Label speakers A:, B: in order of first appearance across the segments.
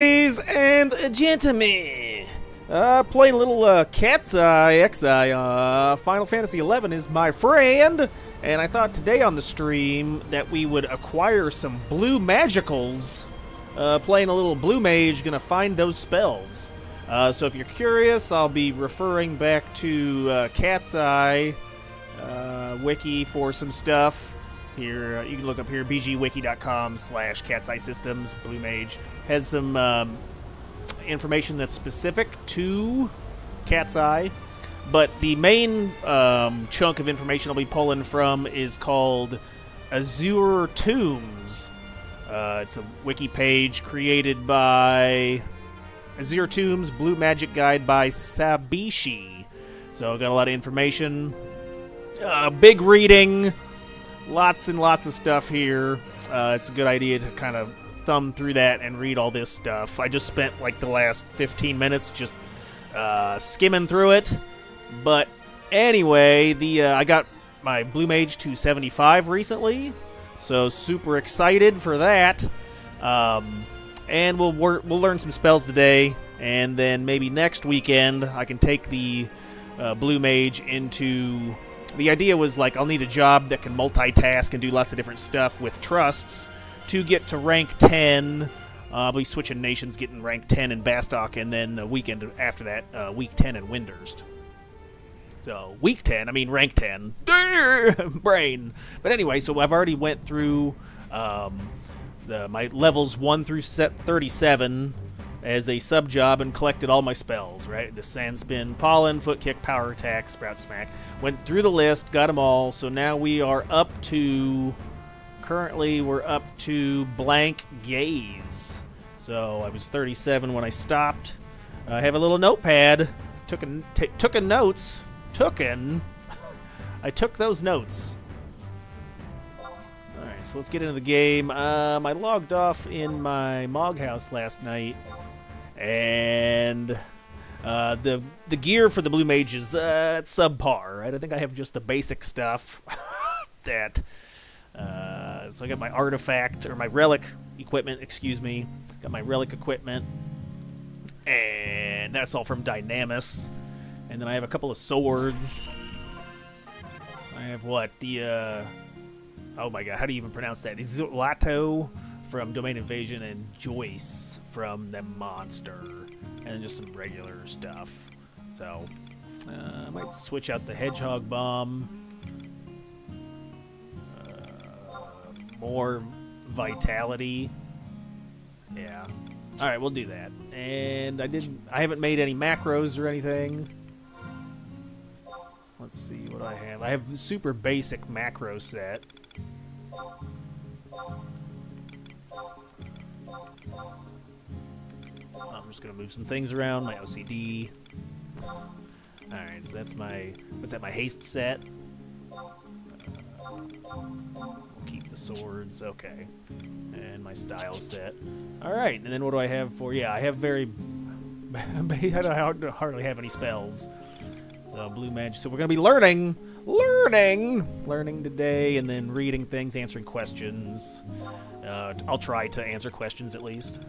A: Ladies and gentlemen, playing a little CatsEyeXI. Final Fantasy XI is my friend, and I thought today on the stream that we would acquire some blue magicals. Playing a little Blue Mage, gonna find those spells. So if you're curious, I'll be referring back to Cat's Eye wiki for some stuff. Here, you can look up here, bgwiki.com/CatsEyeSystems. Blue Mage has some information that's specific to Cat's Eye, but the main chunk of information I'll be pulling from is called Azure Tombs. It's a wiki page created by Azure Tombs, Blue Magic Guide by Sabishi. So got a lot of information, big reading. Lots and lots of stuff here. It's a good idea to kind of thumb through that and read all this stuff. I just spent like the last 15 minutes just skimming through it. But anyway, I got my Blue Mage to 75 recently, so super excited for that. And we'll learn some spells today, and then maybe next weekend I can take the Blue Mage into... The idea was, like, I'll need a job that can multitask and do lots of different stuff with trusts to get to rank 10. I'll be switching nations, getting rank 10 in Bastok, and then the weekend after that, week 10 in Windurst. So, week 10, I mean rank 10. Brain. But anyway, so I've already went through my levels 1 through 37 as a sub-job and collected all my spells, right? The Sand Spin, Pollen, Foot Kick, Power Attack, Sprout Smack. Went through the list, got them all, so now we are up to... Currently, we're up to Blank Gaze. So I was 37 when I stopped. I have a little notepad. Took notes. I took those notes. Alright, so let's get into the game. I logged off in my Mog house last night. And the gear for the Blue Mage is it's subpar, right? I think I have just the basic stuff that... so I got my artifact, or my relic equipment, excuse me. Got my relic equipment. And that's all from Dynamis. And then I have a couple of swords. I have what? The, oh my god, how do you even pronounce that? Lato from Domain Invasion, and Joyce from the Monster, and then just some regular stuff. So, I might switch out the Hedgehog Bomb. More Vitality. Yeah. Alright, we'll do that. And I haven't made any macros or anything. Let's see what I have. I have the super basic macro set. I'm just going to move some things around, my OCD. Alright, so that's my... What's that, my haste set? We'll keep the swords, okay. And my style set. Alright, and then what do I have for... Yeah, I have very... I don't hardly have any spells. So, Blue Magic. So we're going to be learning today, and then reading things, answering questions. I'll try to answer questions at least.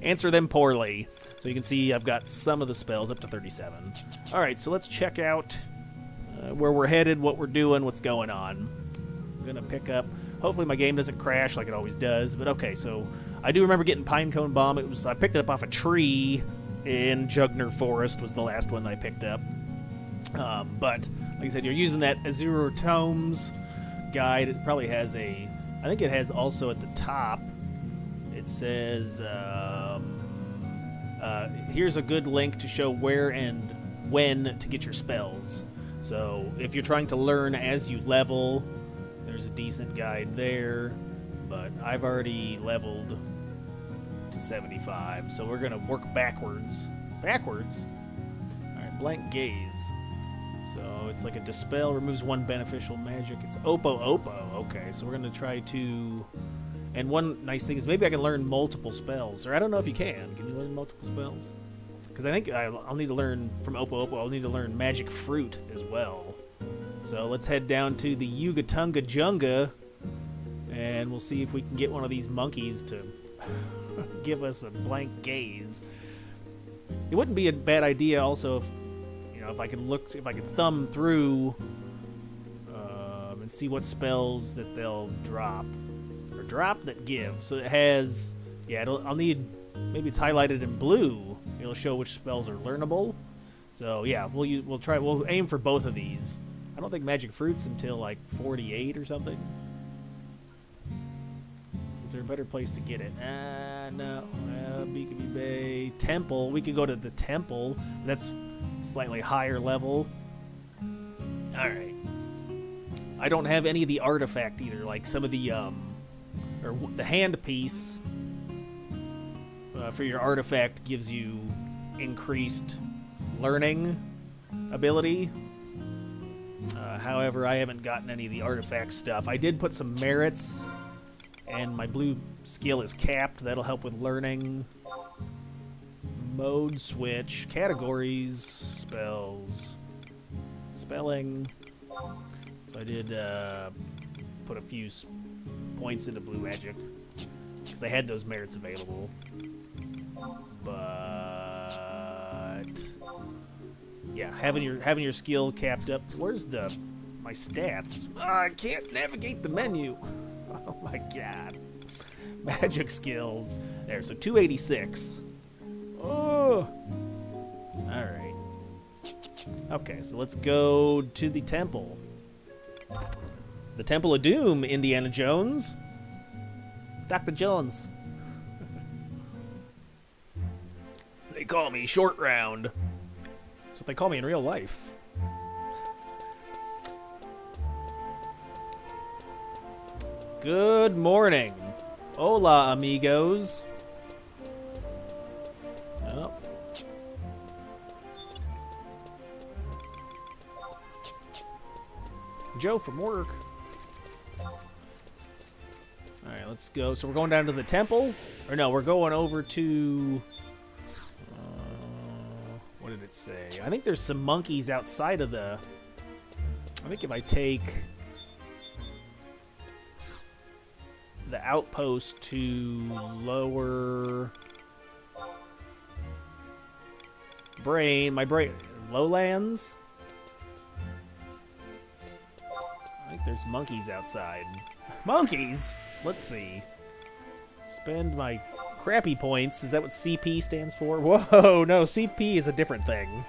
A: Answer them poorly. So you can see I've got some of the spells up to 37. Alright, so let's check out where we're headed, what we're doing, what's going on. I'm going to pick up... Hopefully my game doesn't crash like it always does. But okay, so I do remember getting Pinecone Bomb. I picked it up off a tree in Jugner Forest was the last one that I picked up. But, like I said, you're using that Azure Tomes guide. It probably has a... I think it has also at the top... It says, here's a good link to show where and when to get your spells. So if you're trying to learn as you level, there's a decent guide there. But I've already leveled to 75, so we're going to work backwards. Alright, Blank Gaze. So it's like a Dispel, removes one beneficial magic. It's Oppo. Okay, so we're going to try to... And one nice thing is maybe I can learn multiple spells. Or I don't know if you can. Can you learn multiple spells? Because I think I'll need to learn from Oppo. I'll need to learn Magic Fruit as well. So let's head down to the Yugatunga Junga. And we'll see if we can get one of these monkeys to give us a blank gaze. It wouldn't be a bad idea also if, you know, if I could thumb through and see what spells that they'll drop. Or drop that give. So it has, yeah, I'll need, maybe it's highlighted in blue. It'll show which spells are learnable. So yeah, we'll aim for both of these. I don't think magic fruit's until like 48 or something. Is there a better place to get it? No. Beacon Bay Temple. We could go to the temple. That's slightly higher level. All right. I don't have any of the artifact either. Like some of the or the hand piece for your artifact gives you increased learning ability. However, I haven't gotten any of the artifact stuff. I did put some merits, and my blue skill is capped. That'll help with learning. Mode switch, categories, spells, spelling. So I did put a few points into blue magic because I had those merits available. But yeah, having your skill capped up. Where's my stats? I can't navigate the menu. Oh my god. Magic skills. There, so 286. Oh. Alright. Okay, so let's go to the temple. The Temple of Doom, Indiana Jones. Dr. Jones. They call me Short Round. That's what they call me in real life. Good morning. Hola, amigos. Oh. Joe from work. Alright, let's go. So we're going down to the temple? Or no, we're going over to... what did it say? I think there's some monkeys outside of the... I think if I take... the outpost to lower lowlands. I think there's monkeys outside. Monkeys? Let's see. Spend my crappy points. Is that what CP stands for? Whoa, no, CP is a different thing.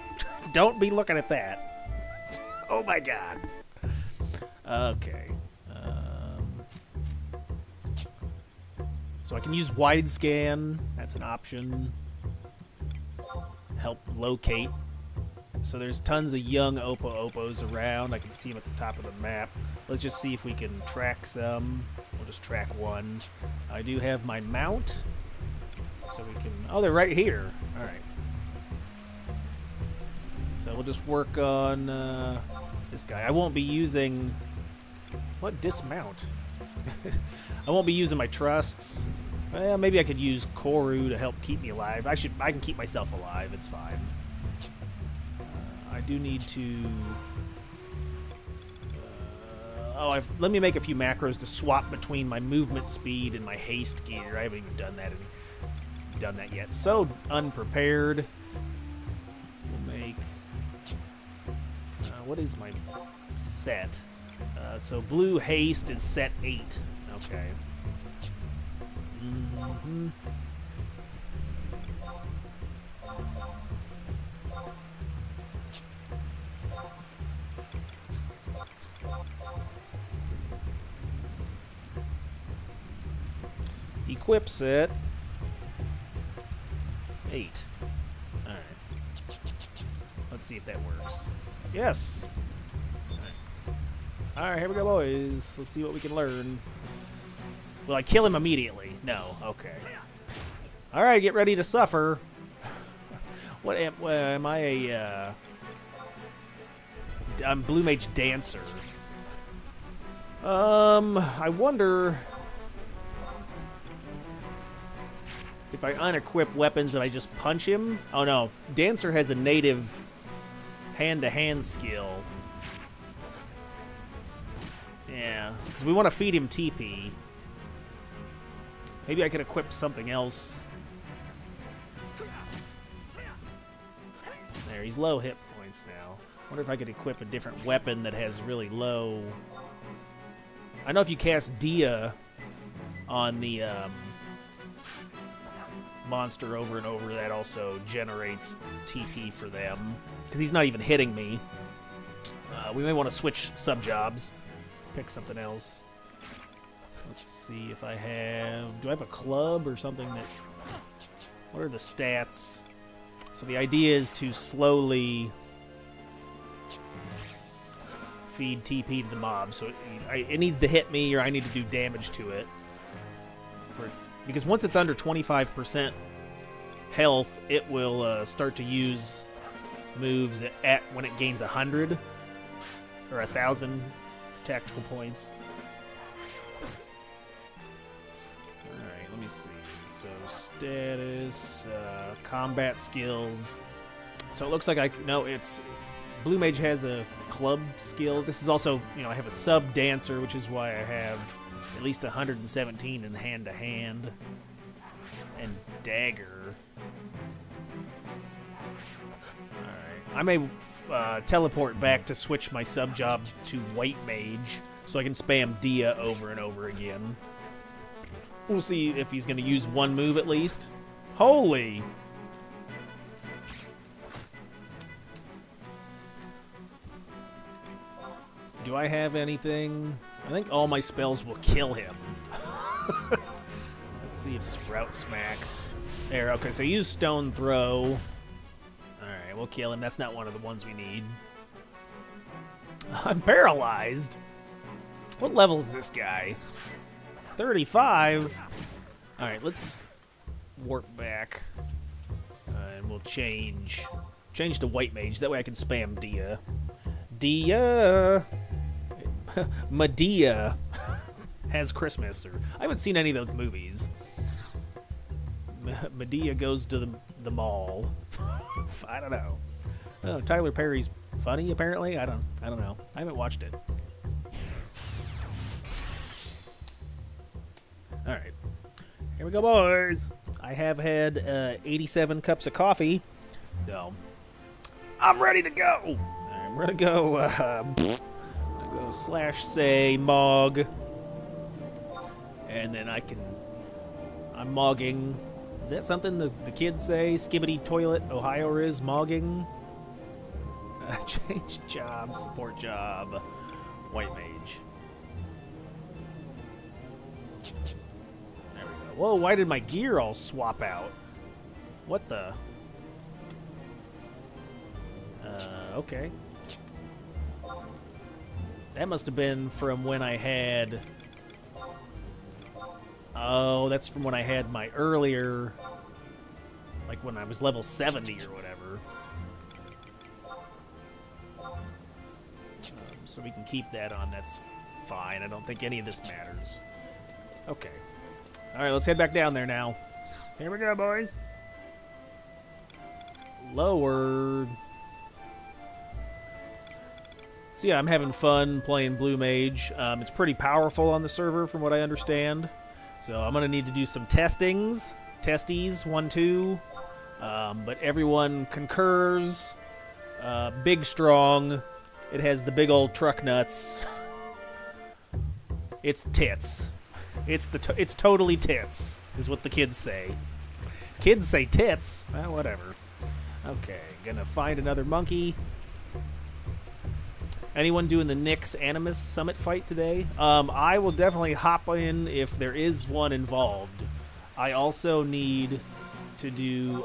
A: Don't be looking at that. Oh my god. Okay. So I can use wide scan. That's an option. Help locate. So there's tons of young Opo-Opos around. I can see them at the top of the map. Let's just see if we can track some. We'll just track one. I do have my mount. So we can... Oh, they're right here. Alright. So we'll just work on this guy. I won't be using... What? Dismount? I won't be using my trusts. Well, maybe I could use Koru to help keep me alive. I can keep myself alive. It's fine. I do need to... let me make a few macros to swap between my movement speed and my haste gear. I haven't even done that yet. So unprepared. We'll make... what is my set? So blue haste is set 8. Okay. Mm-hmm. Equips it. 8. Alright. Let's see if that works. Yes! Alright, here we go, boys. Let's see what we can learn. Will I kill him immediately? No. Okay. Alright, get ready to suffer. What am I a... I'm Blue Mage Dancer. I wonder... if I unequip weapons and I just punch him? Oh no, Dancer has a native hand-to-hand skill. Yeah, because we want to feed him TP. Maybe I could equip something else. There, he's low hit points now. Wonder if I could equip a different weapon that has really low... I know if you cast Dia on the monster over and over, that also generates TP for them. Because he's not even hitting me. We may want to switch sub-jobs. Pick something else. Let's see if I have... Do I have a club or something that... What are the stats? So the idea is to slowly feed TP to the mob. So it needs to hit me, or I need to do damage to it. Because once it's under 25% health, it will start to use moves at when it gains 100 or 1,000 tactical points. Alright, let me see. So status, combat skills. So it looks like no, it's Blue Mage has a club skill. This is also, I have a sub dancer, which is why I have at least 117 in hand-to-hand and dagger. Alright, I may teleport back to switch my sub job to White Mage so I can spam Dia over and over again. We'll see if he's going to use one move at least. Holy! Do I have anything? I think all my spells will kill him. Let's see if Sprout Smack. There, okay, so use Stone Throw. Alright, we'll kill him. That's not one of the ones we need. I'm paralyzed. What level is this guy? 35? Alright, let's warp back. And we'll change to White Mage. That way I can spam Dia. Dia! Medea has Christmas. Or I haven't seen any of those movies. Medea goes to the mall. I don't know. Oh, Tyler Perry's funny, apparently? I don't know. I haven't watched it. Alright. Here we go, boys. I have had 87 cups of coffee. So, I'm ready to go. I'm ready to go. I'm going to go /say Mog. And then I'm mogging. Is that something the kids say? Skibbity toilet, Ohio is mogging. Change job, support job, White Mage. There we go. Whoa, why did my gear all swap out? What the? Okay. That must have been from when I had... Oh, that's from when I had my earlier... Like when I was level 70 or whatever. So we can keep that on. That's fine. I don't think any of this matters. Okay. Alright, let's head back down there now. Here we go, boys. Lower... So yeah, I'm having fun playing Blue Mage. It's pretty powerful on the server from what I understand. So I'm going to need to do some testies, 1, 2. But everyone concurs. Big, strong. It has the big old truck nuts. It's tits. It's totally tits, is what the kids say. Kids say tits? Well, whatever. Okay, gonna find another monkey. Anyone doing the Nyx Animus Summit fight today? I will definitely hop in if there is one involved. I also need to do...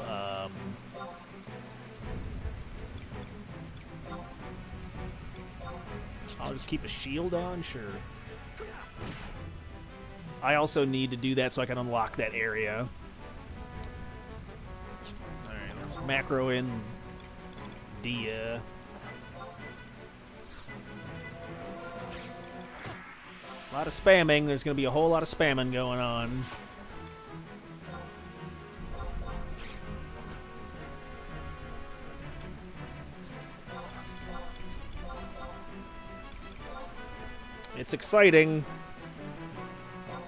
A: I'll just keep a shield on? Sure. I also need to do that so I can unlock that area. Alright, let's macro in Dia. A lot of spamming. There's going to be a whole lot of spamming going on. It's exciting.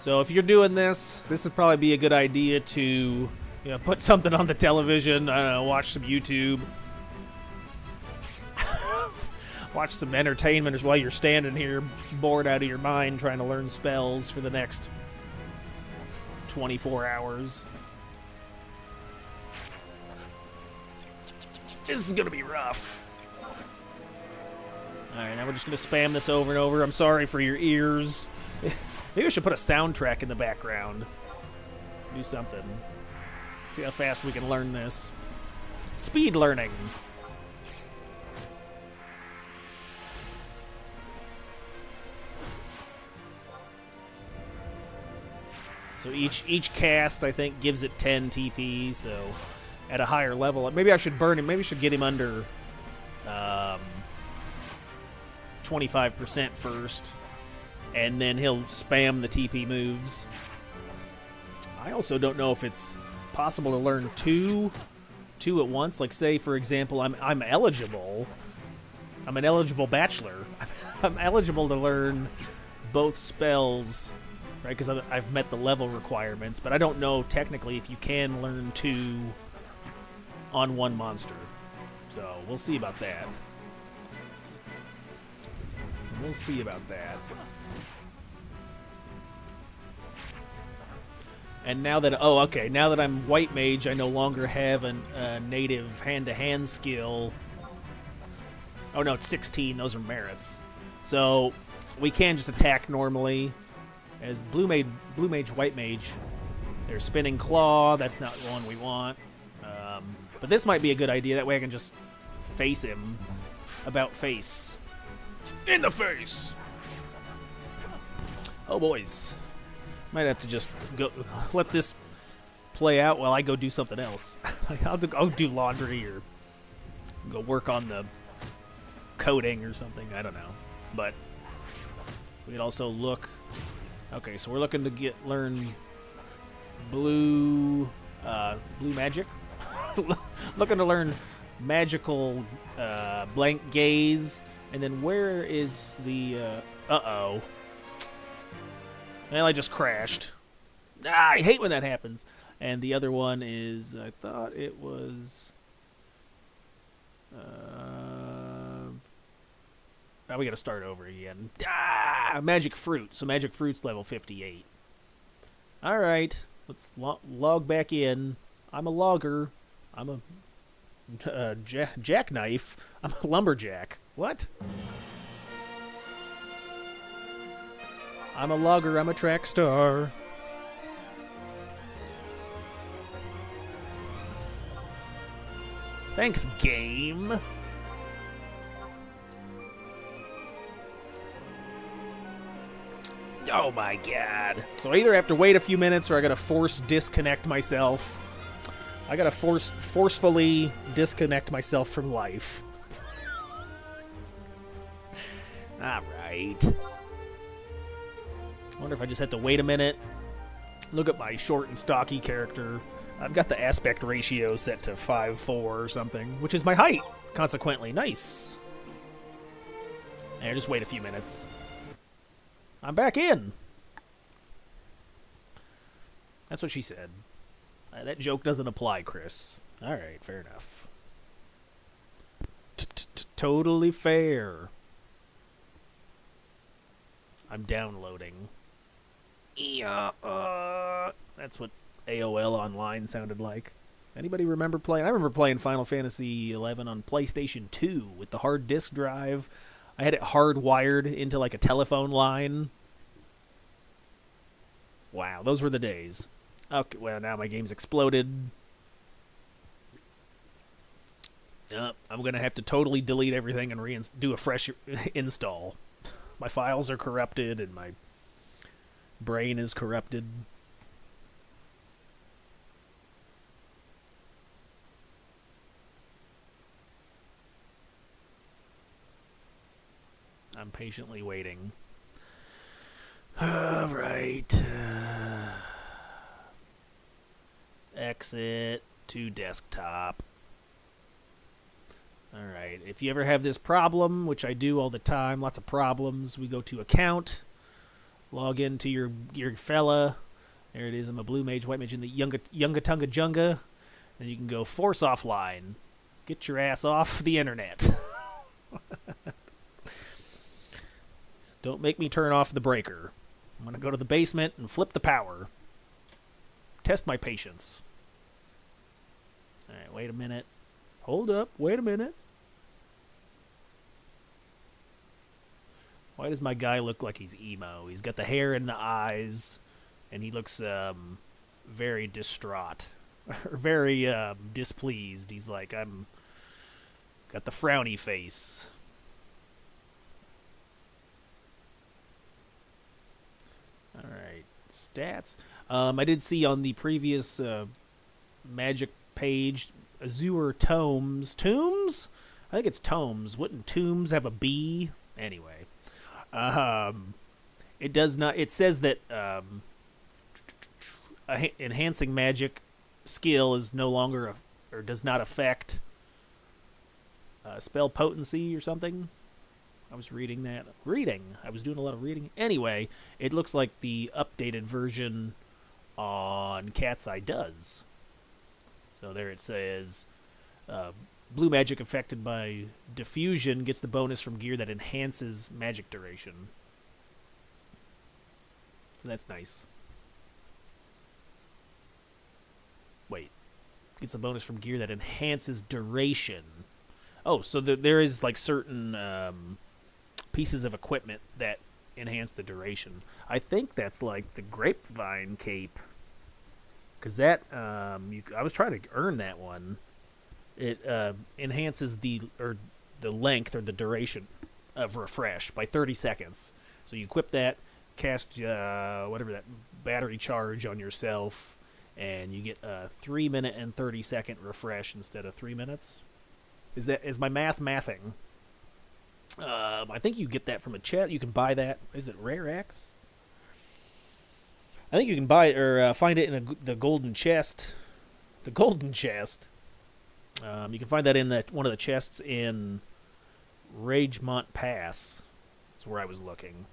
A: So if you're doing this would probably be a good idea to put something on the television, I don't know, watch some YouTube. Watch some entertainment while you're standing here bored out of your mind trying to learn spells for the next 24 hours. This is going to be rough. Alright, now we're just going to spam this over and over. I'm sorry for your ears. Maybe I should put a soundtrack in the background. Do something. See how fast we can learn this. Speed learning. So each cast, I think, gives it 10 TP, so at a higher level. Maybe I should burn him. Maybe I should get him under 25% first, and then he'll spam the TP moves. I also don't know if it's possible to learn two at once. Like, say, for example, I'm eligible. I'm an eligible bachelor. I'm eligible to learn both spells, right? Because I've met the level requirements, but I don't know technically if you can learn two on one monster. So we'll see about that. We'll see about that. And now that now that I'm White Mage, I no longer have a native hand-to-hand skill. Oh no, it's 16. Those are merits. So we can just attack normally. As Blue Mage, White Mage, there's Spinning Claw. That's not the one we want. But this might be a good idea. That way I can just face him about face. In the face! Oh, boys. Might have to just go let this play out while I go do something else. I'll do laundry or go work on the coding or something. I don't know. But we can also look... Okay, so we're looking to learn Blue Magic. Looking to learn Magical Blank Gaze. And then where is the... uh-oh. Well, I just crashed. I hate when that happens. And the other one is... I thought it was... Now we gotta start over again. Magic Fruit. So Magic Fruit's level 58. Alright. Let's log back in. I'm a logger. I'm a jackknife. I'm a lumberjack. What? I'm a logger. I'm a track star. Thanks, game. Oh my god. So I either have to wait a few minutes or I gotta force disconnect myself. I gotta forcefully disconnect myself from life. Alright. I wonder if I just have to wait a minute. Look at my short and stocky character. I've got the aspect ratio set to 5'4" or something, which is my height, consequently. Nice. And just wait a few minutes. I'm back in. That's what she said. That joke doesn't apply, Chris. Alright, fair enough. Totally fair. I'm downloading. That's what AOL Online sounded like. Anybody remember playing? I remember playing Final Fantasy XI on PlayStation 2 with the hard disk drive. I had it hardwired into like a telephone line. Wow, those were the days. Okay, well, now my game's exploded. I'm going to have to totally delete everything and do a fresh install. My files are corrupted and my brain is corrupted. I'm patiently waiting. All right. Exit to desktop. All right. If you ever have this problem, which I do all the time, lots of problems, we go to account. Log into your fella. There it is. I'm a Blue Mage, White Mage in the Yunga Tunga Junga. Then you can go force offline. Get your ass off the internet. Don't make me turn off the breaker. I'm going to go to the basement and flip the power. Test my patience. Alright, wait a minute. Hold up, wait a minute. Why does my guy look like he's emo? He's got the hair and the eyes, and he looks very distraught. Or very displeased. He's like, I'm... got the frowny face. Alright, stats. I did see on the previous magic page, Azure Tomes. Tombs? I think it's Tomes. Wouldn't Tombs have a B? Anyway. It does not... It says that enhancing magic skill is no longer... or does not affect spell potency or something. I was reading that. I was doing a lot of reading. Anyway, it looks like the updated version on CatsEye does. So there it says, blue magic affected by diffusion gets the bonus from gear that enhances magic duration. So that's nice. Wait. Gets a bonus from gear that enhances duration. Oh, so there is like certain pieces of equipment that enhance the duration. I think that's like the grapevine cape, because that I was trying to earn that one. It enhances the length or the duration of refresh by 30 seconds. So you equip that, cast whatever that battery charge on yourself, and you get a 3-minute and 30-second refresh instead of 3 minutes. Is my mathing? I think you get that from a chest. You can buy that. Is it Rare X? I think you can buy it or find it in the golden chest. The golden chest. You can find that in one of the chests in Ragemont Pass. That's where I was looking.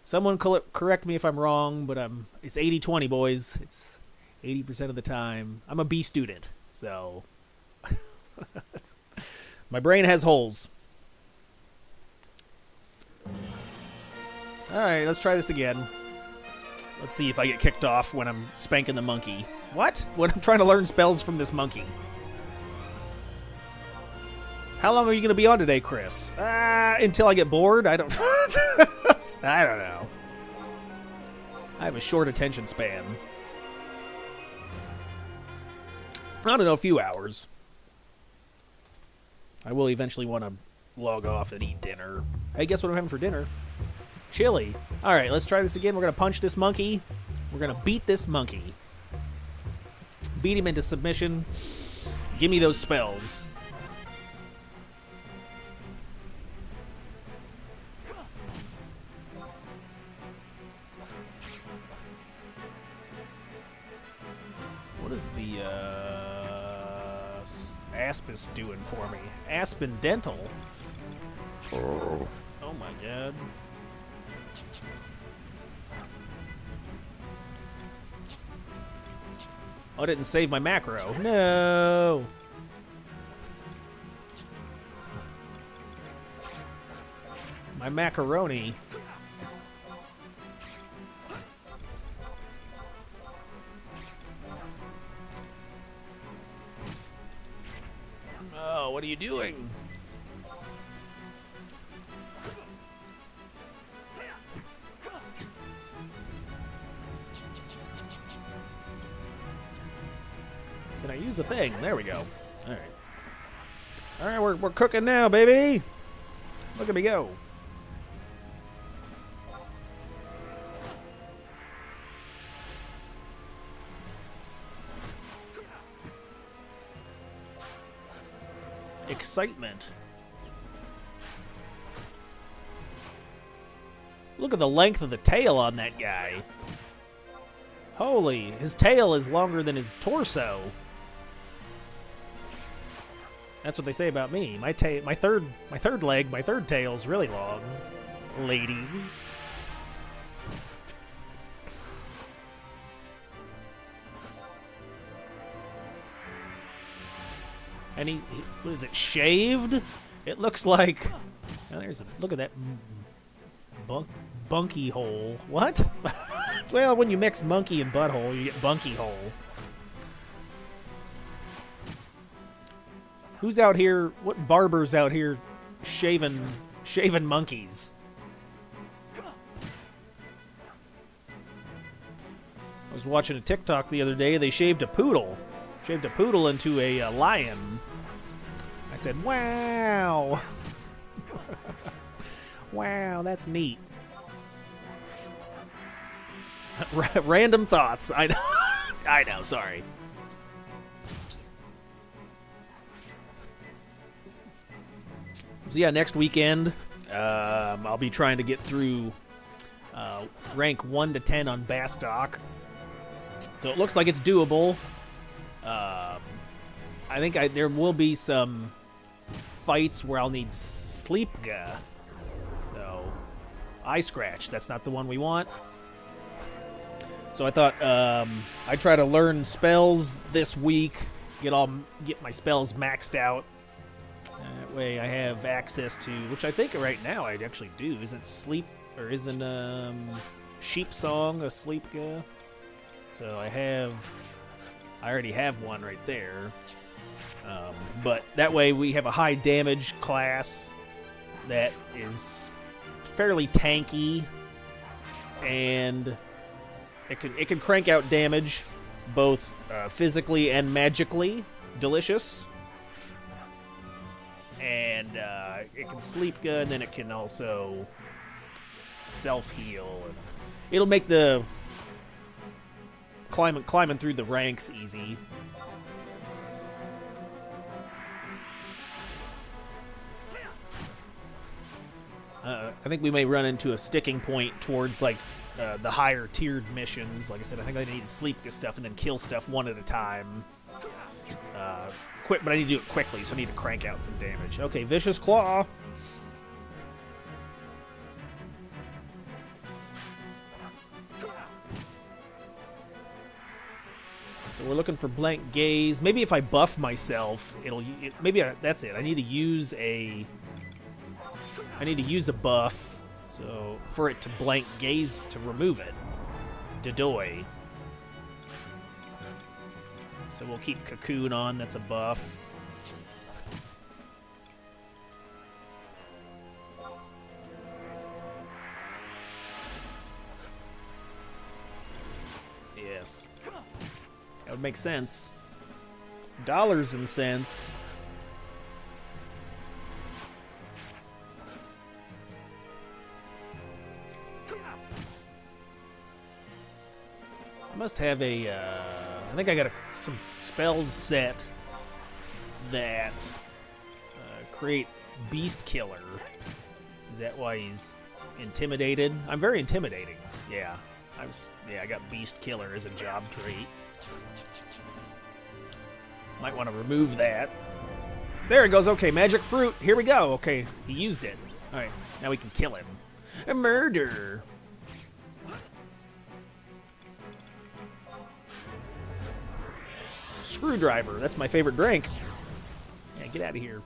A: Someone correct me if I'm wrong, but it's 80-20, boys. It's 80% of the time. I'm a B student, so my brain has holes. Alright, let's try this again. Let's see if I get kicked off when I'm spanking the monkey. What? When I'm trying to learn spells from this monkey. How long are you going to be on today, Chris? Until I get bored? I don't... I don't know. I have a short attention span. I don't know, a few hours. I will eventually want to log off and eat dinner. Hey, guess what I'm having for dinner? Chili. Alright, let's try this again. We're going to punch this monkey. We're going to beat this monkey. Beat him into submission. Give me those spells. What is the Aspis doing for me? Aspen Dental. Oh my god. Oh, I didn't save my macro. No. My macaroni. Oh, what are you doing? Can I use a thing? There we go. All right. All right, we're cooking now, baby. Look at me go. Excitement. Look at the length of the tail on that guy. Holy, his tail is longer than his torso. That's what they say about me. My third leg, my third tail's really long. Ladies. And he what is it, shaved? It looks like... Oh, look at that bunky hole. What? Well, when you mix monkey and butthole, you get bunky hole. Who's out here? What barber's out here shaving monkeys? I was watching a TikTok the other day. They shaved a poodle. Shaved a poodle into a lion. I said, wow. Wow, that's neat. Random thoughts. I know. I know, sorry. So yeah, next weekend, I'll be trying to get through rank 1 to 10 on Bastock. So it looks like it's doable. I think there will be some fights where I'll need Sleepga. So, Eye Scratch, that's not the one we want. So I thought I'd try to learn spells this week, get my spells maxed out. That way I have access to, which I think right now I actually do. Isn't Sleep, or isn't Sheep Song a Sleepga? So I already have one right there. But that way we have a high damage class that is fairly tanky, and it can crank out damage both physically and magically. Delicious. And it can sleep good, and then it can also self-heal. It'll make the climbing through the ranks easy. I think we may run into a sticking point towards like the higher tiered missions. Like I said, I think I need to sleep stuff and then kill stuff one at a time. But I need to do it quickly, so I need to crank out some damage. Okay, Vicious Claw. So we're looking for Blank Gaze. Maybe if I buff myself, that's it. I need to use a buff, so for it to Blank Gaze to remove it. Dodoy. So we'll keep Cocoon on, that's a buff. Yes. That would make sense. Dollars and cents. I must have I think I got some spells set that create Beast Killer. Is that why he's intimidated? I'm very intimidating. Yeah, I got Beast Killer as a job trait. Might want to remove that. There it goes. Okay, Magic Fruit. Here we go. Okay, he used it. All right, now we can kill him. A murder. Screwdriver. That's my favorite drink. Yeah, get out of here.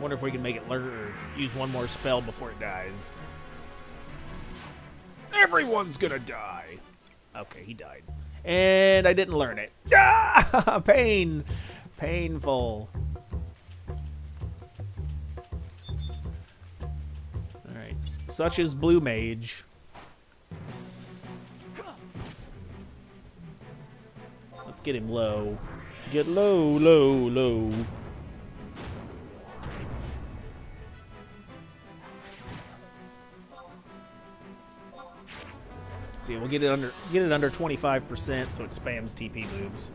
A: Wonder if we can make it learn or use one more spell before it dies. Everyone's gonna die. Okay, he died. And I didn't learn it. Ah! Pain. Painful. Alright, such is Blue Mage. Let's get him low. Get low, low, low. See, we'll get it under 25% so it spams TP moves.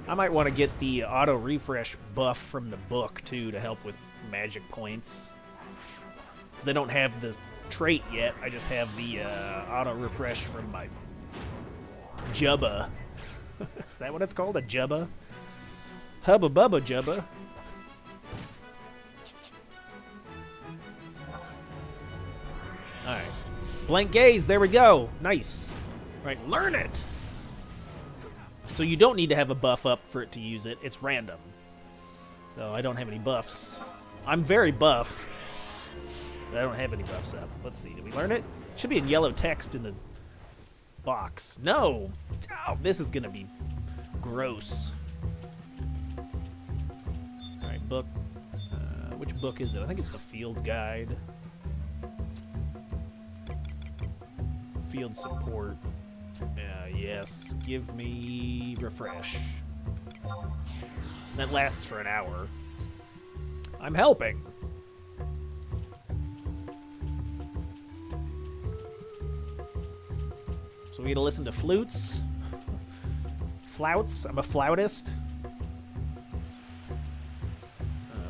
A: I might want to get the auto refresh buff from the book too to help with magic points. Because I don't have the trait yet. I just have the auto refresh from my Jubba. Is that what it's called? A Jubba? Hubba Bubba Jubba. Alright. Blank gaze, there we go. Nice. Right, learn it! So you don't need to have a buff up for it to use it. It's random. So I don't have any buffs. I'm very buff. But I don't have any buffs up. Let's see, did we learn it? Should be in yellow text in the box. No! Oh, this is gonna be gross. Alright, book. Which book is it? I think it's the field guide. Field support. Yes, give me refresh. That lasts for an hour. I'm helping. So we get to listen to flutes. Flauts. I'm a flautist.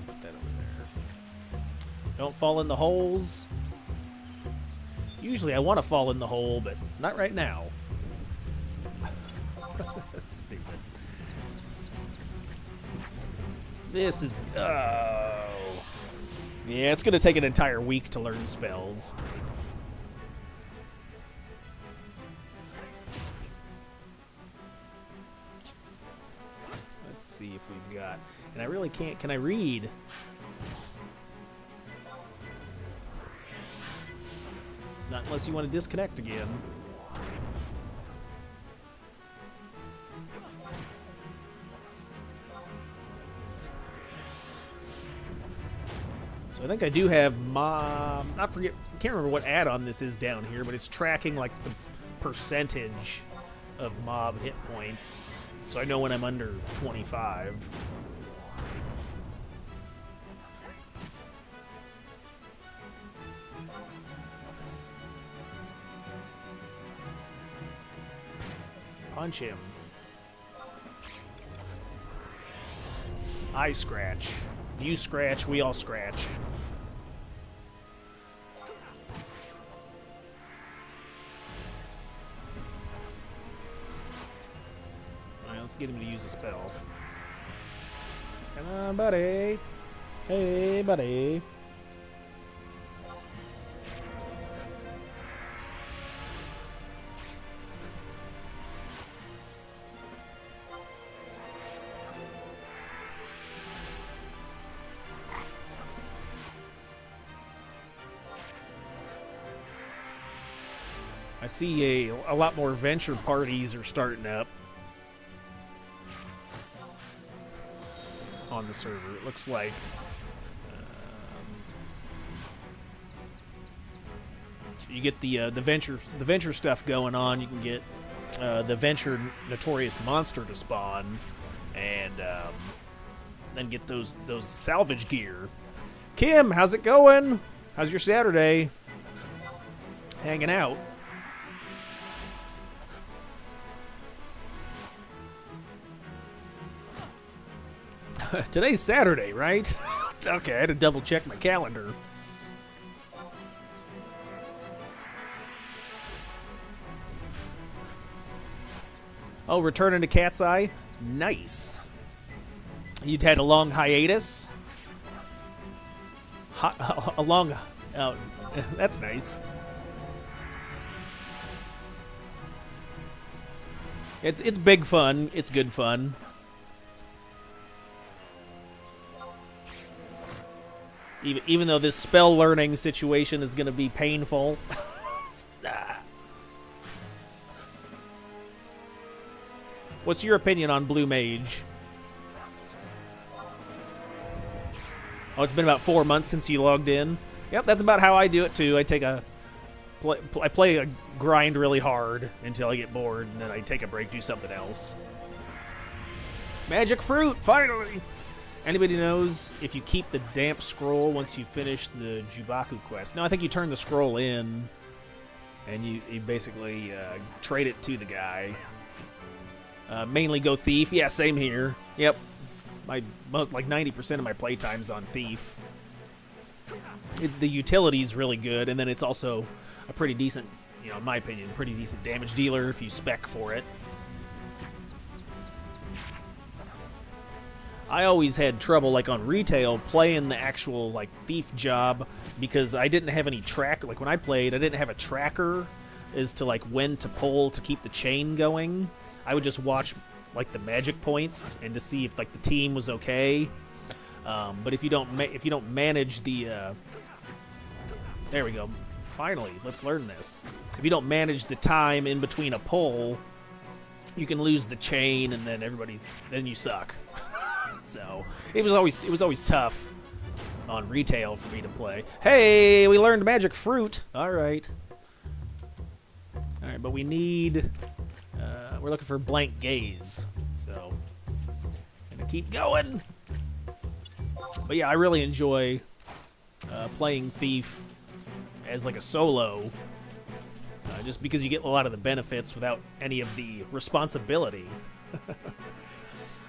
A: Put that over there. Don't fall in the holes. Usually I want to fall in the hole, but not right now. Stupid. This is... Oh. Yeah, it's going to take an entire week to learn spells. Let's see if we've got... And I really can't... Can I read? Not unless you want to disconnect again. So I think I do have mob. I can't remember what add-on this is down here, but it's tracking like the percentage of mob hit points. So I know when I'm under 25. Punch him. I scratch. You scratch, we all scratch. Alright, let's get him to use a spell. Come on, buddy. Hey, buddy. I see a lot more venture parties are starting up on the server. It looks like you get the venture stuff going on. You can get the venture notorious monster to spawn, and then get those salvage gear. Kim, how's it going? How's your Saturday? Hanging out. Today's Saturday, right? Okay, I had to double check my calendar. Oh, returning to Cat's Eye? Nice. You'd had a long hiatus? A long... Oh, that's nice. It's big fun. It's good fun. Even though this spell learning situation is going to be painful. What's your opinion on Blue Mage? Oh, it's been about 4 months since you logged in. Yep, that's about how I do it too. I take I play a grind really hard until I get bored, and then I take a break, do something else. Magic fruit, finally! Anybody knows if you keep the damp scroll once you finish the Jubaku quest? No, I think you turn the scroll in, and you basically trade it to the guy. Mainly go thief. Yeah, same here. Yep. Like 90% of my playtime's on thief. the utility's really good, and then it's also a pretty decent, you know, in my opinion, pretty decent damage dealer if you spec for it. I always had trouble, like on retail, playing the actual like thief job because I didn't have any track. Like when I played, I didn't have a tracker as to like when to pull to keep the chain going. I would just watch like the magic points and to see if like the team was okay. But if you don't manage the there we go. Finally, let's learn this. If you don't manage the time in between a pull, you can lose the chain, and then you suck. So it was always tough on retail for me to play. Hey, we learned magic fruit. All right, but we need. We're looking for blank gaze. So gonna keep going. But yeah, I really enjoy playing Thief as like a solo, just because you get a lot of the benefits without any of the responsibility.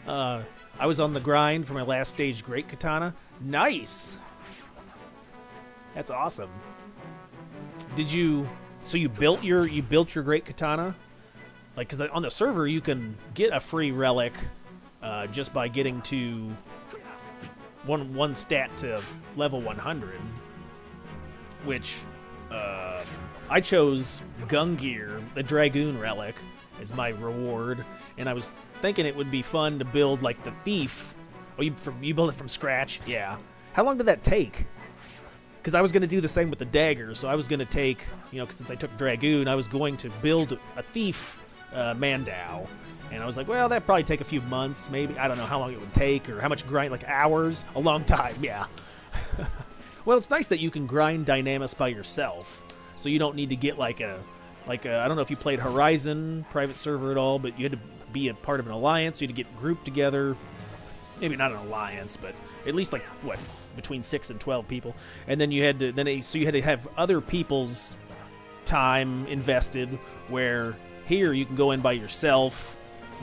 A: I was on the grind for my last stage Great Katana. Nice! That's awesome. So you built your Great Katana? Like, because on the server you can get a free relic just by getting to one stat to level 100, which I chose Gungir, the Dragoon relic, as my reward, and I was thinking it would be fun to build like the Thief. Oh, you build it from scratch? Yeah. How long did that take? Because I was going to do the same with the dagger, so I was going to take, you know, since I took Dragoon, I was going to build a Thief Mandau. And I was like, well, that'd probably take a few months, maybe. I don't know how long it would take or how much grind, like hours. A long time, yeah. Well, it's nice that you can grind Dynamis by yourself, so you don't need to get like a I don't know if you played Horizon private server at all, but you had to be a part of an alliance. You had to get grouped together. Maybe not an alliance, but at least like what, between 6 and 12 people. And then you had to have other people's time invested. Where here you can go in by yourself,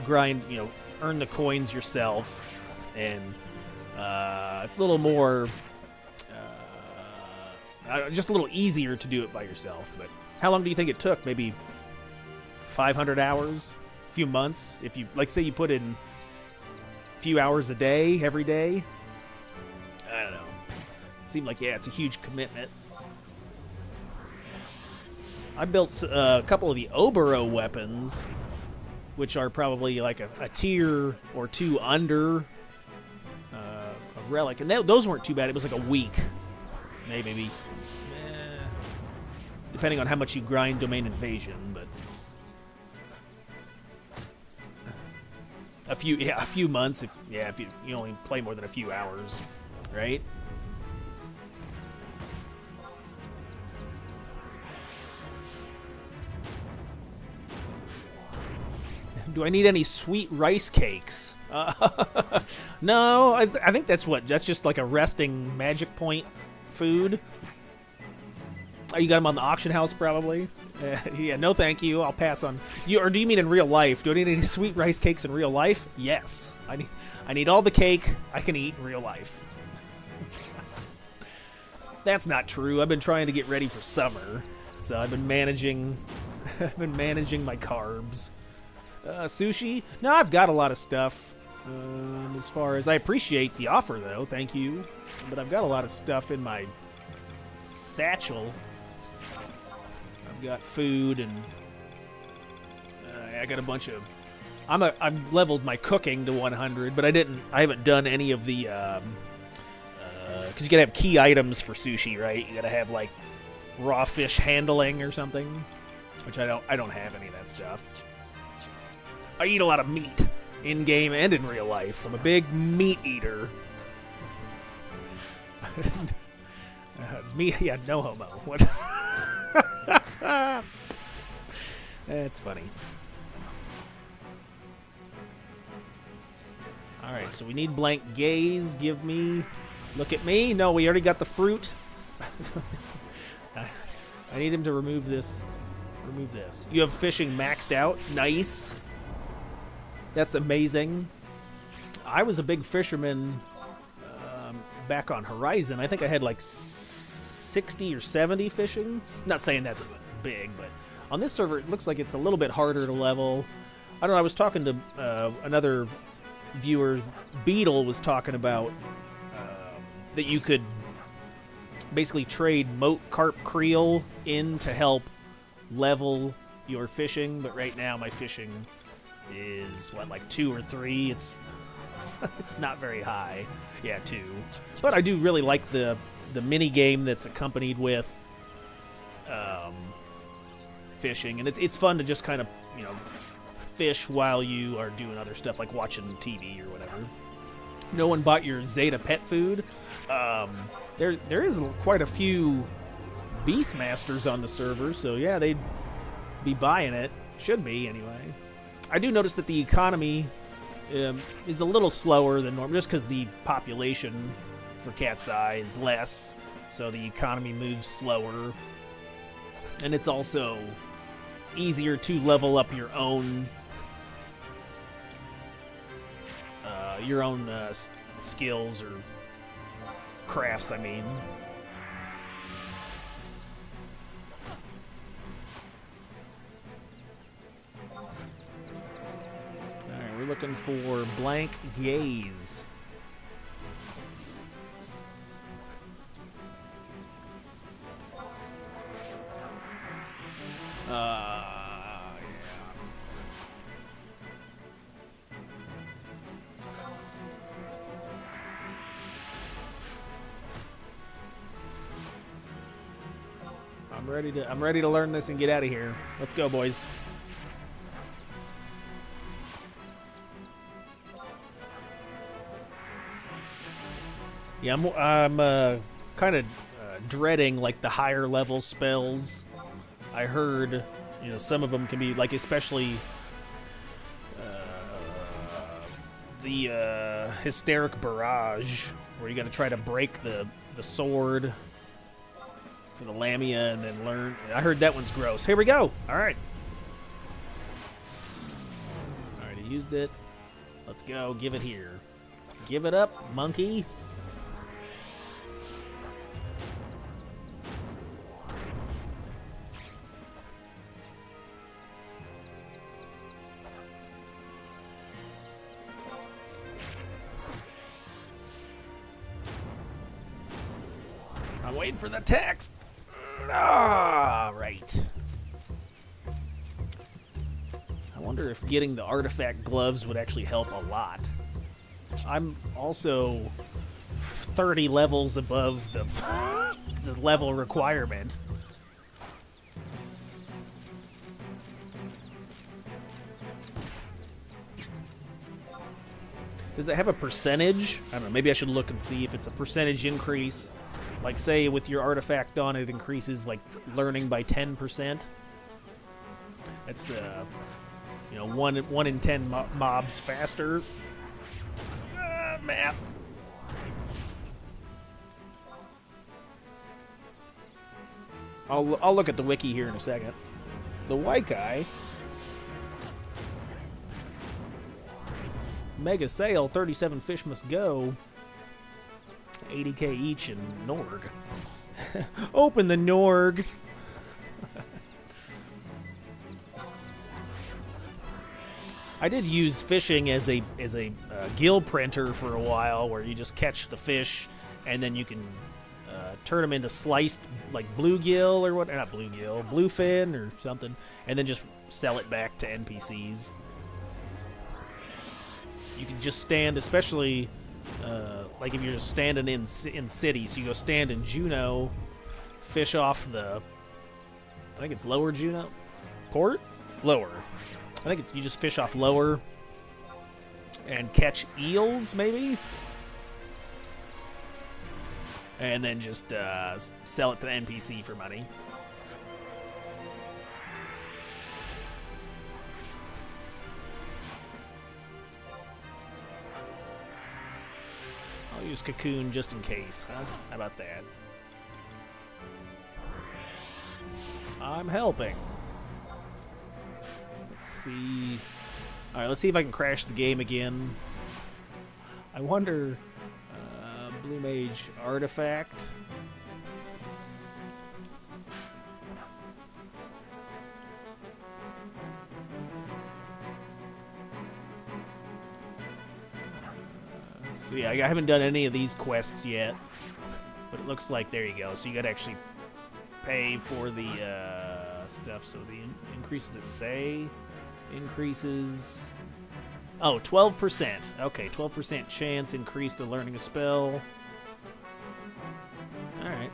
A: grind, you know, earn the coins yourself, and it's a little more, just a little easier to do it by yourself. But how long do you think it took? Maybe 500 hours? A few months? If you, like, say you put in a few hours a day, every day? I don't know. It seemed like, yeah, it's a huge commitment. I built a couple of the Obero weapons, which are probably like a tier or two under a relic. And those weren't too bad. It was like a week. Maybe. Depending on how much you grind Domain Invasion, but a few months. If you only play more than a few hours, right? Do I need any sweet rice cakes? No, I think that's just like a resting magic point food. Oh, you got them on the auction house, probably? Yeah, no thank you. I'll pass on. Or do you mean in real life? Do I need any sweet rice cakes in real life? Yes. I need all the cake I can eat in real life. That's not true. I've been trying to get ready for summer, so I've been managing my carbs. Sushi? No, I've got a lot of stuff. As far as I appreciate the offer, though, thank you. But I've got a lot of stuff in my satchel. I've got food, and I got a bunch of. I've leveled my cooking to 100, but I haven't done any of the. Because you gotta have key items for sushi, right? You gotta have like raw fish handling or something, which I don't have any of that stuff. I eat a lot of meat in game and in real life. I'm a big meat eater. Me, yeah, no homo. What? That's funny. All right, so we need blank gaze. Give me, look at me. No, we already got the fruit. I need him to remove this. Remove this. You have fishing maxed out. Nice. That's amazing. I was a big fisherman back on Horizon. I think I had like 60 or 70 fishing. I'm not saying that's big, but on this server it looks like it's a little bit harder to level. I don't know, I was talking to another viewer, Beetle, was talking about that you could basically trade Moat Carp Creel in to help level your fishing, but right now my fishing is, what, like 2 or 3? It's it's not very high. Yeah, 2. But I do really like the mini game that's accompanied with fishing, and it's fun to just kind of, you know, fish while you are doing other stuff like watching TV or whatever. No one bought your Zeta pet food. There is quite a few Beastmasters on the server, so yeah, they'd be buying it. Should be, anyway. I do notice that the economy is a little slower than normal, just because the population for CatsEye is less, so the economy moves slower. And it's also easier to level up your own skills or crafts, I mean. Alright, we're looking for Blank Gaze. I'm ready to learn this and get out of here. Let's go, boys. Yeah, I'm kind of dreading like the higher level spells. I heard, you know, some of them can be like, especially the Hysteric Barrage, where you got to try to break the sword for the Lamia and then learn. I heard that one's gross. Here we go. All right. All right, he used it. Let's go. Give it here. Give it up, monkey. I'm waiting for the text. Ah, right. I wonder if getting the artifact gloves would actually help a lot. I'm also 30 levels above the level requirement. Does it have a percentage? I don't know. Maybe I should look and see if it's a percentage increase. Like, say, with your artifact on, it increases, like, learning by 10%. That's, you know, 1 in 10 mobs faster. Math. I'll look at the wiki here in a second. The white guy. Mega sale, 37 fish must go. 80k each in Norg. Open the Norg. I did use fishing as a gill printer for a while, where you just catch the fish and then you can turn them into sliced, like bluegill or what? Not bluegill, bluefin or something, and then just sell it back to NPCs. You can just stand, especially like if you're just standing in cities, you go stand in Juneau, fish off the, I think it's Lower Juneau, Port, Lower. I think it's, you just fish off Lower and catch eels, maybe, and then just sell it to the NPC for money. I'll use Cocoon just in case, huh? How about that? I'm helping. Let's see. Alright, let's see if I can crash the game again. I wonder... Blue Mage artifact. So yeah, I haven't done any of these quests yet, but it looks like there you go. So you got to actually pay for the stuff. So the increases it say increases. Oh, 12%. Okay, 12% chance increase to learning a spell. All right.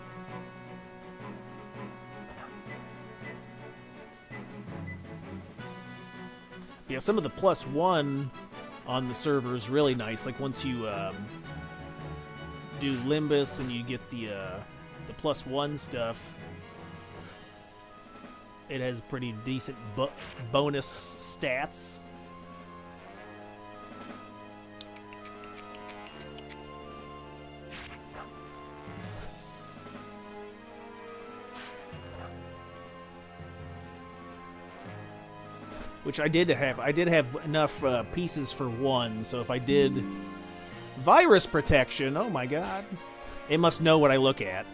A: Yeah, some of the +1 on the server is really nice. Like once you do Limbus and you get the +1 stuff, it has pretty decent bonus stats. Which I did have. I did have enough pieces for 1, so if I did virus protection, oh my god, it must know what I look at.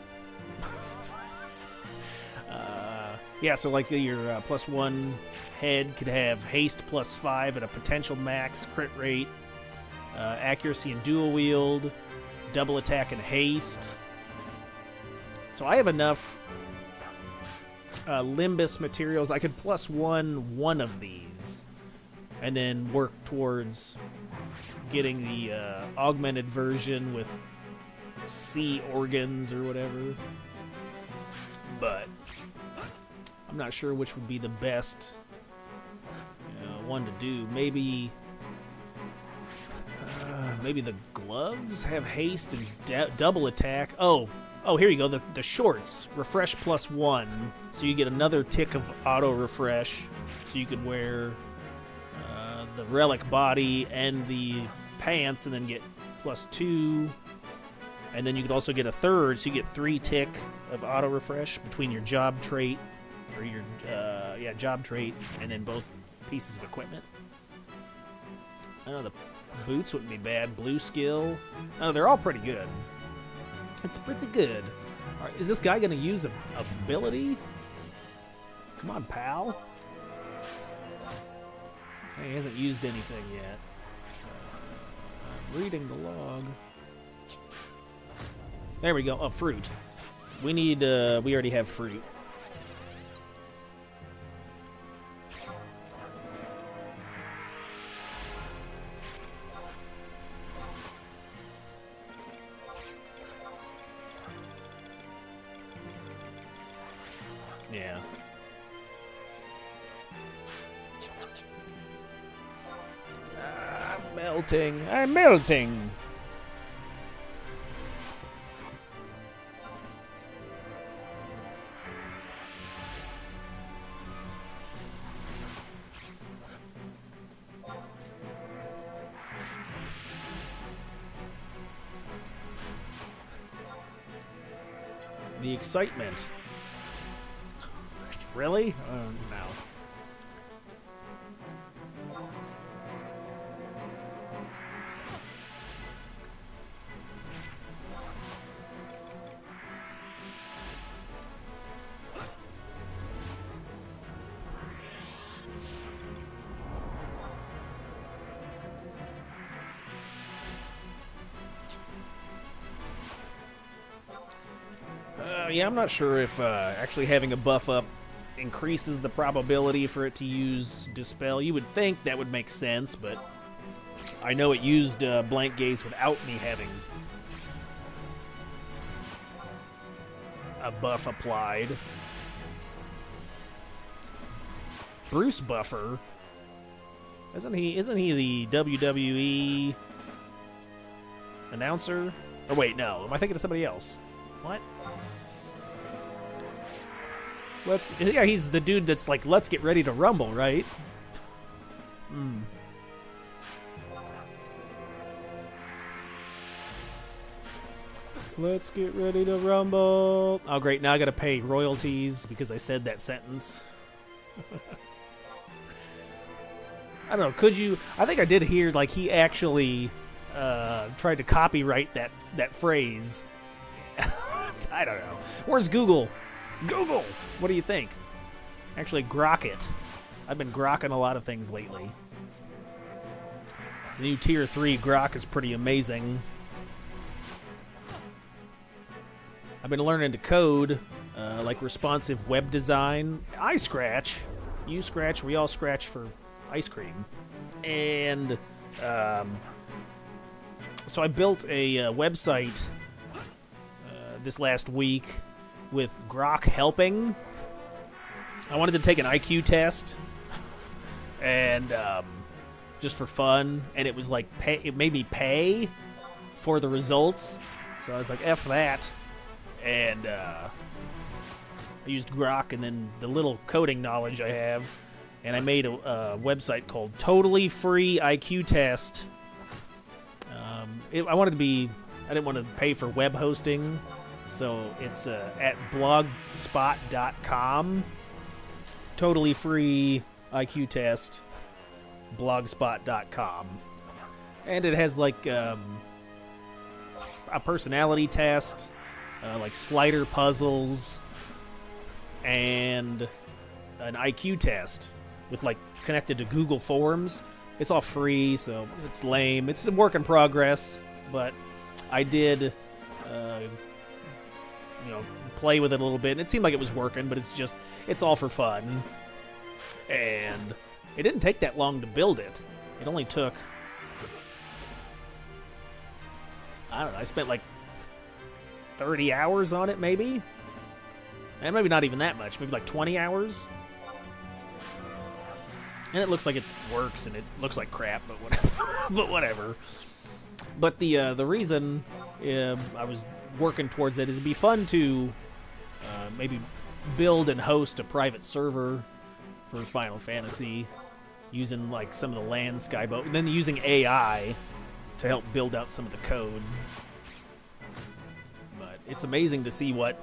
A: Yeah, so like your +1 head could have haste +5 at a potential max, crit rate, accuracy and dual wield, double attack and haste. So I have enough Limbus materials. I could +1 one of these and then work towards getting the augmented version with C organs or whatever. But I'm not sure which would be the best one to do. Maybe the gloves have haste and double attack. Oh, here you go. The shorts. Refresh +1. So you get another tick of auto refresh. So you could wear the relic body and the pants and then get +2. And then you could also get a third. So you get 3 tick of auto refresh between your job trait or your job trait and then both pieces of equipment. I know the boots wouldn't be bad. Blue skill. Oh, they're all pretty good. It's pretty good. All right, is this guy going to use a ability? Come on, pal. Hey, he hasn't used anything yet. I'm reading the log. There we go. Oh, fruit. We need, we already have fruit. Yeah. I'm melting. I'm melting. The excitement. Really? No. Yeah, I'm not sure if actually having a buff up increases the probability for it to use Dispel. You would think that would make sense, but I know it used Blank Gaze without me having a buff applied. Bruce Buffer. Isn't he the WWE announcer? Or wait, no. Am I thinking of somebody else? What? Yeah, he's the dude that's like, let's get ready to rumble, right? Let's get ready to rumble. Oh, great. Now I got to pay royalties because I said that sentence. I don't know. Could you? I think I did hear like he actually tried to copyright that phrase. I don't know. Where's Google? Google! What do you think? Actually, grok it. I've been grokking a lot of things lately. The new Tier 3 grok is pretty amazing. I've been learning to code, like responsive web design. I scratch, you scratch, we all scratch for ice cream. And so I built a website this last week with Grok helping. I wanted to take an IQ test, and just for fun, and it was like it made me pay for the results. So I was like, F that. And I used Grok and then the little coding knowledge I have, and I made a website called Totally Free IQ Test. I wanted to be, I didn't want to pay for web hosting, so it's at blogspot.com. Totally free IQ test, blogspot.com. And it has like a personality test, like slider puzzles, and an IQ test with like connected to Google Forms. It's all free, so it's lame. It's a work in progress, but I did, play with it a little bit. And it seemed like it was working, but it's all for fun. And it didn't take that long to build it. It only took, I don't know, I spent like 30 hours on it, maybe? And maybe not even that much, maybe like 20 hours. And it looks like it works, and it looks like crap, but whatever. But the reason I was working towards it is it'd be fun to maybe build and host a private server for Final Fantasy using like some of the land Skyboat, and then using AI to help build out some of the code. But it's amazing to see what,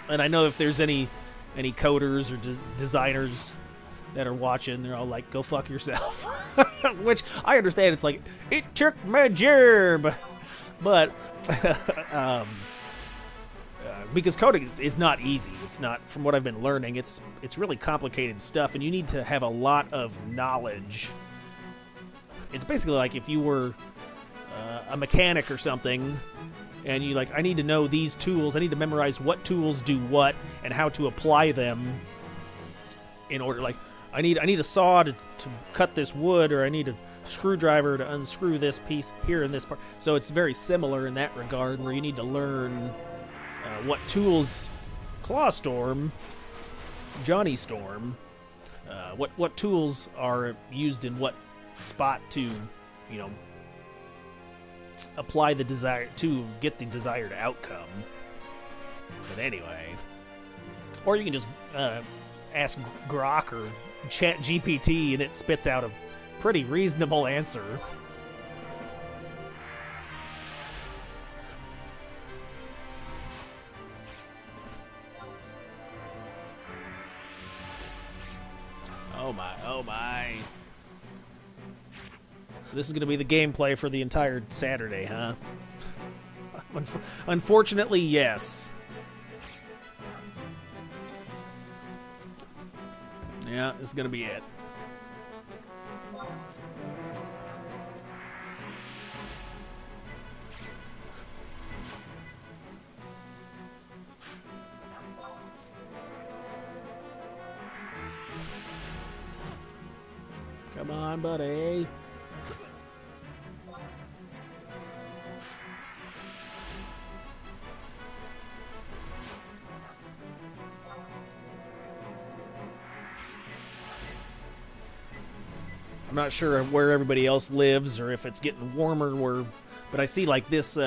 A: and I know if there's any coders or designers that are watching, they're all like, go fuck yourself. Which I understand, it's like, it took my job. But because coding is not easy. It's not, from what I've been learning, it's really complicated stuff, and you need to have a lot of knowledge. It's basically like if you were a mechanic or something, and you like, I need to know these tools, I need to memorize what tools do what and how to apply them in order, like, I need a saw to cut this wood, or I need a screwdriver to unscrew this piece here in this part. So it's very similar in that regard, where you need to learn what tools, Clawstorm, Johnny Storm, what tools are used in what spot to, apply the desire to get the desired outcome. But anyway, or you can just ask Grok or Chat GPT, and it spits out a pretty reasonable answer. Oh my. So this is going to be the gameplay for the entire Saturday, huh? Unfortunately, yes. Yeah, this is going to be it. Come on, buddy. I'm not sure where everybody else lives or if it's getting warmer, but I see like this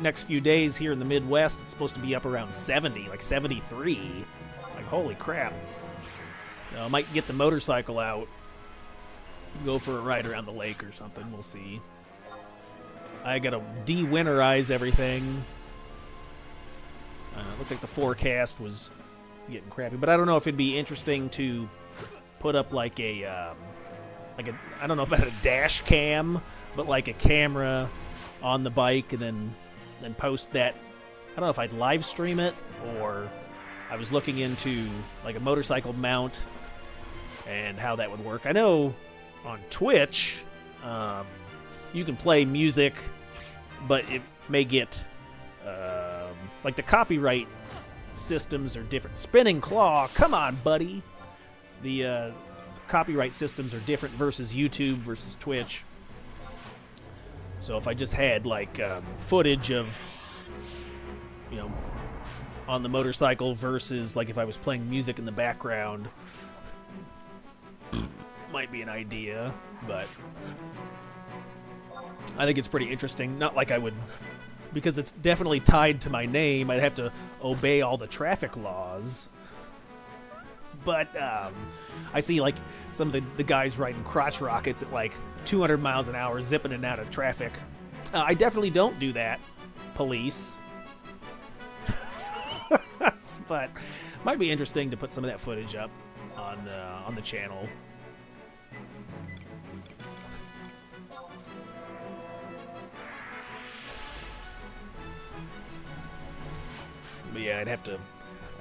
A: next few days here in the Midwest, it's supposed to be up around 70, like 73. Like, holy crap. I might get the motorcycle out, go for a ride around the lake or something. We'll see. I gotta de-winterize everything. Looked like the forecast was getting crappy, but I don't know if it'd be interesting to put up like a I don't know about a dash cam, but like a camera on the bike, and then post that. I don't know if I'd live stream it, or I was looking into like a motorcycle mount and how that would work. I know on Twitch you can play music, but it may get like the copyright systems are different. Spinning Claw, come on, buddy. The copyright systems are different versus YouTube versus Twitch. So if I just had like footage of, you know, on the motorcycle versus like if I was playing music in the background, might be an idea, but I think it's pretty interesting. Not like I would, because it's definitely tied to my name, I'd have to obey all the traffic laws. But I see like some of the guys riding crotch rockets at like 200 miles an hour zipping in and out of traffic. I definitely don't do that, police. But might be interesting to put some of that footage up on the channel. But yeah, I'd have to,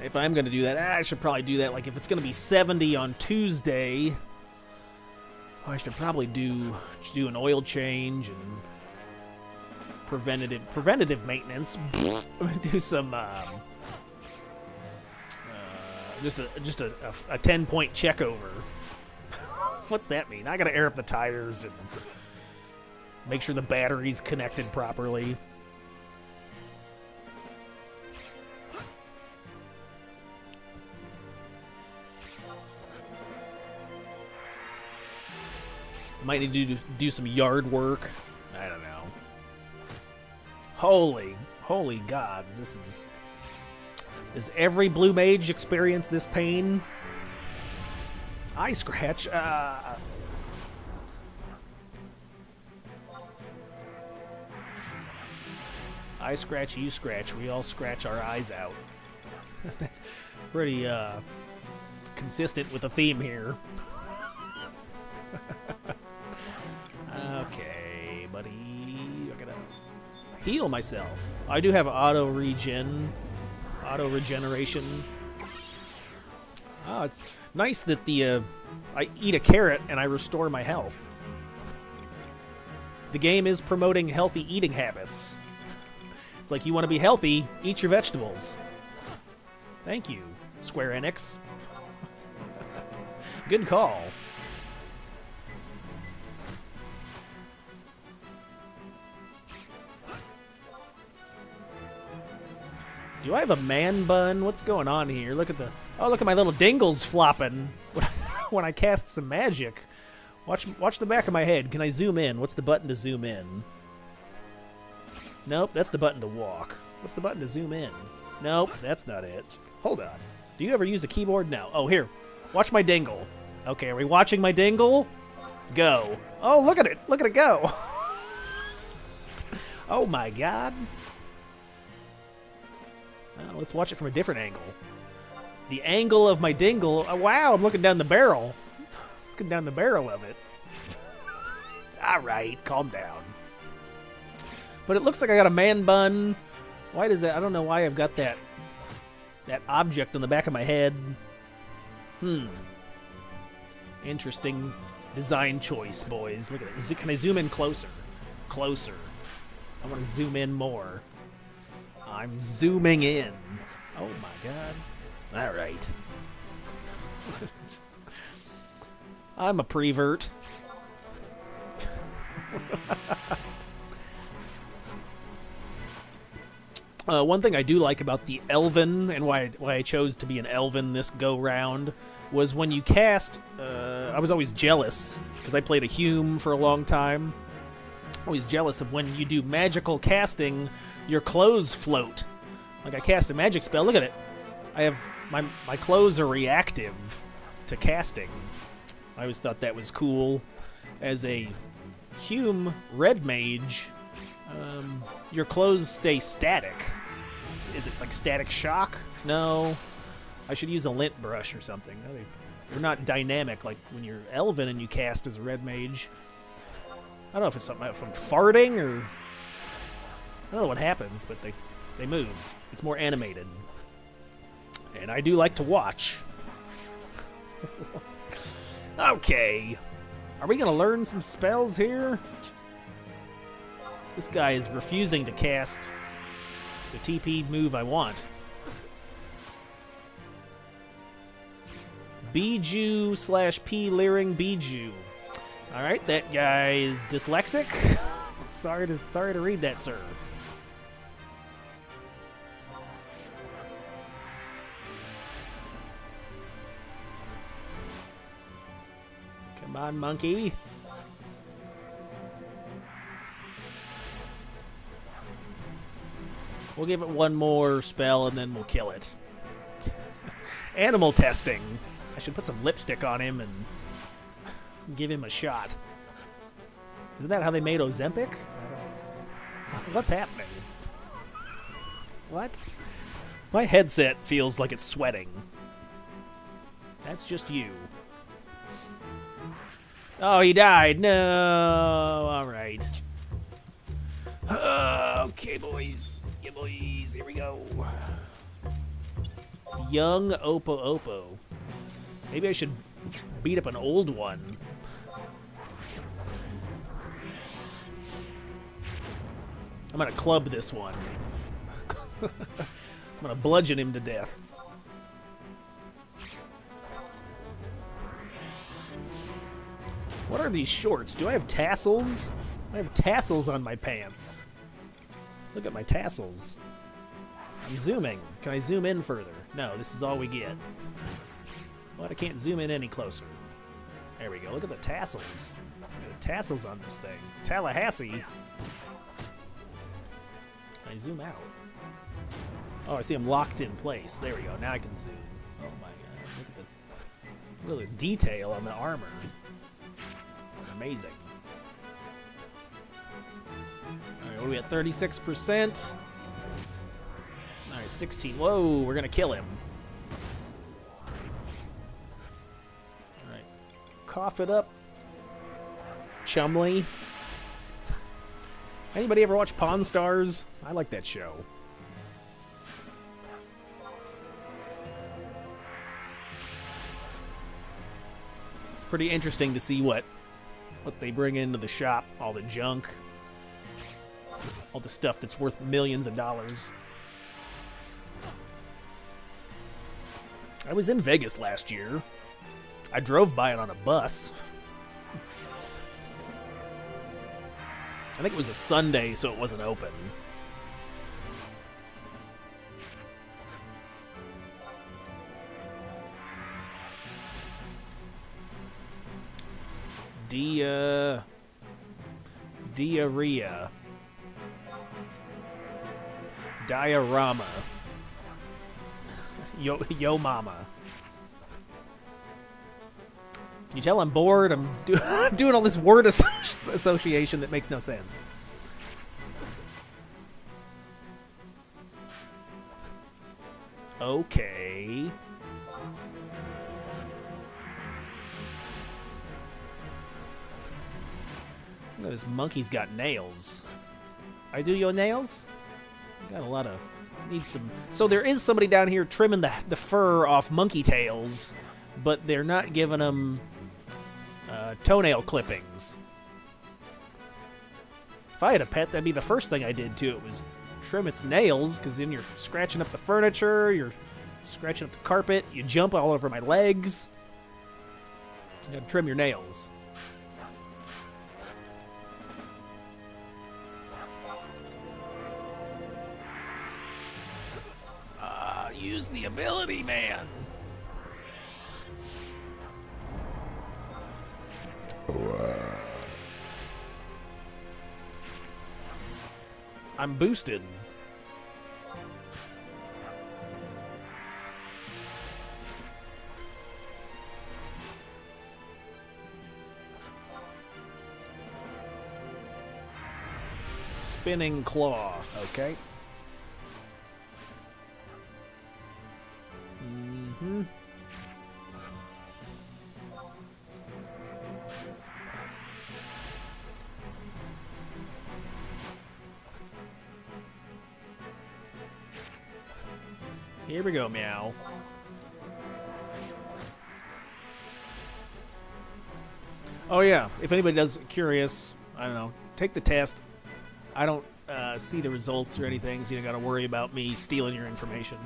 A: if I'm going to do that, I should probably do that. Like if it's going to be 70 on Tuesday, I should probably do an oil change and preventative maintenance. Do some just a 10-point check over. What's that mean? I got to air up the tires and make sure the battery's connected properly. Might need to do some yard work. I don't know. Holy gods, this is... Does every Blue Mage experience this pain? I scratch. I scratch, you scratch. We all scratch our eyes out. That's pretty consistent with the theme here. Okay, buddy. I gotta heal myself. I do have auto regeneration. Oh, it's nice that I eat a carrot and I restore my health. The game is promoting healthy eating habits. It's like, you want to be healthy, eat your vegetables. Thank you, Square Enix. Good call. Do I have a man bun? What's going on here? Look at my little dingles flopping when I cast some magic. Watch the back of my head. Can I zoom in? What's the button to zoom in? Nope, that's the button to walk. What's the button to zoom in? Nope, that's not it. Hold on. Do you ever use a keyboard? No. Oh, here. Watch my dingle. Okay, are we watching my dingle? Go. Oh, look at it. Look at it go. Oh my god. Let's watch it from a different angle. The angle of my dingle. Oh, wow, I'm looking down the barrel. Looking down the barrel of it. All right, calm down. But it looks like I got a man bun. Why does that? I don't know why I've got that object on the back of my head. Interesting design choice, boys. Look at it. Can I zoom in closer? Closer. I want to zoom in more. I'm zooming in. Oh my god. All right. I'm a prevert. One thing I do like about the Elven, and why I chose to be an Elven this go-round, was when you cast... I was always jealous, because I played a Hume for a long time. Always jealous of when you do magical casting, your clothes float. Like, I cast a magic spell, look at it. I have... My clothes are reactive to casting. I always thought that was cool. As a Hume Red Mage, your clothes stay static. Is it like static shock? No. I should use a lint brush or something. No, they're not dynamic like when you're Elven and you cast as a Red Mage. I don't know if it's something from farting or... I don't know what happens, but they move. It's more animated. And I do like to watch. Okay. Are we going to learn some spells here? This guy is refusing to cast The TP move I want. Bijou / P Leering Bijou. All right, that guy is dyslexic. sorry to read that, sir. Come on, monkey. We'll give it one more spell and then we'll kill it. Animal testing. I should put some lipstick on him and give him a shot. Isn't that how they made Ozempic? What's happening? What? My headset feels like it's sweating. That's just you. Oh, he died. No. All right. Okay, boys. Yeah, boys. Here we go. Young Oppo Oppo. Maybe I should beat up an old one. I'm gonna club this one. I'm gonna bludgeon him to death. What are these shorts? Do I have tassels? I have tassels on my pants. Look at my tassels. I'm zooming. Can I zoom in further? No, this is all we get. What? I can't zoom in any closer. There we go. Look at the tassels. Look at the tassels on this thing. Tallahassee. Can I zoom out? Oh, I see them locked in place. There we go. Now I can zoom. Oh my god. Look at the detail on the armor. It's amazing. Alright, what are we at? 36%. Alright, 16. Whoa, we're gonna kill him. Alright. Cough it up. Chumley. Anybody ever watch Pawn Stars? I like that show. It's pretty interesting to see what they bring into the shop, all the junk, all the stuff that's worth millions of dollars. I was in Vegas last year. I drove by it on a bus. I think it was a Sunday, so it wasn't open. Diarrhea. Diorama. Yo mama. Can you tell I'm bored? I'm doing all this word association that makes no sense. Okay. Look at this monkey's got nails. I do your nails? Got a lot of... Need some... So there is somebody down here trimming the fur off monkey tails, but they're not giving them toenail clippings. If I had a pet, that'd be the first thing I did to it, was trim its nails, because then you're scratching up the furniture, you're scratching up the carpet, you jump all over my legs. You gotta trim your nails. Use the ability, man. I'm boosted. Spinning claw, okay. Mm-hmm. Here we go, meow. Oh yeah, if anybody does curious, I don't know, take the test. I see the results or anything, so you don't got to worry about me stealing your information.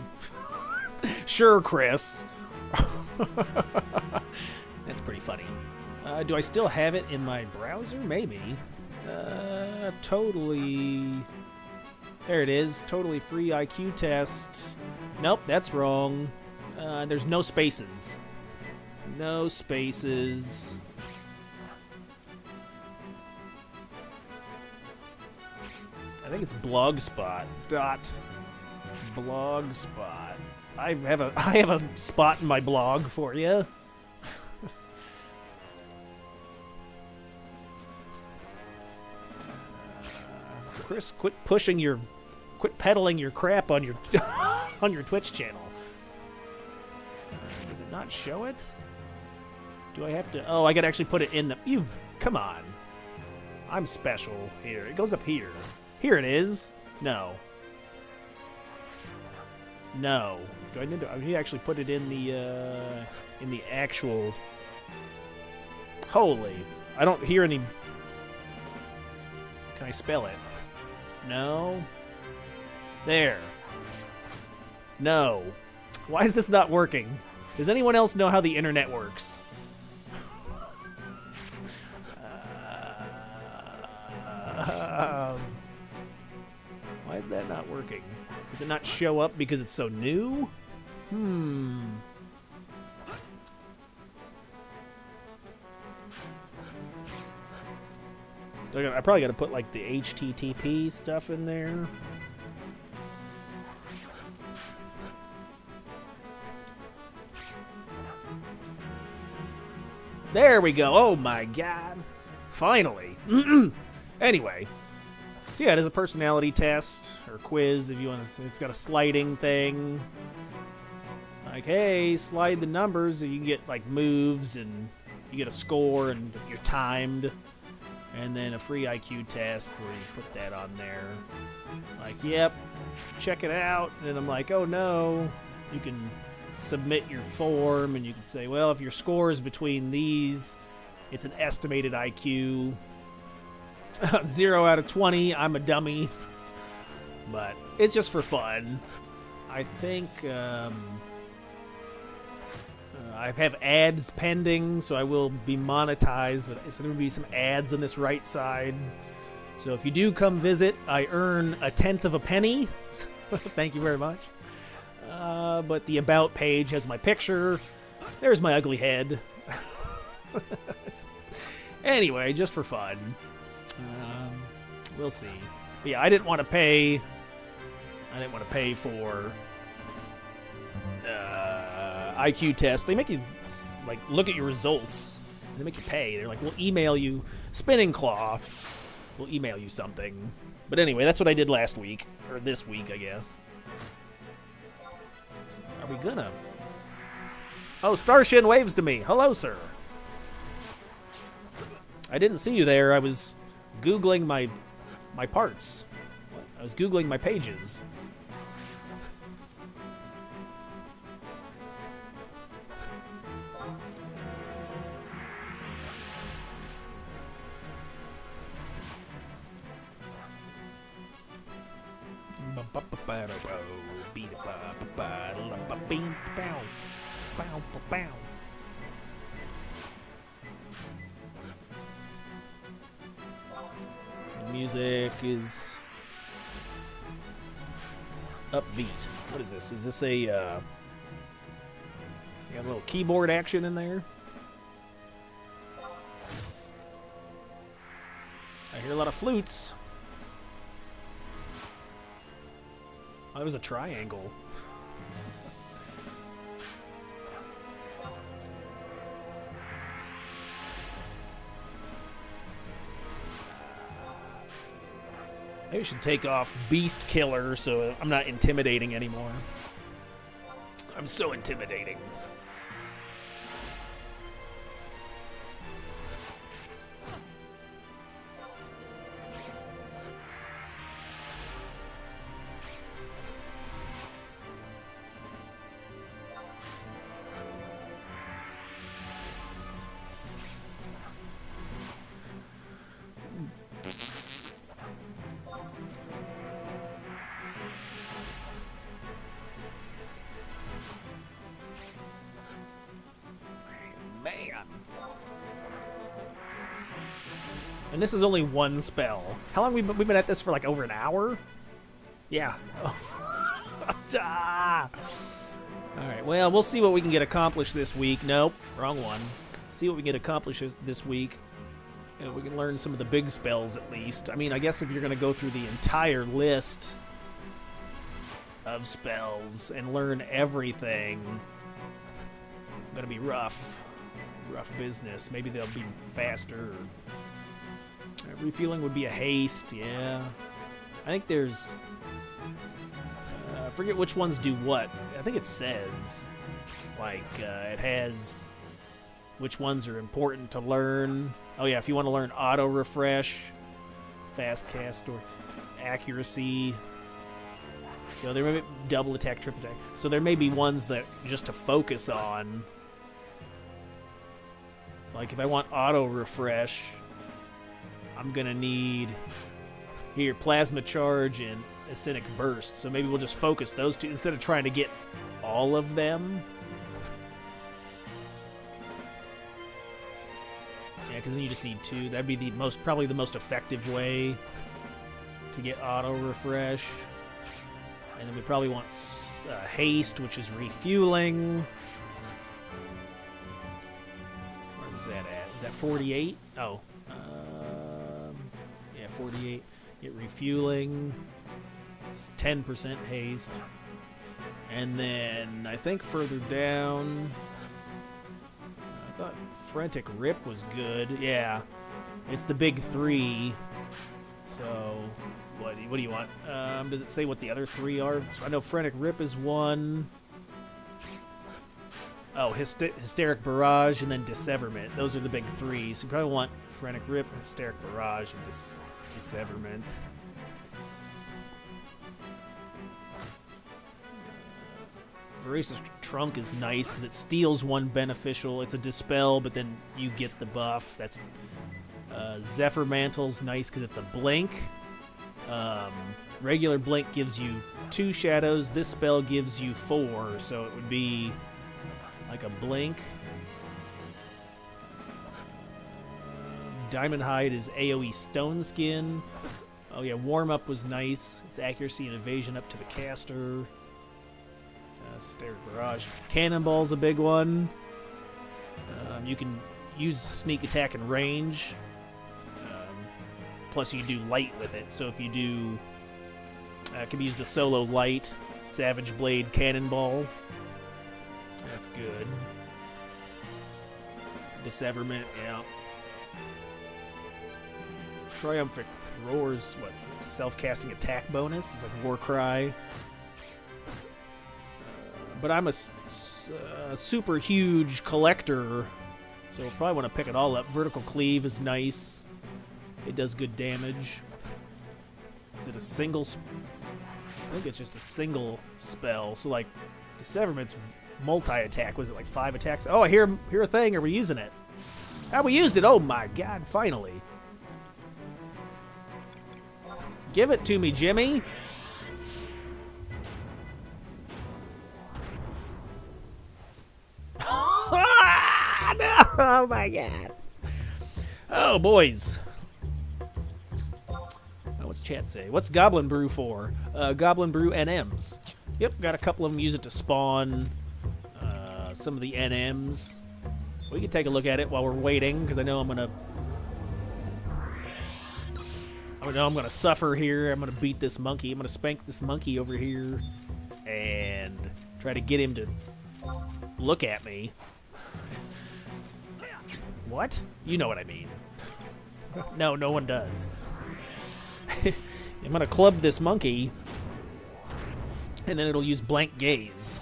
A: Sure, Chris. That's pretty funny. Do I still have it in my browser? Maybe. Totally. There it is. Totally free IQ test. Nope, that's wrong. There's no spaces. No spaces. I think it's blogspot. Blogspot. I have a spot in my blog for you. Chris, quit peddling your crap on your on your Twitch channel. Does it not show it? Do I have to? Oh, I gotta actually put it in the. You, come on. I'm special here. It goes up here. Here it is. No. No. Do I need to? I need to actually put it in the actual. Holy! I don't hear any. Can I spell it? No. There. No. Why is this not working? Does anyone else know how the internet works? Why is that not working? Does it not show up because it's so new? I probably got to put like the HTTP stuff in there. There we go. Oh my god. Finally. Anyway. So yeah, it is a personality test or quiz if you want to. It's got a sliding thing. Like, hey, slide the numbers and you can get like moves and you get a score and you're timed. And then a free IQ test where you put that on there. Like, yep, check it out. And then I'm like, oh no. You can submit your form and you can say, well, if your score is between these, it's an estimated IQ. 0 out of 20, I'm a dummy. But it's just for fun. I think I have ads pending, so I will be monetized. So there will be some ads on this right side. So if you do come visit, I earn 1/10 of a penny. Thank you very much. But the About page has my picture. There's my ugly head. Anyway, just for fun. We'll see. But yeah, I didn't want to pay for IQ tests. They make you like look at your results. They make you pay. They're like, we'll email you. Spinning Claw. We'll email you something. But anyway, that's what I did last week or this week, I guess. Are we gonna? Oh, Starshin waves to me. Hello, sir. I didn't see you there. I was Googling my parts. I was Googling my pages. The music is upbeat. What is this? Is this a you got a little keyboard action in there? I hear a lot of flutes. Oh, that was a triangle. Maybe I should take off Beast Killer so I'm not intimidating anymore. I'm so intimidating. time. And this is only one spell. How long we've been at this for? Like over an hour? Yeah. Ah. All right. Well, we'll see what we can get accomplished this week. Nope, wrong one. See what we can get accomplished this week. And we can learn some of the big spells at least. I mean, I guess if you're going to go through the entire list of spells and learn everything, going to be rough business. Maybe they'll be faster. Refueling would be a haste. Yeah, I think there's I forget which ones do what. I think it says like it has which ones are important to learn. Oh yeah, if you want to learn auto refresh, fast cast, or accuracy. So there may be double attack, triple attack. So there may be ones that just to focus on. Like if I want auto refresh, I'm gonna need here plasma charge and acidic burst. So maybe we'll just focus those two instead of trying to get all of them. Yeah, because then you just need two. That'd be the probably the most effective way to get auto refresh. And then we probably want haste, which is refueling. Where was that at? Is that 48? Oh. Yeah, 48. Get refueling. It's 10% haste. And then I think further down, I thought Frantic Rip was good. Yeah. It's the big three. So what do you want? Does it say what the other three are? So I know Frantic Rip is one. Oh, Hysteric Barrage and then Disseverment. Those are the big three. So you probably want Frantic Rip, Hysteric Barrage, and Disseverment. Voracious Trunk is nice because it steals one beneficial. It's a Dispel, but then you get the buff. That's Zephyr Mantle's nice because it's a blink. Regular blink gives you 2 shadows. This spell gives you 4, so it would be like a blink. Diamond Hide is AoE Stone Skin. Oh yeah, Warm Up was nice. It's accuracy and evasion up to the caster. Hysteric Barrage. Cannonball's a big one. You can use sneak attack and range. Plus you do light with it. So if you do... it can be used as solo light. Savage Blade, Cannonball. That's good. Disseverment, yeah. Triumphant Roar's, what? Self-casting attack bonus? It's like Warcry. But I'm a super huge collector, so we'll probably want to pick it all up. Vertical Cleave is nice. It does good damage. Is it a single... I think it's just a single spell. So, like, Disseverment's multi-attack. Was it like 5 attacks? Oh, I hear a thing. Are we using it? Ah, we used it. Oh, my God. Finally. Give it to me, Jimmy. No! Oh my God! Oh boys! Oh, what's chat say? What's Goblin Brew for? Goblin Brew NMs. Yep, got a couple of them. Use it to spawn some of the NMs. We can take a look at it while we're waiting, because I know I'm gonna suffer here. I'm gonna beat this monkey. I'm gonna spank this monkey over here, and try to get him to look at me. What? You know what I mean. No, no one does. I'm gonna club this monkey, and then it'll use blank gaze.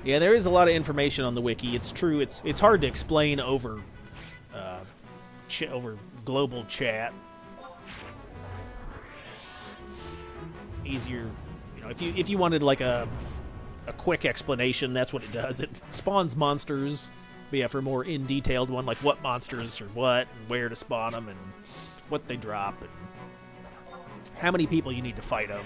A: Yeah, there is a lot of information on the wiki. It's true. It's hard to explain over over global chat. Easier, you know, if you wanted like a quick explanation, that's what it does. It spawns monsters. But yeah, for a more in-detailed one, like what monsters are what, and where to spawn them, and what they drop, and how many people you need to fight them.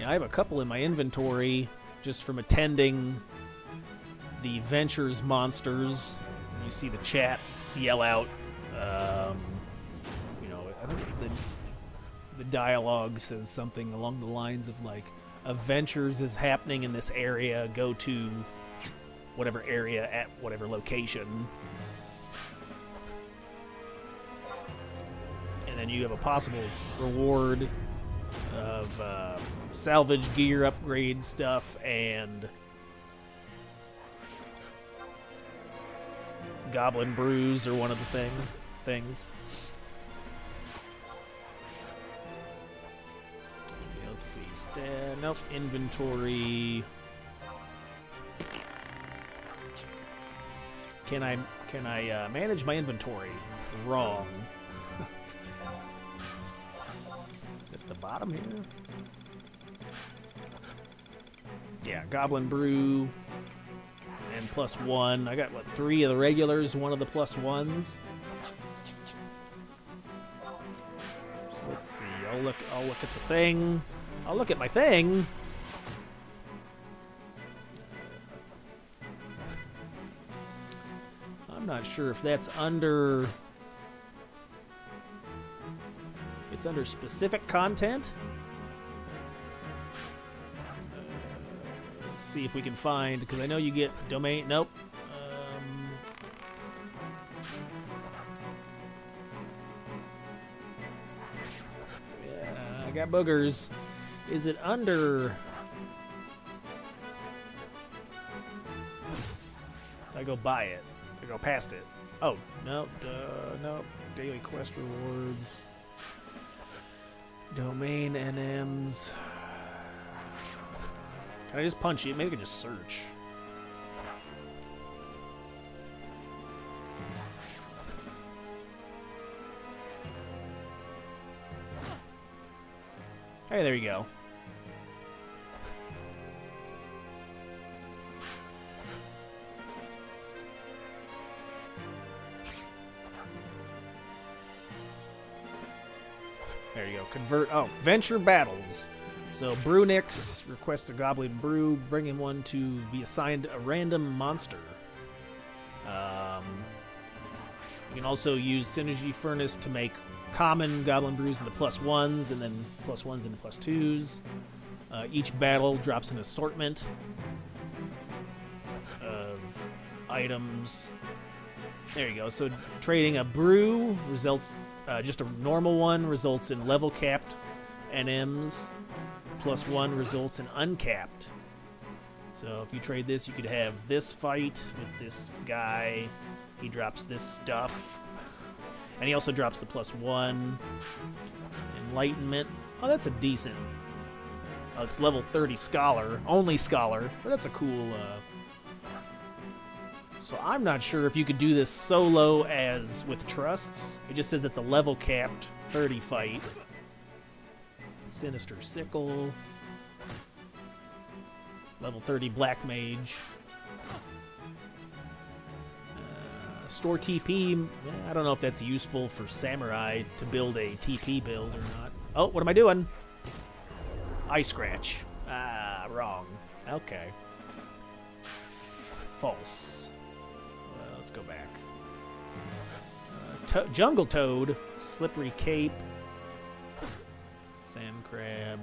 A: Yeah, I have a couple in my inventory just from attending the Ventures monsters. You see the chat yell out, you know, I think the dialogue says something along the lines of like, Adventures is happening in this area, go to whatever area at whatever location. And then you have a possible reward of salvage gear upgrade stuff and Goblin Brews are one of the things. Let's see, nope, inventory. Can I manage my inventory? Wrong. Is it at the bottom here? Yeah, Goblin Brew and +1. I got what, 3 of the regulars, 1 of the +1s. So let's see. I'll look at the thing. I'll look at my thing. I'm not sure if that's under... It's under specific content. Let's see if we can find, because I know you get domain... Nope. Yeah, I got boogers. Is it under... I go by it. I go past it. Oh, nope. Nope. Daily quest rewards. Domain NMs. Can I just punch it? Maybe I can just search. Hey, there you go. There you go. Convert. Oh, venture battles. So, Brunix requests a Goblin Brew, bringing one to be assigned a random monster. You can also use Synergy Furnace to make common Goblin Brews into +1s, and then +1s into +2s. Each battle drops an assortment of items. There you go. So, trading a brew results... just a normal one results in level capped NMs. +1 results in uncapped. So if you trade this, you could have this fight with this guy. He drops this stuff. And he also drops the +1. Enlightenment. Oh, that's a decent... Oh, it's level 30 Scholar. Only Scholar. But that's a cool... So I'm not sure if you could do this solo as with trusts. It just says it's a level capped 30 fight. Sinister Sickle. Level 30 Black Mage. Store TP. I don't know if that's useful for Samurai to build a TP build or not. Oh, what am I doing? Eye Scratch. Ah, wrong. Okay. False. Let's go back. Jungle Toad, Slippery Cape, Sand Crab,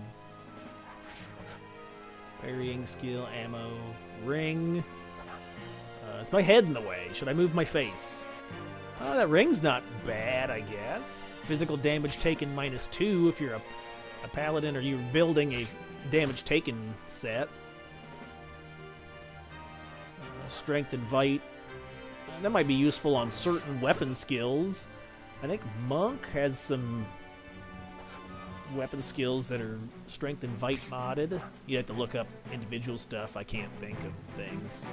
A: Parrying Skill, Ammo, Ring. Is my head in the way? Should I move my face? Oh, that ring's not bad, I guess. Physical damage taken -2 if you're a paladin or you're building a damage taken set. Strength and Vite. That might be useful on certain weapon skills. I think Monk has some weapon skills that are Strength and Vite modded. You have to look up individual stuff. I can't think of things.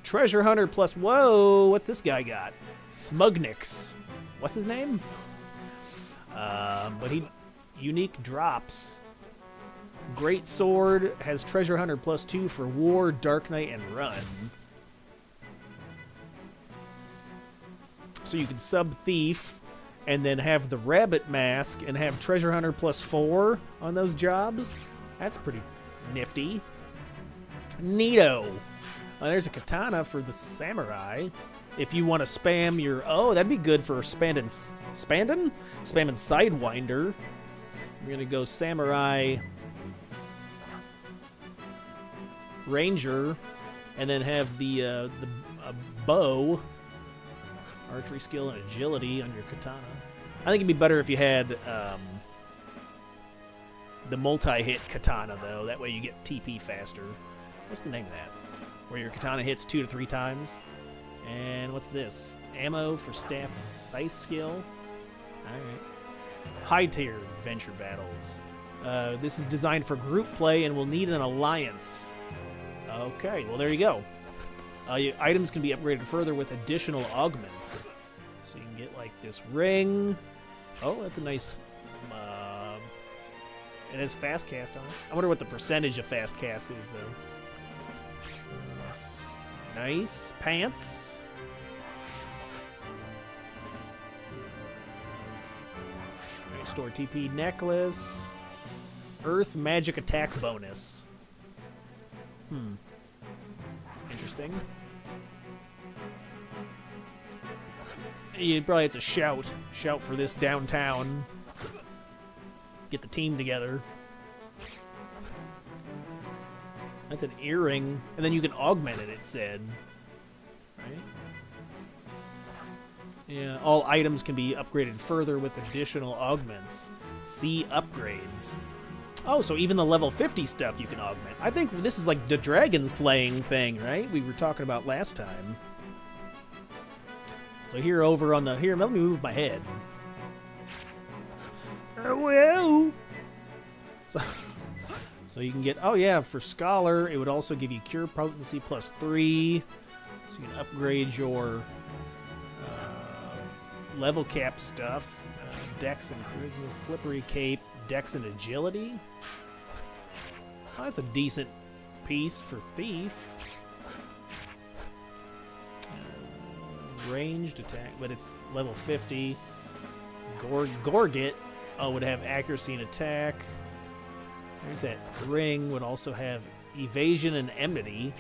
A: Treasure Hunter plus... Whoa! What's this guy got? Smugnix. What's his name? But he... Unique drops. Great Sword has Treasure Hunter +2 for War, Dark Knight, and Run. So you can sub Thief and then have the Rabbit Mask and have Treasure Hunter +4 on those jobs. That's pretty nifty. Neato. There's a katana for the samurai. If you want to spam your... Oh, that'd be good for spamming Sidewinder. We're going to go samurai... Ranger, and then have the bow, archery skill, and agility on your katana. I think it'd be better if you had the multi-hit katana, though. That way you get TP faster. What's the name of that? Where your katana hits 2 to 3 times. And what's this? Ammo for staff and scythe skill. Alright. High-tier adventure battles. This is designed for group play and will need an alliance. Okay, well, there you go. Items can be upgraded further with additional augments. So you can get, like, this ring. Oh, that's a nice... it has fast cast on it. I wonder what the percentage of fast cast is, though. Nice. Pants. Nice store TP necklace. Earth magic attack bonus. Interesting. You'd probably have to shout for this downtown. Get the team together. That's an earring, and then you can augment it, it said. Right? Yeah, all items can be upgraded further with additional augments. See upgrades. Oh, so even the level 50 stuff you can augment. I think this is like the dragon slaying thing, right? We were talking about last time. So here over on the... Here, let me move my head. Whoa! So you can get... Oh, yeah, for Scholar, it would also give you Cure Potency +3. So you can upgrade your level cap stuff. Dex and Charisma, Slippery Cape, Dex and Agility. Oh, that's a decent piece for Thief. Ranged attack, but it's level 50. Gorget would have accuracy and attack. There's that ring, would also have evasion and enmity.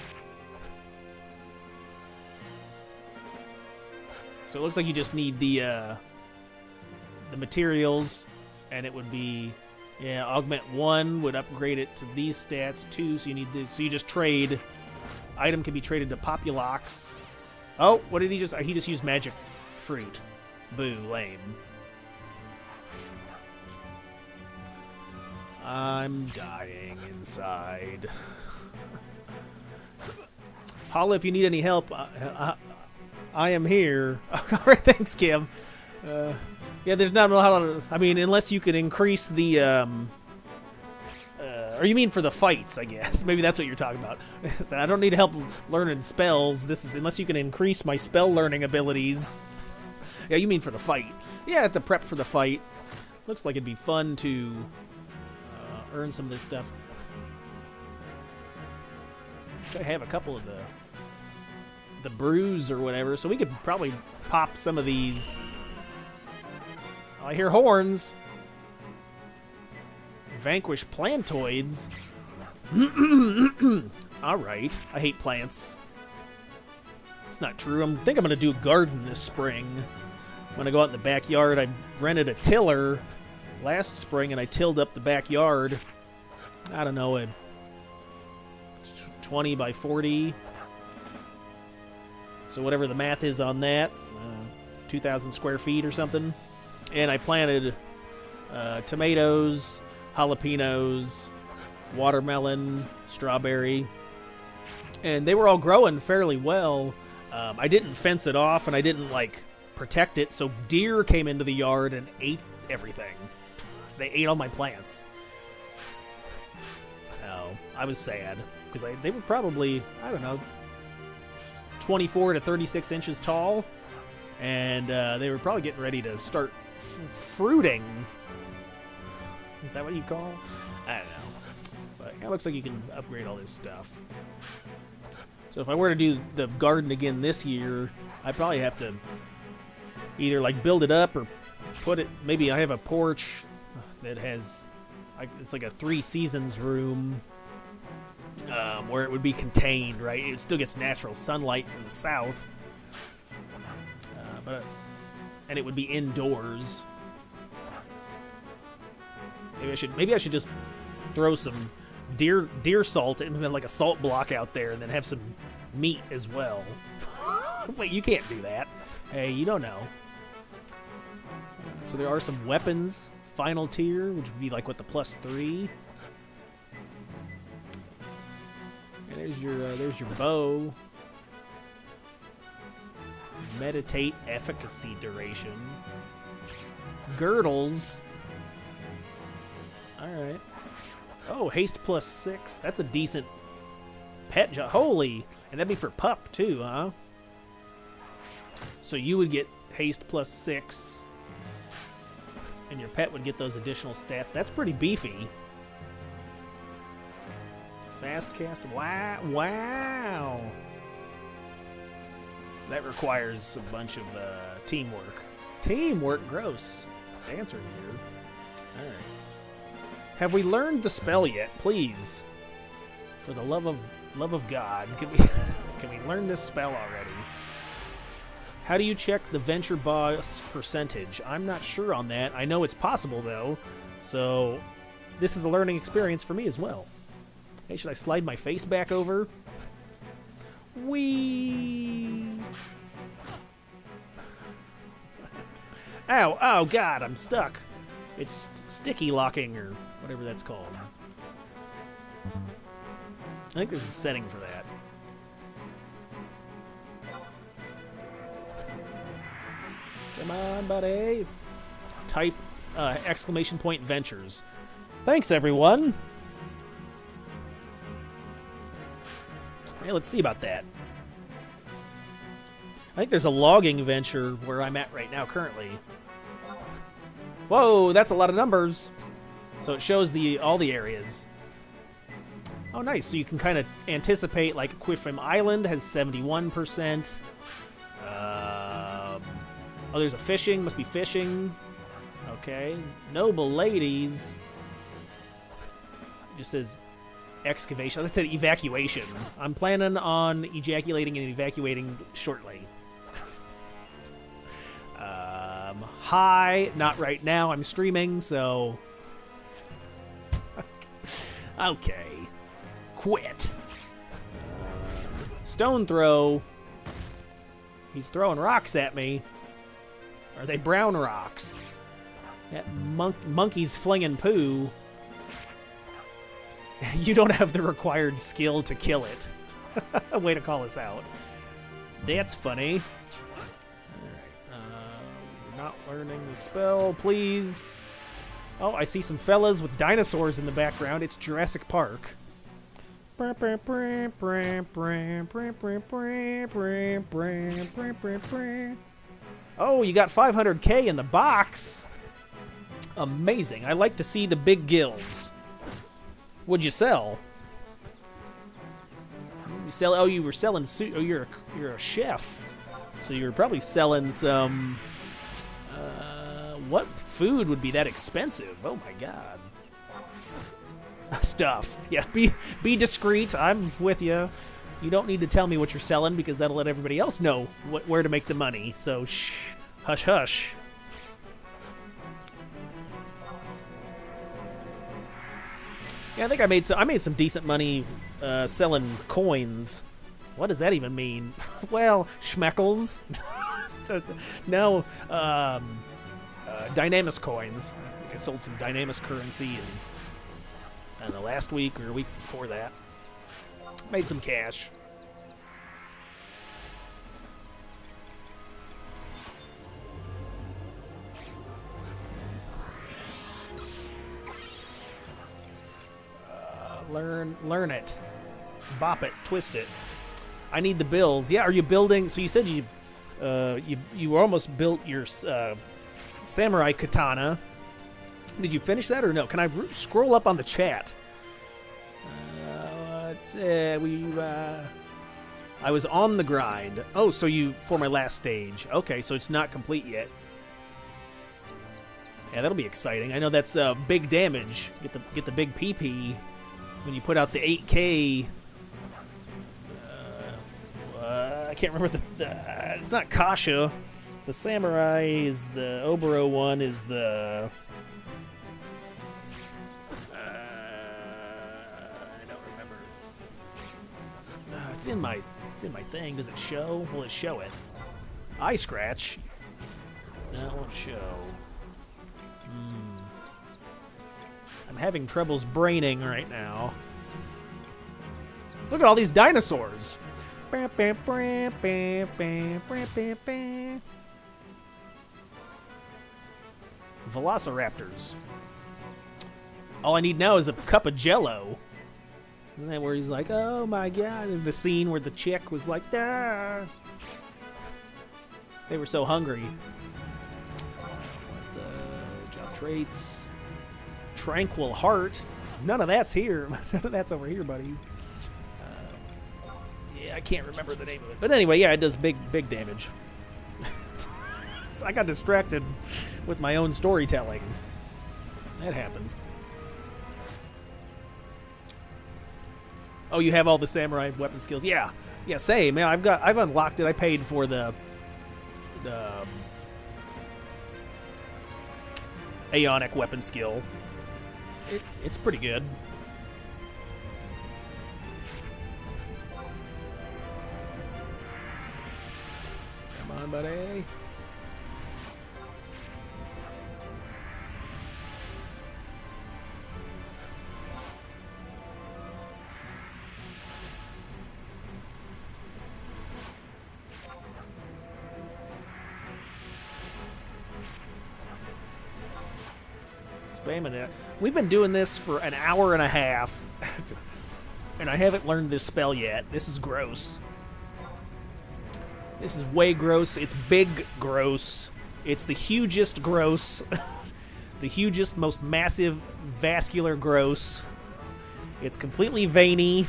A: So it looks like you just need the materials, and it would be, yeah, augment 1 would upgrade it to these stats. 2, so you need this. So you just trade. Item can be traded to Populox. Oh, what did he just? He just used magic fruit. Boo, lame. I'm dying inside. Holla if you need any help. I am here. All right, thanks, Kim. Yeah, there's not a lot of... I mean, unless you can increase the... or you mean for the fights, I guess. Maybe that's what you're talking about. So I don't need help learning spells. This is unless you can increase my spell learning abilities. Yeah, you mean for the fight. Yeah, to prep for the fight. Looks like it'd be fun to earn some of this stuff. Which I have a couple of the brews or whatever, so we could probably pop some of these. Oh, I hear horns. Vanquish plantoids. Alright. I hate plants. It's not true. I think I'm going to do a garden this spring. I'm going to go out in the backyard. I rented a tiller last spring, and I tilled up the backyard. I don't know, a 20 by 40. So whatever the math is on that, 2,000 square feet or something. And I planted tomatoes, jalapenos, watermelon, strawberry, and they were all growing fairly well. I didn't fence it off, and I didn't protect it, so deer came into the yard and ate everything. They ate all my plants. Oh, I was sad because they were probably, I don't know, 24 to 36 inches tall, and they were probably getting ready to start fruiting. Is that what you call? I don't know. But it looks like you can upgrade all this stuff. So if I were to do the garden again this year, I'd probably have to either build it up or put it, maybe I have a porch that has, It's like a 3 seasons room where it would be contained, right? It still gets natural sunlight from the south, and it would be indoors. Maybe I should just throw some deer salt and like a salt block out there, and then have some meat as well. Wait, you can't do that. Hey, you don't know. So there are some weapons. Final tier, which would be like what, the +3. And there's your bow. Meditate efficacy duration. Girdles. Alright. Oh, haste +6. That's a decent pet job. Holy! And that'd be for pup too, huh? So you would get haste +6. And your pet would get those additional stats. That's pretty beefy. Fast cast. Wow. That requires a bunch of teamwork. Teamwork, gross. Dancer here. Alright. Have we learned the spell yet? Please. For the love of God. Can we learn this spell already? How do you check the venture boss percentage? I'm not sure on that. I know it's possible, though. So, this is a learning experience for me as well. Hey, should I slide my face back over? Whee! Ow, oh God, I'm stuck. It's sticky locking, or whatever that's called. I think there's a setting for that. Come on, buddy. Type ! Ventures. Thanks, everyone. Hey, let's see about that. I think there's a logging venture where I'm at right now currently. Whoa, that's a lot of numbers. So it shows all the areas. Oh, nice. So you can kind of anticipate, like, Quifim Island has 71%. Oh, there's a fishing. Must be fishing. Okay. Noble ladies. It just says excavation. That said evacuation. I'm planning on ejaculating and evacuating shortly. Hi. Not right now. I'm streaming, so... Okay. Quit. Stone throw. He's throwing rocks at me. Are they brown rocks? That monkey's flinging poo. You don't have the required skill to kill it. Way to call us out. That's funny. Alright. Not learning the spell, please. Oh, I see some fellas with dinosaurs in the background. It's Jurassic Park. Oh, you got 500k in the box. Amazing. I like to see the big gills. What'd you sell? You sell? Oh, you were selling suit. Oh, you're a chef. So you're probably selling some. What food would be that expensive? Oh my God. Stuff. Yeah, be discreet. I'm with you. You don't need to tell me what you're selling because that'll let everybody else know where to make the money. So shh, hush, hush. Yeah, I think I made some decent money selling coins. What does that even mean? Well, schmeckles. No, Dynamis coins. I think I sold some Dynamis currency I don't know, last week or a week before that. Made some cash. Learn it. Bop it. Twist it. I need the bills. Yeah, are you building? So you said you almost built your samurai katana. Did you finish that or no? Can I scroll up on the chat? I was on the grind. Oh, so for my last stage. Okay, so it's not complete yet. Yeah, that'll be exciting. I know that's big damage. Get the big PP when you put out the 8K. I can't remember the. It's not Kasha. The Samurai is the Oboro one. Is the. I don't remember. It's in my thing. Does it show? Will it show it? Eye scratch. No, it won't show. I'm having troubles braining right now. Look at all these dinosaurs. Velociraptors. All I need now is a cup of Jello. Isn't that where he's like, oh my god? There's the scene where the chick was like, ah. They were so hungry. Job traits. Tranquil Heart. None of that's here. None of that's over here, buddy. Yeah, I can't remember the name of it. But anyway, yeah, it does big damage. So I got distracted with my own storytelling. That happens. Oh, you have all the samurai weapon skills? Yeah. Yeah, same. Yeah, I've unlocked it. I paid for the Aeonic weapon skill. It's pretty good. Come on, buddy. Spamming it. We've been doing this for an hour and a half, and I haven't learned this spell yet. This is gross. This is way gross. It's big gross. It's the hugest gross. The hugest, most massive, vascular gross. It's completely veiny.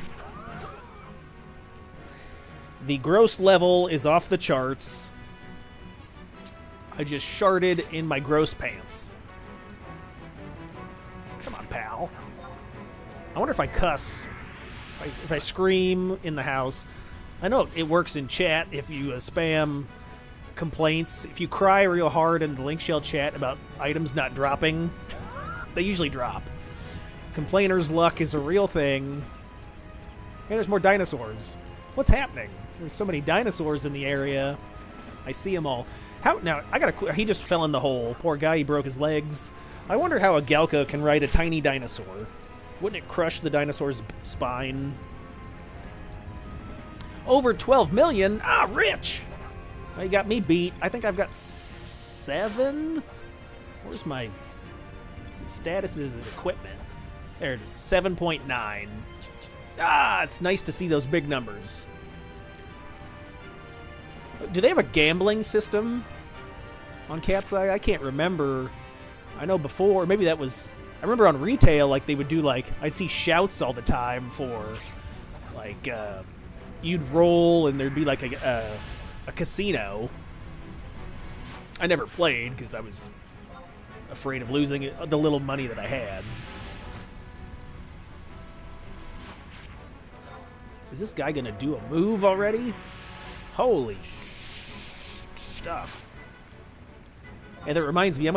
A: The gross level is off the charts. I just sharted in my gross pants. Come on, pal. I wonder if I cuss, if I scream in the house. I know it works in chat if you spam complaints. If you cry real hard in the link shell chat about items not dropping, they usually drop. Complainers' luck is a real thing. Hey, there's more dinosaurs. What's happening? There's so many dinosaurs in the area. I see them all. How now? He just fell in the hole. Poor guy. He broke his legs. I wonder how a Galka can ride a tiny dinosaur. Wouldn't it crush the dinosaur's spine? Over 12 million? Ah, rich! Well, you got me beat. I think I've got 7? Where's my status? Is it equipment? There it is, 7.9. Ah, it's nice to see those big numbers. Do they have a gambling system on CatsEye? I can't remember. I know before, maybe that was, I remember on retail, like, they would do, like, I'd see shouts all the time for, like, you'd roll and there'd be, like, a casino. I never played because I was afraid of losing the little money that I had. Is this guy gonna do a move already? Holy stuff. And that reminds me, I'm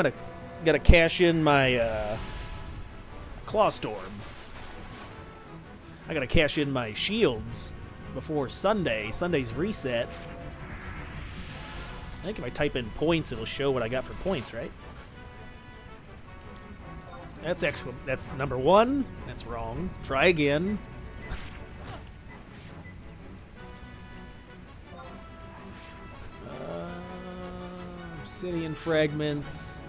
A: gotta cash in my Claw Storm. I gotta cash in my shields before Sunday. Sunday's reset. I think if I type in points, it'll show what I got for points, right? That's excellent. That's number 1. That's wrong. Try again. Obsidian fragments,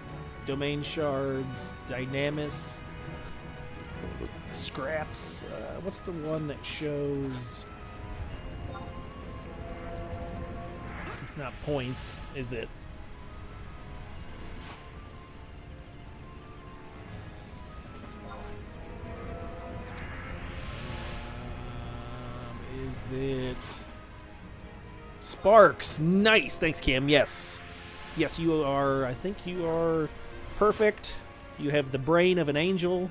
A: domain shards, dynamis, scraps. What's the one that shows? It's not points, is it? Is it sparks? Nice, thanks, Kim. Yes. Yes, you are. I think you are perfect. You have the brain of an angel.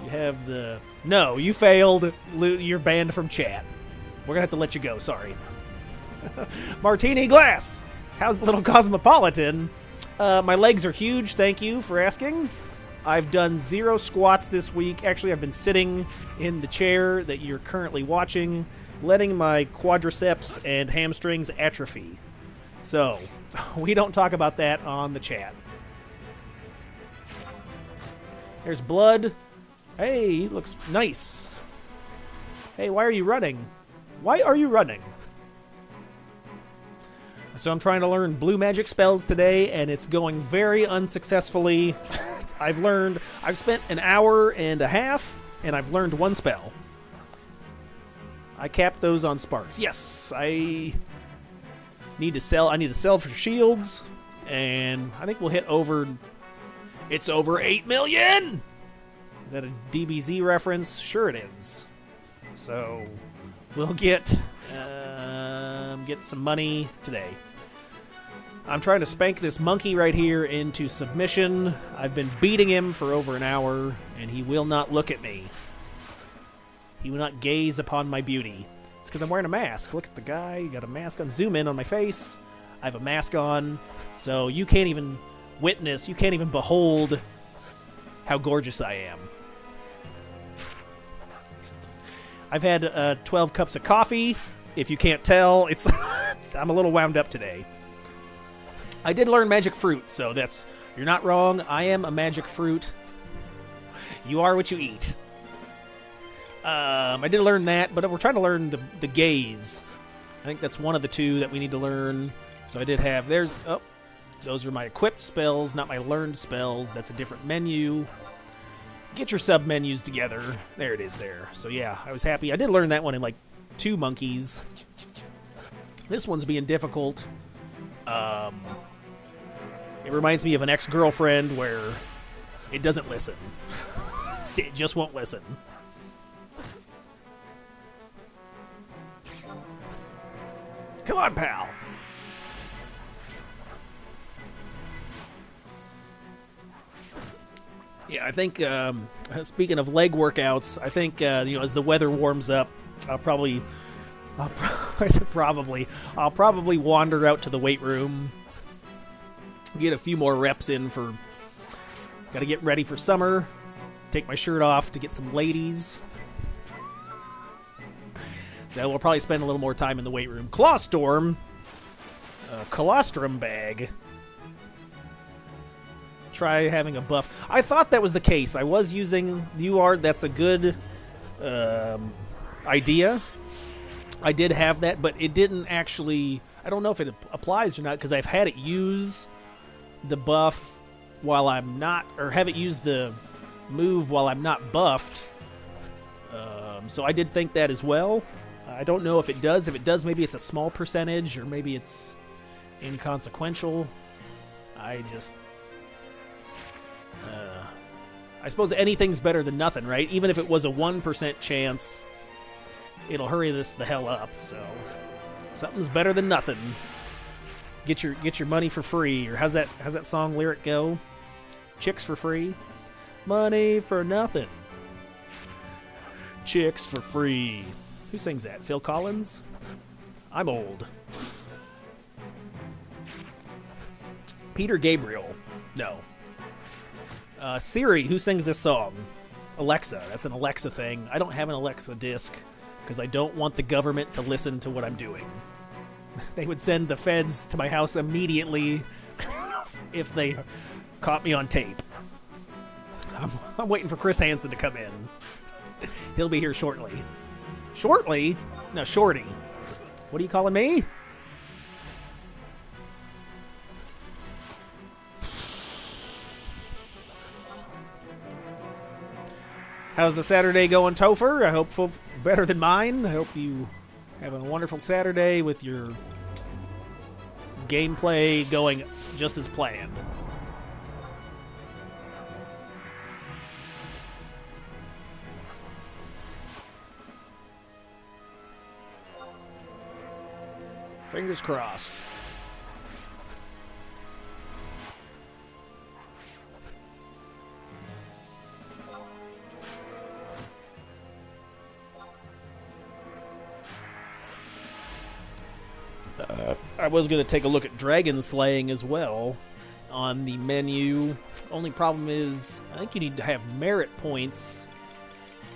A: You have the... No, you failed. You're banned from chat. We're going to have to let you go. Sorry. Martini Glass. How's the little cosmopolitan? My legs are huge. Thank you for asking. I've done 0 squats this week. Actually, I've been sitting in the chair that you're currently watching, letting my quadriceps and hamstrings atrophy. So, we don't talk about that on the chat. There's blood. Hey, he looks nice. Hey, why are you running? Why are you running? So I'm trying to learn blue magic spells today, and it's going very unsuccessfully. I've spent an hour and a half, and I've learned 1 spell. I capped those on sparks. Yes, I need to sell. I need to sell for shields, and I think we'll hit over. It's over 8 million. Is that a DBZ reference? Sure it is. So we'll get some money today. I'm trying to spank this monkey right here into submission. I've been beating him for over an hour, and he will not look at me. He will not gaze upon my beauty. It's because I'm wearing a mask. Look at the guy. He got a mask on. Zoom in on my face. I have a mask on, so you can't even witness, you can't even behold how gorgeous I am. I've had 12 cups of coffee. If you can't tell, it's I'm a little wound up today. I did learn magic fruit, so you're not wrong. I am a magic fruit. You are what you eat. I did learn that, but we're trying to learn the gaze. I think that's one of the 2 that we need to learn. So I did have, those are my equipped spells, not my learned spells. That's a different menu. Get your sub-menus together. There it is there. So yeah, I was happy. I did learn that one in like 2 monkeys. This one's being difficult. It reminds me of an ex-girlfriend where it doesn't listen. It just won't listen. Come on, pal. Yeah, I think, speaking of leg workouts, I think, as the weather warms up, I'll probably wander out to the weight room, get a few more reps in gotta get ready for summer, take my shirt off to get some ladies. So we'll probably spend a little more time in the weight room. Clawstorm, colostrum bag. Try having a buff. I thought that was the case. I was using UR. That's a good idea. I did have that, but it didn't actually... I don't know if it applies or not, because I've had it use the buff while I'm not... Or have it use the move while I'm not buffed. So I did think that as well. I don't know if it does. If it does, maybe it's a small percentage, or maybe it's inconsequential. I suppose anything's better than nothing, right? Even if it was a 1% chance, it'll hurry this the hell up. So something's better than nothing. Get your money for free, or how's that song lyric go? Chicks for free, money for nothing. Chicks for free. Who sings that? Phil Collins? I'm old. Peter Gabriel. No. Siri, who sings this song? Alexa. That's an Alexa thing. I don't have an Alexa disc because I don't want the government to listen to what I'm doing. They would send the feds to my house immediately if they caught me on tape. I'm waiting for Chris Hansen to come in. He'll be here shortly. Shortly? No, Shorty. What are you calling me? How's the Saturday going, Topher? I hope better than mine. I hope you have a wonderful Saturday with your gameplay going just as planned. Fingers crossed. was going to take a look at dragon slaying as well on the menu. Only problem is, I think you need to have merit points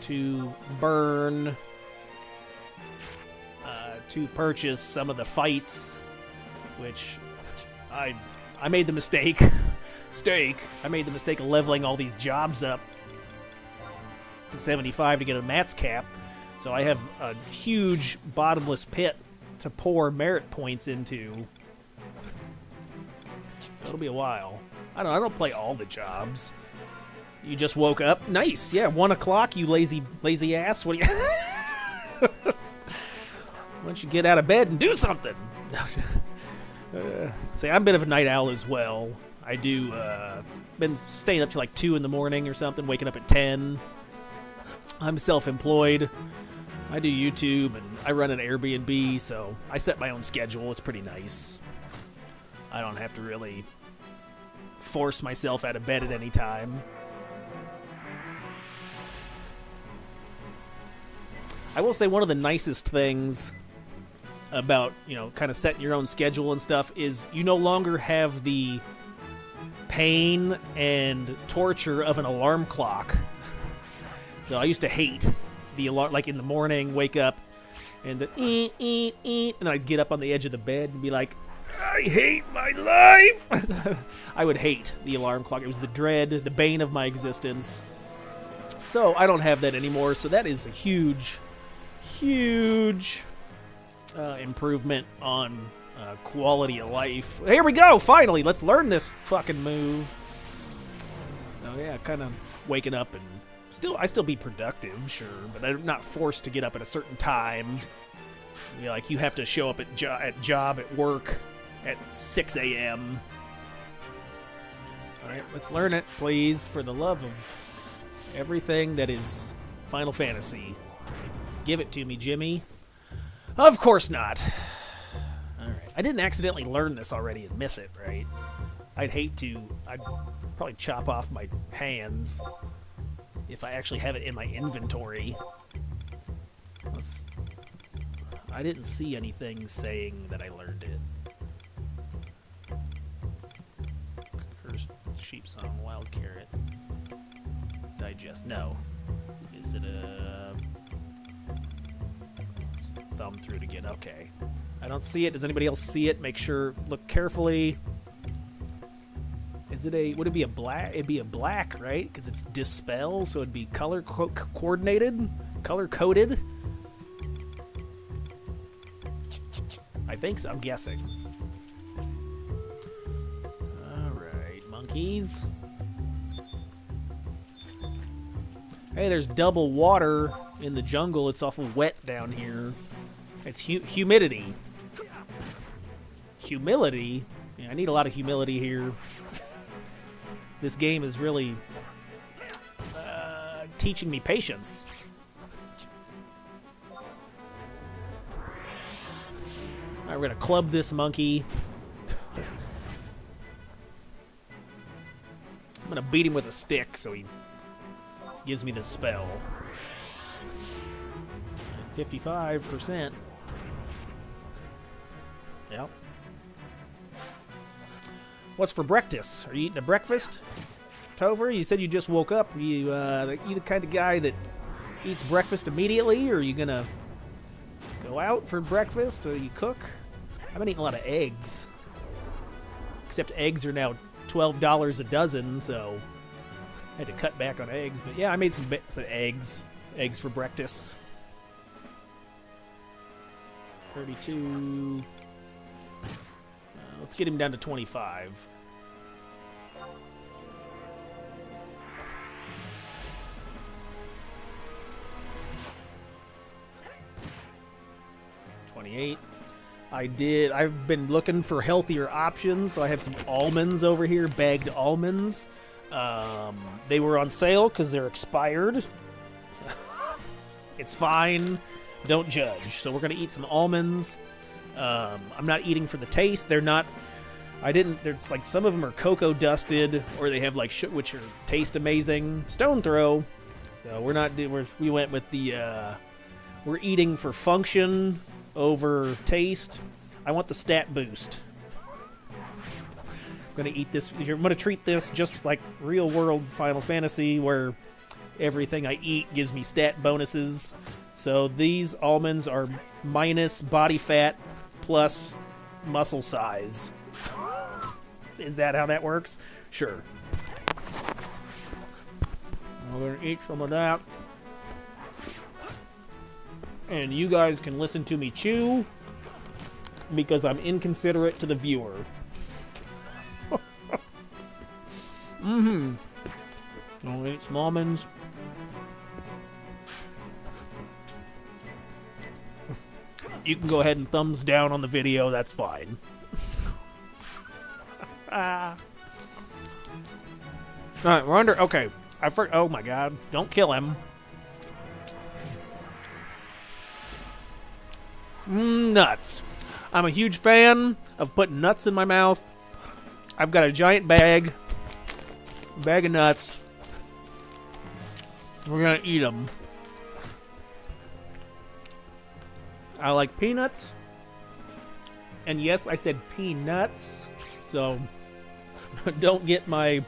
A: to burn to purchase some of the fights, which I made the mistake. I made the mistake of leveling all these jobs up to 75 to get a max cap. So I have a huge bottomless pit to pour merit points into. It'll be a while. I don't play all the jobs. You just woke up. Nice. Yeah, 1 o'clock, you lazy ass. What do you Why don't you get out of bed and do something? Say, I'm a bit of a night owl as well. I do, been staying up till like 2 in the morning or something, waking up at 10. I'm self-employed. I do YouTube, and I run an Airbnb, so I set my own schedule. It's pretty nice. I don't have to really force myself out of bed at any time. I will say one of the nicest things about, kind of setting your own schedule and stuff is you no longer have the pain and torture of an alarm clock. So I used to hate the alarm, like in the morning, wake up, and the and then I'd get up on the edge of the bed and be like, I hate my life! I would hate the alarm clock. It was the dread, the bane of my existence. So I don't have that anymore, so that is a huge improvement on quality of life. Here we go, finally! Let's learn this fucking move. So yeah, kind of waking up and I still be productive, sure, but I'm not forced to get up at a certain time. Like, you have to show up at work at 6 a.m. All right, let's learn it, please, for the love of everything that is Final Fantasy. Give it to me, Jimmy. Of course not. All right, I didn't accidentally learn this already and miss it, right? I'd probably chop off my hands if I actually have it in my inventory. I didn't see anything saying that I learned it. Cursed sheep song, wild carrot. Digest. No. Is it a... Let's thumb through it again. Okay. I don't see it. Does anybody else see it? Make sure. Look carefully. Would it be a black? It'd be a black, right? Because it's dispel, so it'd be color coordinated, color coded. I think so. I'm guessing. All right, monkeys. Hey, there's double water in the jungle. It's awful wet down here. It's humidity. Humility? Yeah, I need a lot of humility here. This game is really teaching me patience. All right, we're going to club this monkey. I'm going to beat him with a stick so he gives me the spell. 55%. Yep. What's for breakfast? Are you eating a breakfast, Tover? You said you just woke up. You the kind of guy that eats breakfast immediately, or are you gonna go out for breakfast, or you cook? I've been eating a lot of eggs. Except eggs are now $12 a dozen, so I had to cut back on eggs. But yeah, I made some eggs for breakfast. 32. Let's get him down to 25. I've been looking for healthier options, so I have some almonds over here, bagged almonds. They were on sale because they're expired. It's fine. Don't judge. So we're going to eat some almonds. I'm not eating for the taste. There's like some of them are cocoa dusted, or they have like which are taste amazing. Stone throw. So we went with the we're eating for function over taste. I want the stat boost. I'm gonna eat this. I'm gonna treat this just like real world Final Fantasy, where everything I eat gives me stat bonuses. So these almonds are minus body fat plus muscle size. Is that how that works? Sure. I'm gonna eat some of that. And you guys can listen to me chew because I'm inconsiderate to the viewer. I'll eat some almonds. You can go ahead and thumbs down on the video, that's fine. Alright, we're under. Okay. Oh my god. Don't kill him. Nuts. I'm a huge fan of putting nuts in my mouth. I've got a giant bag of nuts. We're gonna eat them. I like peanuts. And yes, I said peanuts. So don't get my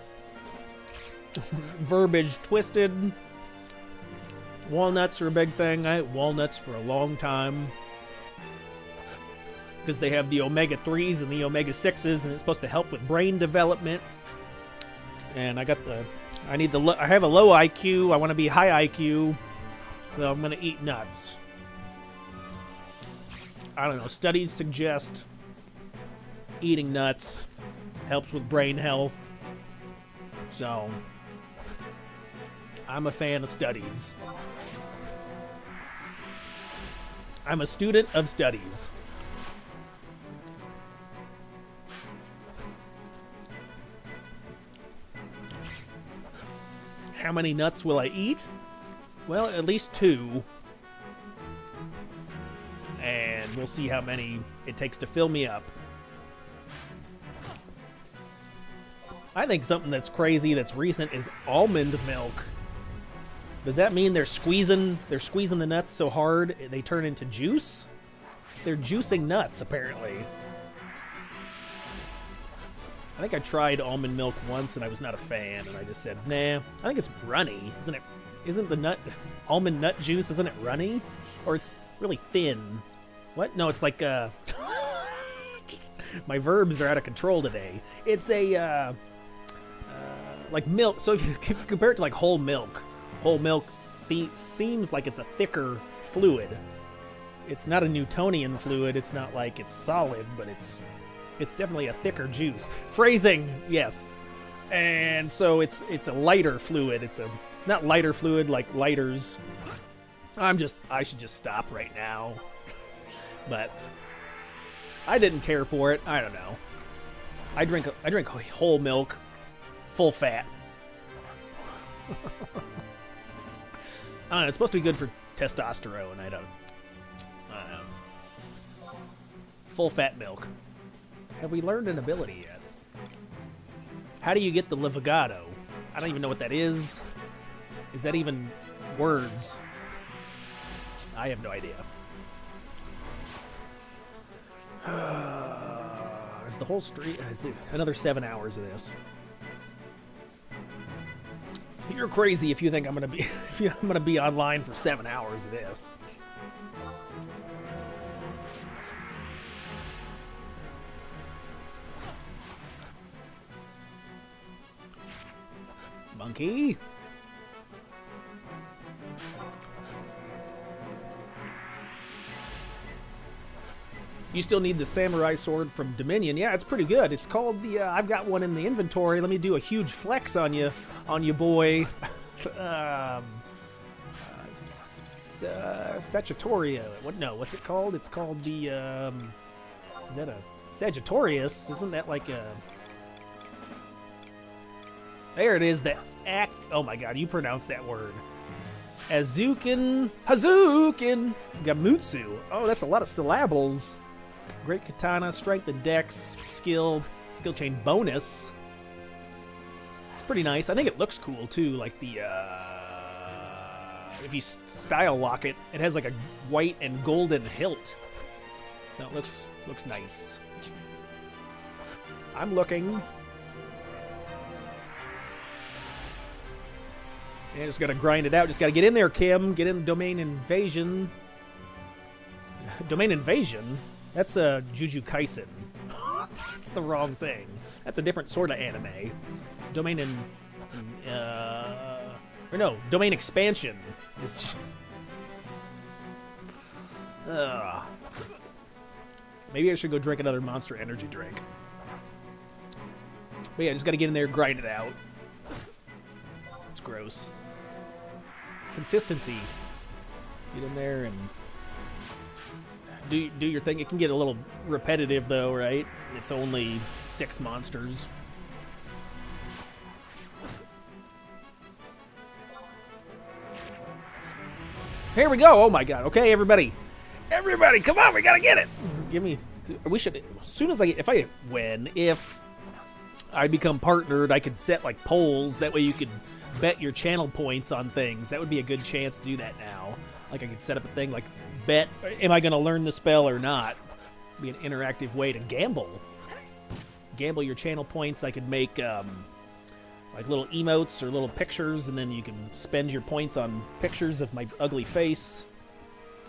A: verbiage twisted. Walnuts are a big thing. I ate walnuts for a long time because they have the omega-3s and the omega-6s, and it's supposed to help with brain development. And I have a low IQ. I want to be high IQ, so I'm going to eat nuts. I don't know. Studies suggest eating nuts helps with brain health. So I'm a fan of studies. I'm a student of studies. How many nuts will I eat? Well, at least 2. And we'll see how many it takes to fill me up. I think something that's crazy that's recent is almond milk. Does that mean they're squeezing the nuts so hard they turn into juice? They're juicing nuts, apparently. I think I tried almond milk once and I was not a fan, and I just said, nah. I think it's runny, isn't it? Isn't the almond nut juice, isn't it runny? Or it's really thin. What? No, it's like, my verbs are out of control today. It's a, like milk. So if you compare it to like whole milk seems like it's a thicker fluid. It's not a Newtonian fluid. It's not like it's solid, but it's definitely a thicker juice. Phrasing, yes. And so it's a lighter fluid. It's a not lighter fluid like lighters. I should just stop right now. But I didn't care for it. I don't know. I drink whole milk, full fat. I don't know, it's supposed to be good for testosterone. I don't know. Full fat milk. Have we learned an ability yet? How do you get the levigato? I don't even know what that is. Is that even words? I have no idea. Is the whole street... Is it another 7 hours of this? You're crazy if you think I'm gonna be online for 7 hours of this. Monkey. You still need the samurai sword from Dominion. Yeah, it's pretty good. It's called the, I've got one in the inventory. Let me do a huge flex on you boy. Sagittaria. What's it called? It's called the, is that a Sagittarius? Isn't that like a... There it is, oh my god, you pronounce that word. Hazuken Gamutsu. Oh, that's a lot of syllables. Great katana, strength and dex, skill chain bonus. It's pretty nice. I think it looks cool too, like the, if you style lock it, it has like a white and golden hilt. So it Looks nice. I'm looking. Yeah, just gotta grind it out. Just gotta get in there, Kim. Get in the domain invasion. Domain invasion? That's a Jujutsu Kaisen. That's the wrong thing. That's a different sort of anime. Domain or no, domain expansion. It's maybe I should go drink another Monster Energy drink. But yeah, just gotta get in there, grind it out. It's gross. Consistency. Get in there and do your thing. It can get a little repetitive though, right? It's only 6 monsters. Here we go. Oh my god. Okay, everybody. Everybody, come on, we gotta get it. Give me. We should. As soon as if I become partnered, I could set like polls. That way you could bet your channel points on things. That would be a good chance to do that now. Like I could set up a thing like bet, am I going to learn the spell or not? Be an interactive way to gamble. Gamble your channel points. I could make like little emotes or little pictures, and then you can spend your points on pictures of my ugly face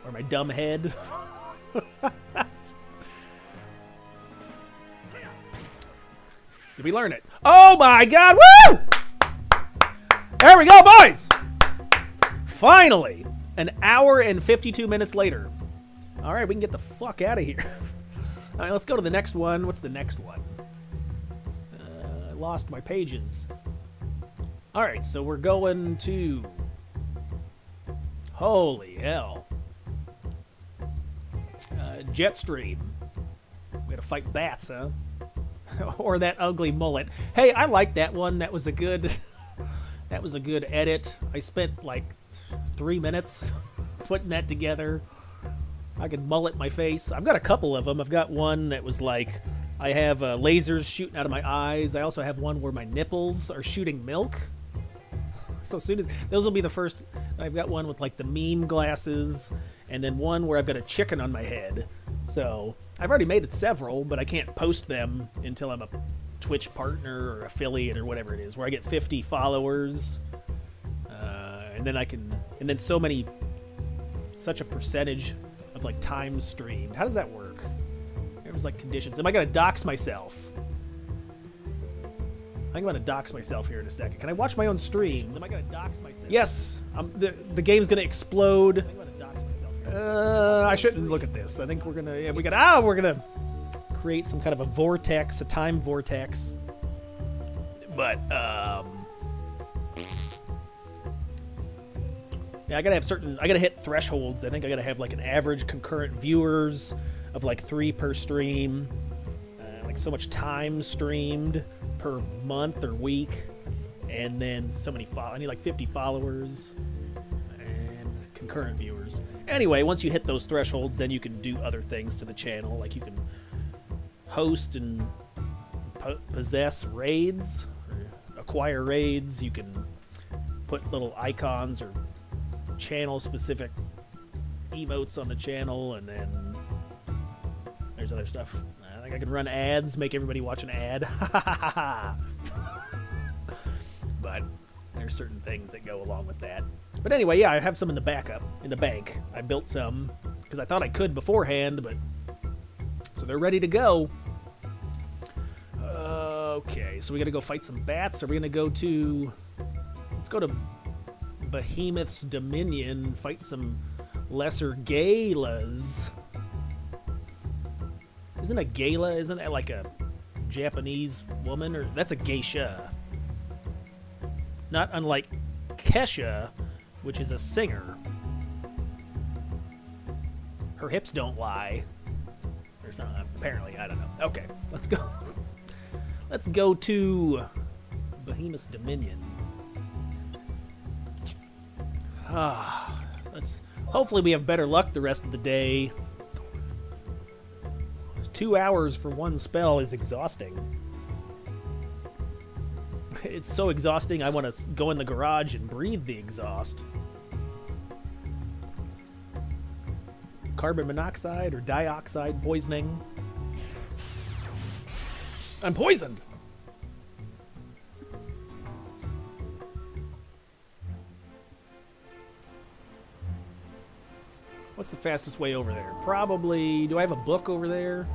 A: or my dumb head. Did we learn it? Oh my god, woo! There we go, boys! Finally! An hour and 52 minutes later. Alright, we can get the fuck out of here. Alright, let's go to the next one. What's the next one? I lost my pages. Alright, so we're going to... Holy hell. Jetstream. We gotta fight bats, huh? Or that ugly mullet. Hey, I like that one. That was a good... That was a good edit. I spent like 3 minutes putting that together. I could mullet my face. I've got a couple of them. I've got one that was like, I have lasers shooting out of my eyes. I also have one where my nipples are shooting milk. So as soon as, those will be the first. I've got one with like the meme glasses, and then one where I've got a chicken on my head. So I've already made it several, but I can't post them until I'm a Twitch partner or affiliate or whatever it is, where I get 50 followers, and then I can, and then such a percentage of like time streamed. How does that work? There's like conditions. Am I gonna dox myself? I think I'm gonna dox myself here in a second. Can I watch my own stream? Am I gonna dox myself? Yes. The game's gonna explode. I think I'm gonna dox myself here. I shouldn't look at this. I think we're gonna. Yeah, we're gonna create some kind of a vortex, a time vortex. But yeah, I gotta hit thresholds. I think I gotta have like an average concurrent viewers of like 3 per stream, like so much time streamed per month or week, and then so many I need like 50 followers and concurrent viewers. Anyway, once you hit those thresholds, then you can do other things to the channel, like you can host and possess raids, or acquire raids. You can put little icons or channel-specific emotes on the channel, and then there's other stuff. I think I can run ads, make everybody watch an ad. But there's certain things that go along with that. But anyway, yeah, I have some in the backup, in the bank. I built some because I thought I could beforehand, but so they're ready to go. Okay, so we gotta go fight some bats. Are we gonna go to... Let's go to Behemoth's Dominion, fight some lesser galas. Isn't a gala, isn't that like a Japanese woman? Or that's a geisha. Not unlike Kesha, which is a singer. Her hips don't lie. There's not, apparently, I don't know. Okay, let's go. Let's go to Behemoth's Dominion. Hopefully we have better luck the rest of the day. 2 hours for one spell is exhausting. It's so exhausting, I want to go in the garage and breathe the exhaust. Carbon monoxide or dioxide poisoning. I'm poisoned. What's the fastest way over there? Probably... Do I have a book over there?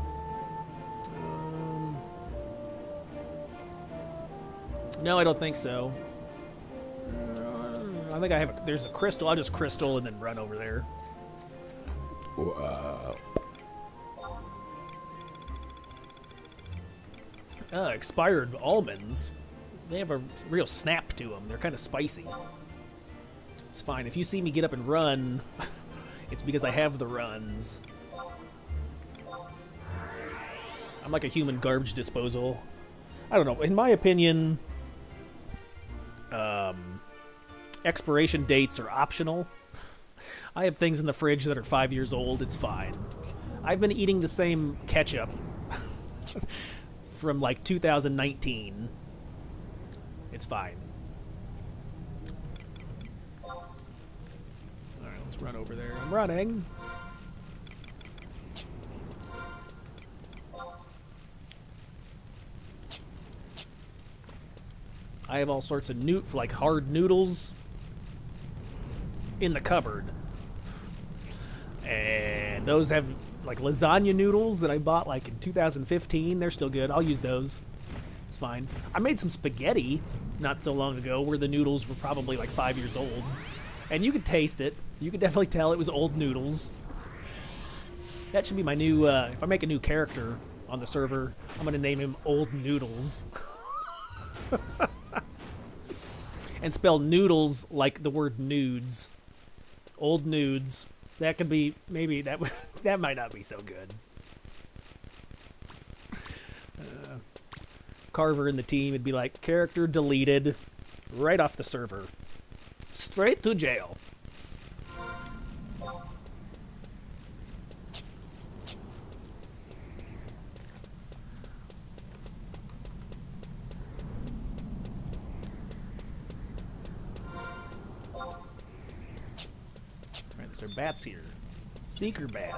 A: No, I don't think so. I think I have... There's a crystal. I'll just crystal and then run over there. Expired almonds. They have a real snap to them. They're kind of spicy. It's fine. If you see me get up and run, it's because I have the runs. I'm like a human garbage disposal. I don't know. In my opinion, expiration dates are optional. I have things in the fridge that are 5 years old. It's fine. I've been eating the same ketchup from like 2019. It's fine. Alright, let's run over there. I'm running. I have all sorts of like hard noodles in the cupboard. And those have like lasagna noodles that I bought like in 2015. They're still good. I'll use those. It's fine. I made some spaghetti not so long ago where the noodles were probably like 5 years old. And you could taste it. You could definitely tell it was old noodles. That should be my new, if I make a new character on the server, I'm going to name him Old Noodles. And spell noodles like the word nudes. Old nudes. That could be, maybe, that might not be so good. Carver and the team would be like, character deleted, right off the server. Straight to jail. There are bats here. Seeker bat.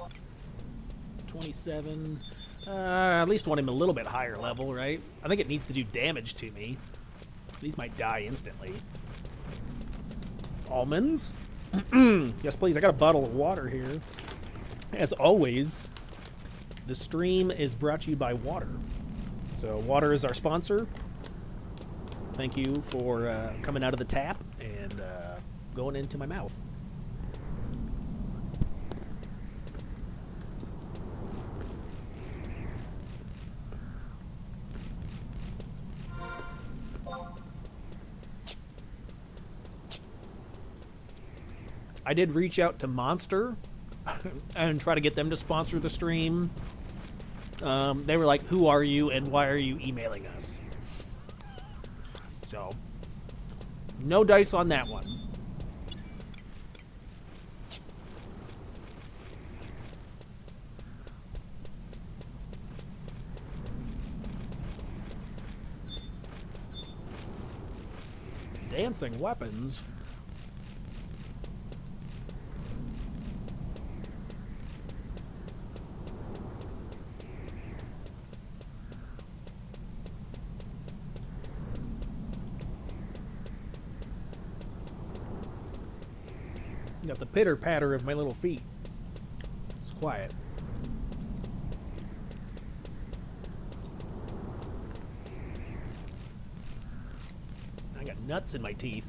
A: 27. At least want him a little bit higher level, right? I think it needs to do damage to me. These might die instantly. Almonds? Yes, please. I got a bottle of water here. As always, the stream is brought to you by water. So water is our sponsor. Thank you for coming out of the tap and going into my mouth. I did reach out to Monster and try to get them to sponsor the stream. They were like, who are you and why are you emailing us? So, no dice on that one. Dancing weapons? Got the pitter-patter of my little feet. It's quiet. I got nuts in my teeth.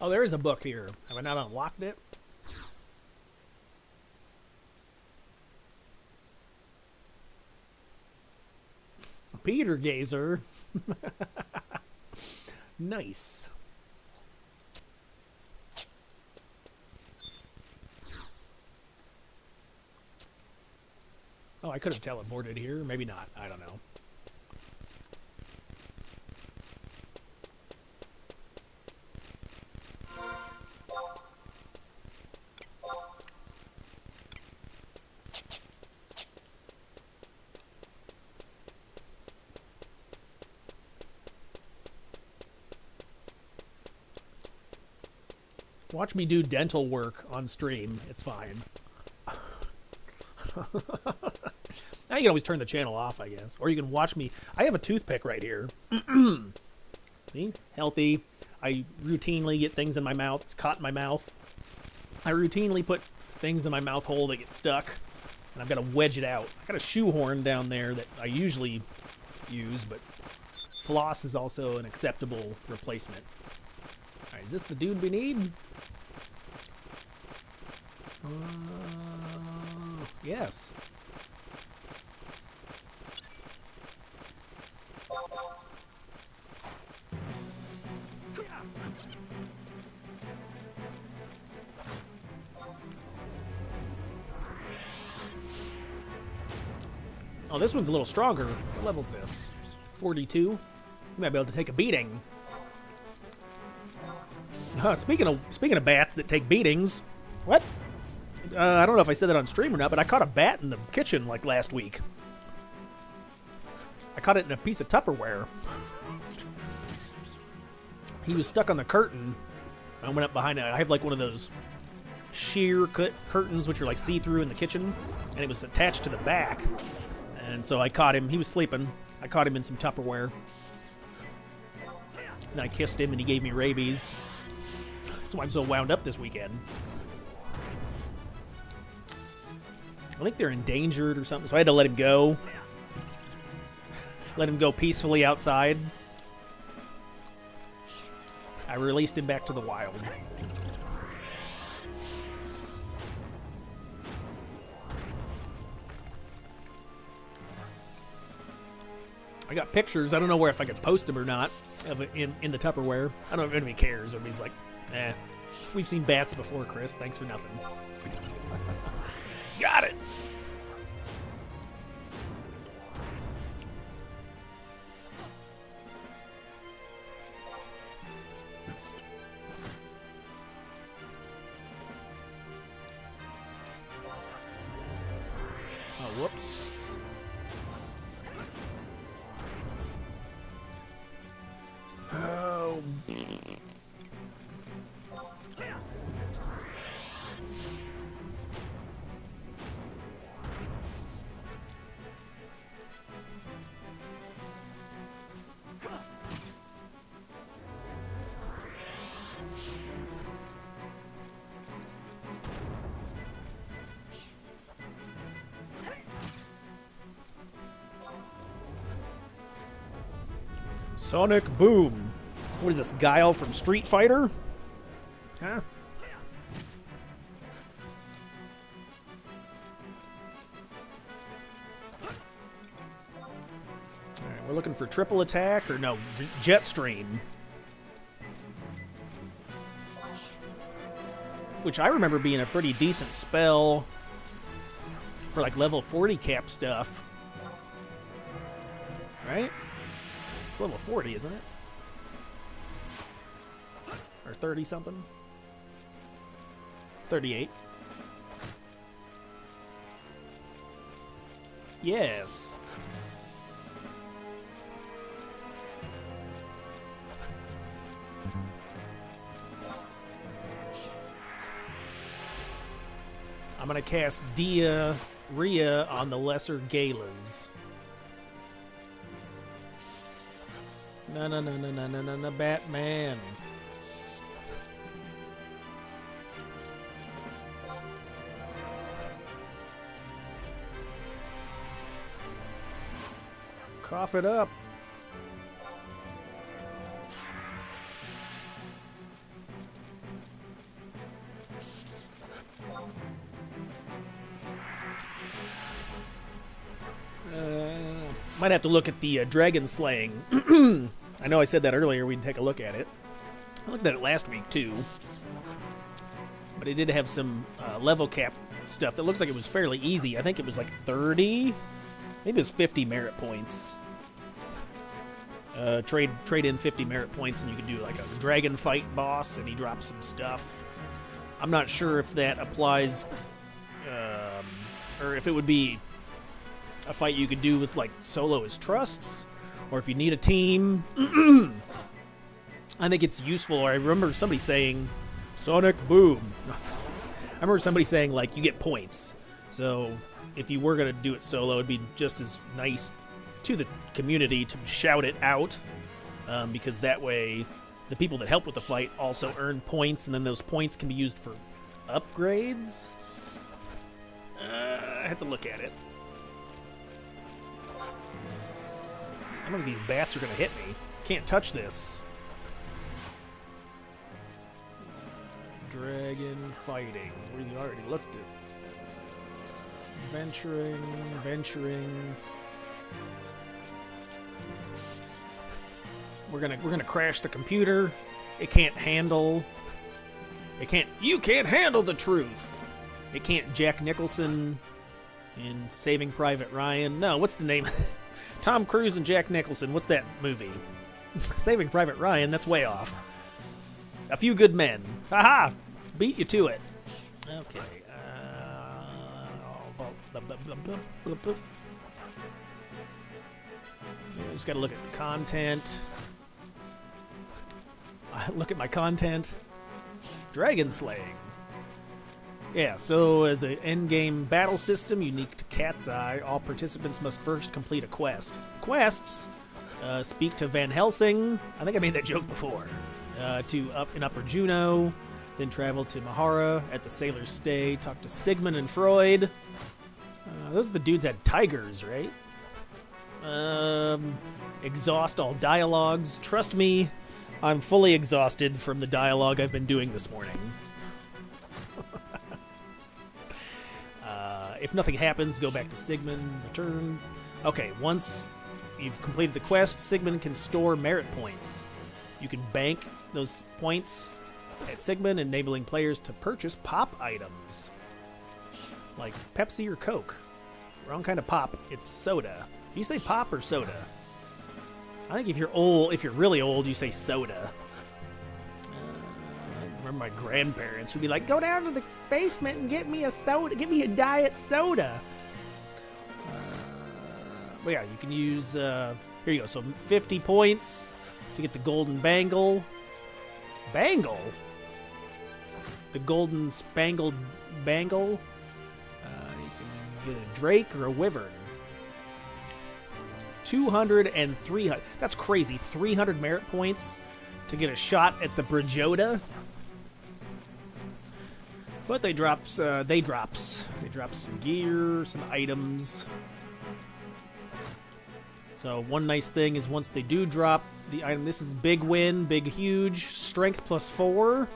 A: Oh, there is a book here. Have I not unlocked it? Peter Gazer. Nice. Oh, I could have teleported here. Maybe not. I don't know. Watch me do dental work on stream. It's fine. Now you can always turn the channel off, I guess. Or you can watch me. I have a toothpick right here. See? Healthy. I routinely get things in my mouth. It's caught in my mouth. I routinely put things in my mouth hole that get stuck. And I've got to wedge it out. I got a shoehorn down there that I usually use, but floss is also an acceptable replacement. All right, is this the dude we need? Yes. Oh, this one's a little stronger. What level's this? 42. You might be able to take a beating. Speaking of bats that take beatings, what? I don't know if I said that on stream or not, but I caught a bat in the kitchen like last week. I caught it in a piece of Tupperware. He was stuck on the curtain. I went up behind it. I have like one of those sheer curtains which are like see-through in the kitchen, and it was attached to the back. And so I caught him. He was sleeping. I caught him in some Tupperware. And I kissed him, and he gave me rabies. That's why I'm so wound up this weekend. I think they're endangered or something, so I had to let him go. Let him go peacefully outside. I released him back to the wild. I got pictures. I don't know if I could post them or not of it in the Tupperware. I don't know if anybody cares. Everybody's like, eh. We've seen bats before, Chris. Thanks for nothing. Got it. Oh, whoops. Oh. Sonic Boom. What is this, Guile from Street Fighter? Huh? Alright, we're looking for triple attack, or no, jet stream. Which I remember being a pretty decent spell for like level 40 cap stuff. Right? It's level 40, isn't it? Or 30 something? 38. Yes. I'm gonna cast Diarrhea on the lesser Galas. No, Batman. Cough it up. Might have to look at the dragon slaying. I know I said that earlier. We'd take a look at it. I looked at it last week too, but it did have some level cap stuff that looks like it was fairly easy. I think it was like 30, maybe it was 50 merit points. Trade in 50 merit points, and you can do like a dragon fight boss, and he drops some stuff. I'm not sure if that applies, or if it would be a fight you could do with like solo as trusts, or if you need a team. I think it's useful. I remember somebody saying Sonic Boom. I remember somebody saying, like, you get points. So if you were going to do it solo, it'd be just as nice to the community to shout it out. Because that way, the people that help with the fight also earn points, and then those points can be used for upgrades. I have to look at it. I don't know if these bats are going to hit me. Can't touch this. Dragon fighting. We already looked at. Venturing. We're gonna crash the computer. It can't handle. You can't handle the truth. It can't Jack Nicholson in Saving Private Ryan. No, what's the name? Tom Cruise and Jack Nicholson. What's that movie? Saving Private Ryan. That's way off. A Few Good Men. Haha! Beat you to it. Okay. Just gotta look at content. Look at my content. Dragon slaying. Yeah, so as an endgame battle system unique to CatsEye, all participants must first complete a quest. Quests speak to Van Helsing. I think I made that joke before. In Upper Juno, then travel to Mahara at the Sailor's Stay, talk to Sigmund and Freud. Those are the dudes that had tigers, right? Exhaust all dialogues. Trust me, I'm fully exhausted from the dialogue I've been doing this morning. If nothing happens, go back to Sigmund, return. Okay, once you've completed the quest, Sigmund can store merit points. You can bank those points at Sigmund, enabling players to purchase pop items. Like Pepsi or Coke. Wrong kind of pop, it's soda. Do you say pop or soda? I think if you're really old, you say soda. I remember my grandparents would be like, go down to the basement and get me a soda, get me a diet soda. But yeah, you can use, here you go, so 50 points to get the golden bangle. Bangle? The golden spangled bangle. You can get a drake or a wyvern. 200 and 300. That's crazy. 300 merit points to get a shot at the Brigioda. But they drop some gear, some items. So one nice thing is once they do drop the item, this is big win, big huge, strength +4.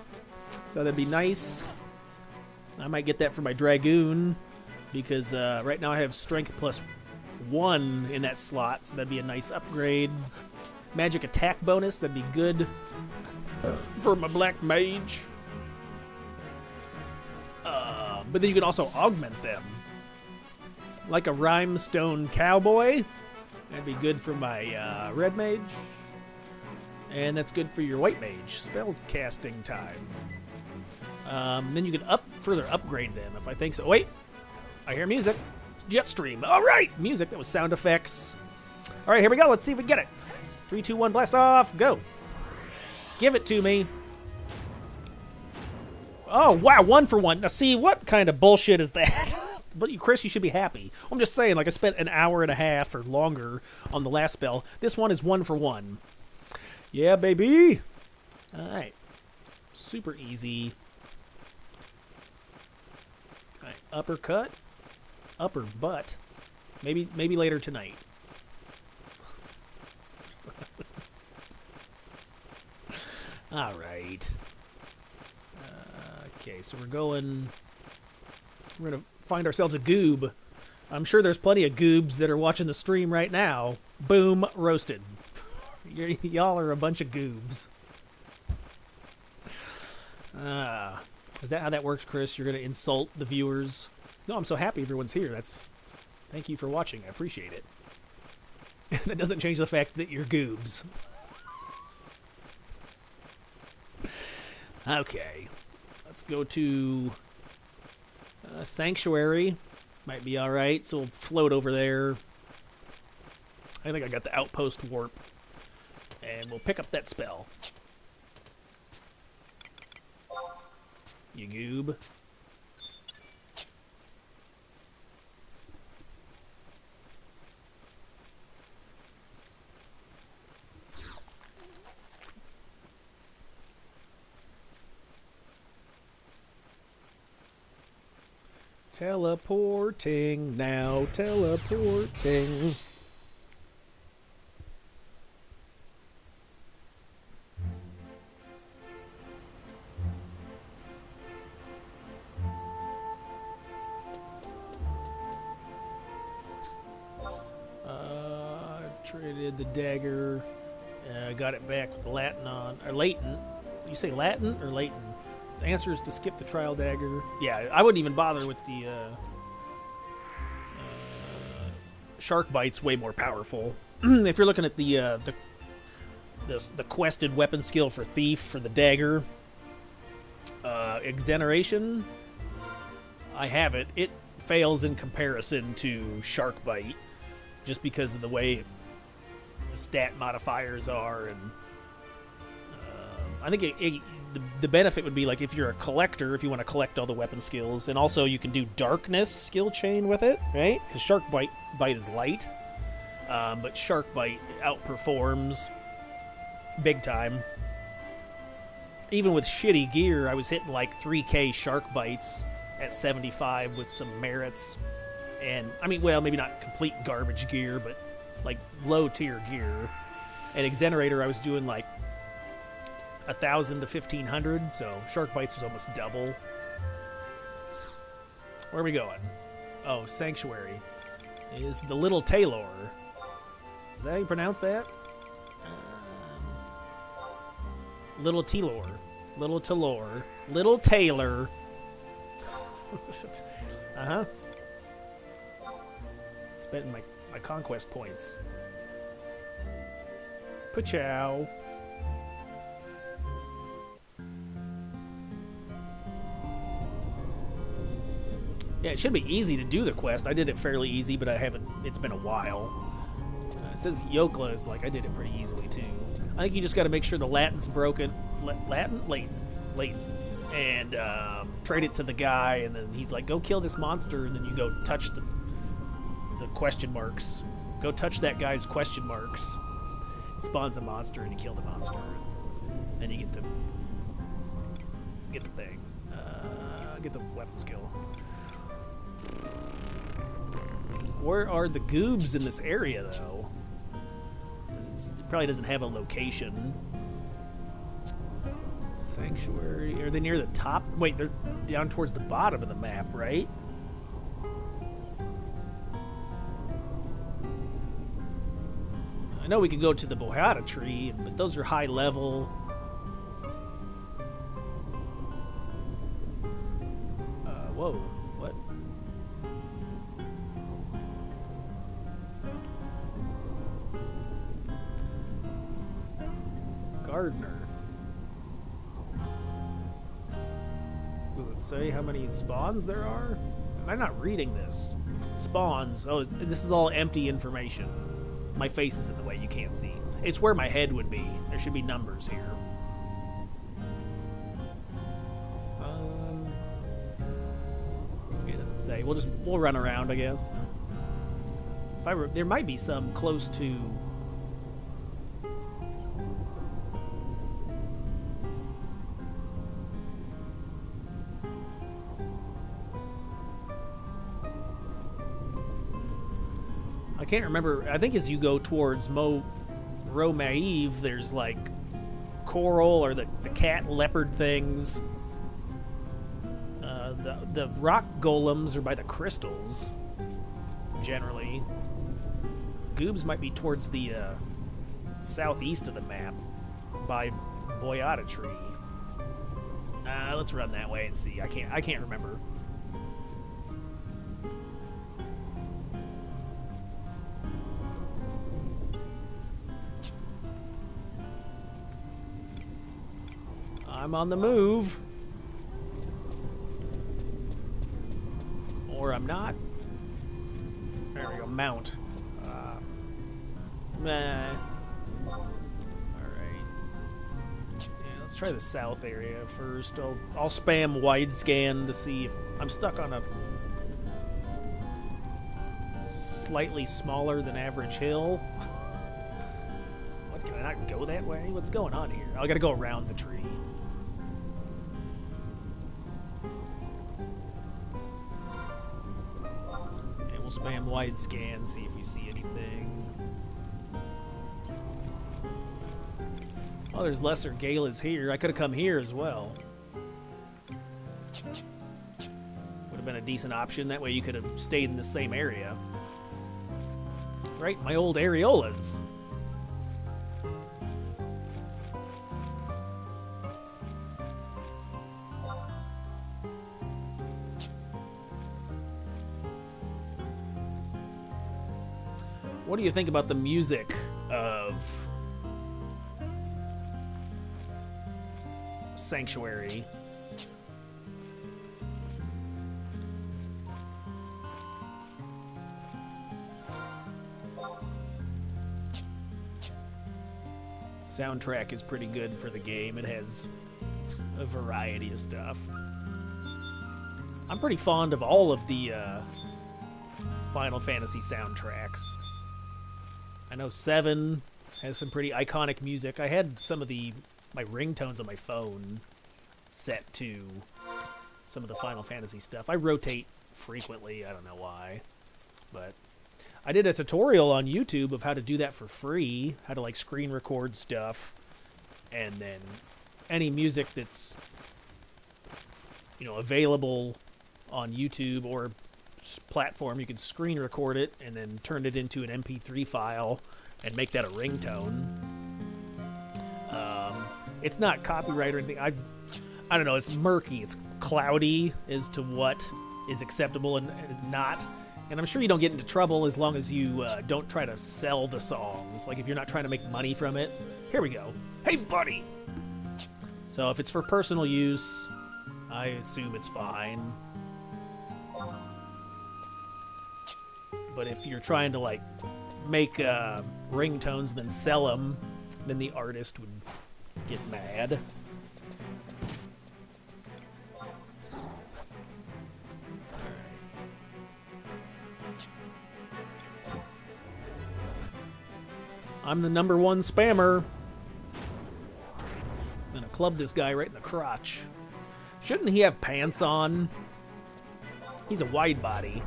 A: So that'd be nice. I might get that for my Dragoon because right now I have strength +1 in that slot, so that'd be a nice upgrade. Magic attack bonus, that'd be good for my Black Mage. But then you can also augment them. Like a Rhymestone Cowboy. That'd be good for my Red Mage. And that's good for your White Mage. Spell casting time. Then you can further upgrade them if I think so. Wait, I hear music. Jetstream. All right, music. That was sound effects. All right, here we go. Let's see if we get it. 3, 2, 1, blast off. Go. Give it to me. Oh, wow, 1 for 1. Now, see, what kind of bullshit is that? But, Chris, you should be happy. I'm just saying, like, I spent an hour and a half or longer on the last spell. This one is 1 for 1. Yeah, baby. All right. Super easy. All right, uppercut. Upper butt. Maybe later tonight. All right. Okay, so we're going to find ourselves a goob. I'm sure there's plenty of goobs that are watching the stream right now. Boom, roasted. Y'all are a bunch of goobs. Is that how that works, Chris? You're going to insult the viewers? No, I'm so happy everyone's here. Thank you for watching. I appreciate it. That doesn't change the fact that you're goobs. Okay. Let's go to Sanctuary. Might be alright, so we'll float over there. I think I got the Outpost Warp. And we'll pick up that spell. you goob. Teleporting now, teleporting. Traded the dagger. Got it back with the Latin on, or latent. You say Latin or latent? The answer is to skip the trial dagger. Yeah, I wouldn't even bother with the shark bite's way more powerful. If you're looking at the quested weapon skill for thief for the dagger, exoneration, I have it. It fails in comparison to shark bite, just because of the way the stat modifiers are, and I think the benefit would be like if you're a collector, if you want to collect all the weapon skills, and also you can do darkness skill chain with it, right? Because shark bite is light, but shark bite outperforms big time. Even with shitty gear, I was hitting like 3k shark bites at 75 with some merits, and I mean, well, maybe not complete garbage gear, but like low tier gear. And Exonerator, I was doing like 1,000 to 1,500, so Shark Bites was almost double. Where are we going? Oh, Sanctuary is the Little Taylor. Is that how you pronounce that? Little Taylor. Little Taylor. Little Taylor. Uh-huh. Spent my conquest points. Pachow. Yeah, it should be easy to do the quest. I did it fairly easy, but I haven't. It's been a while. It says Yokla is like I did it pretty easily too. I think you just got to make sure the Latin's broken. Latin, Latin, and trade it to the guy, and then he's like, "Go kill this monster," and then you go touch the question marks. Go touch that guy's question marks. It spawns a monster, and you kill the monster. Then you get the thing. Get the weapon skill. Where are the goobs in this area, though? It probably doesn't have a location. Sanctuary. Are they near the top? Wait, they're down towards the bottom of the map, right? I know we could go to the Bohata tree, but those are high level. Whoa, what? Gardener. Does it say how many spawns there are? Am I not reading this? Spawns. Oh, this is all empty information. My face is in the way, you can't see. It's where my head would be. There should be numbers here. It doesn't say. We'll run around, I guess. There might be some close to. I can't remember. I think as you go towards Ro-Maeve, there's like coral or the cat leopard things. The rock golems are by the crystals, generally. Goobs might be towards the southeast of the map by Boyata Tree. Let's run that way and see. I can't remember. I'm on the move. Or I'm not. There we go, mount. Alright. Yeah, let's Let's try the south area first. I'll spam wide scan to see if I'm stuck on a slightly smaller than average hill. What, can I not go that way? What's going on here? I gotta go around the tree. And we'll spam wide scan, see if we see anything. Oh, there's lesser galas here. I could have come here as well. Would have been a decent option. That way you could have stayed in the same area. Right, my old areolas. What do you think about the music of Sanctuary? Soundtrack is pretty good for the game. It has a variety of stuff. I'm pretty fond of all of the Final Fantasy soundtracks. I know 7 has some pretty iconic music. I had some of my ringtones on my phone set to some of the Final Fantasy stuff. I rotate frequently. I don't know why, but I did a tutorial on YouTube of how to do that for free, how to like screen record stuff, and then any music that's, you know, available on YouTube or platform, you can screen record it and then turn it into an MP3 file and make that a ringtone. It's not copyright or anything. I don't know. It's murky. It's cloudy as to what is acceptable and not. And I'm sure you don't get into trouble as long as you don't try to sell the songs. Like if you're not trying to make money from it. Here we go. Hey, buddy! So if it's for personal use, I assume it's fine. But if you're trying to like make ringtones and then sell them, then the artist would get mad. I'm the #1 spammer. I'm gonna club this guy right in the crotch. Shouldn't he have pants on? He's a wide body.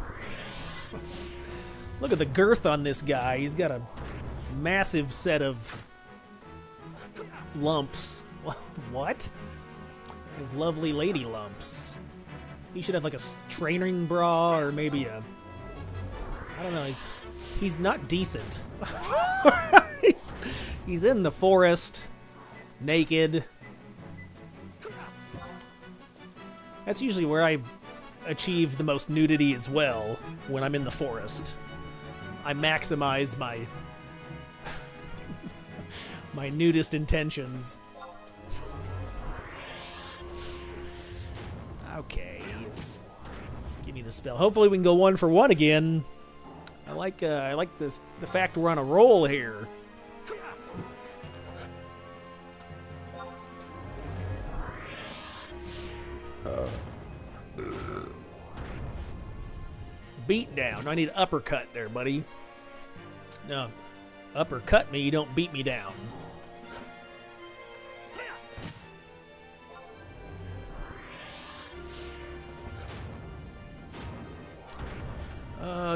A: Look at the girth on this guy. He's got a massive set of lumps. What? His lovely lady lumps. He should have like a training bra or maybe a... I don't know. He's not decent. He's in the forest, naked. That's usually where I achieve the most nudity as well, when I'm in the forest. I maximize my my nudist intentions. Okay, let's give me the spell. Hopefully we can go 1 for 1 again. I like this, the fact we're on a roll here. Beat down. I need an uppercut there, buddy. No, uppercut me, you don't beat me down.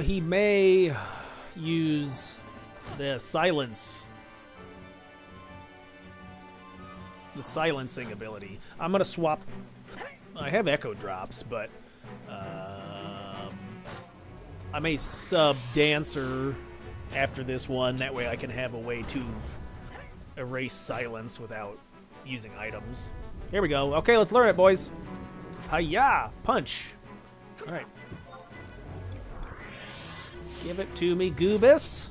A: He may use the silencing ability. I'm gonna swap. I have echo drops, but I may sub Dancer after this one. That way I can have a way to erase silence without using items. Here we go. Okay, let's learn it, boys. Hi-ya! Punch. All right. Give it to me, Goobus.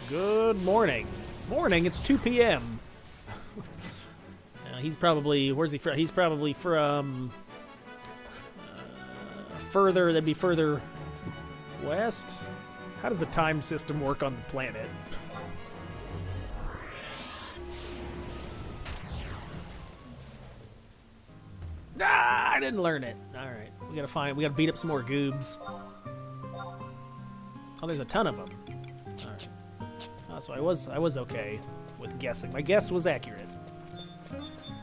A: Good morning. Morning, it's 2 p.m. He's probably... Where's he from? He's probably from... further... That'd be further west? How does the time system work on the planet? Ah, I didn't learn it. All right, we gotta beat up some more goobs. Oh, there's a ton of them. All right. Oh, so I was okay with guessing. My guess was accurate.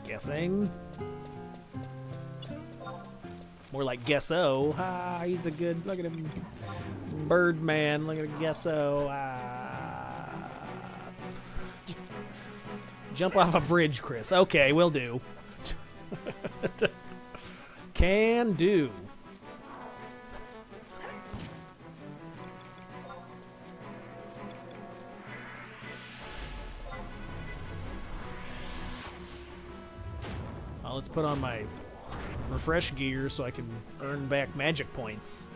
A: Guessing. More like guess-o. Ah, he's a good. Look at him, Birdman. Look at him, guess-o. Ah. Jump off a bridge, Chris. Okay, will do. Can do. Let's put on my refresh gear so I can earn back magic points.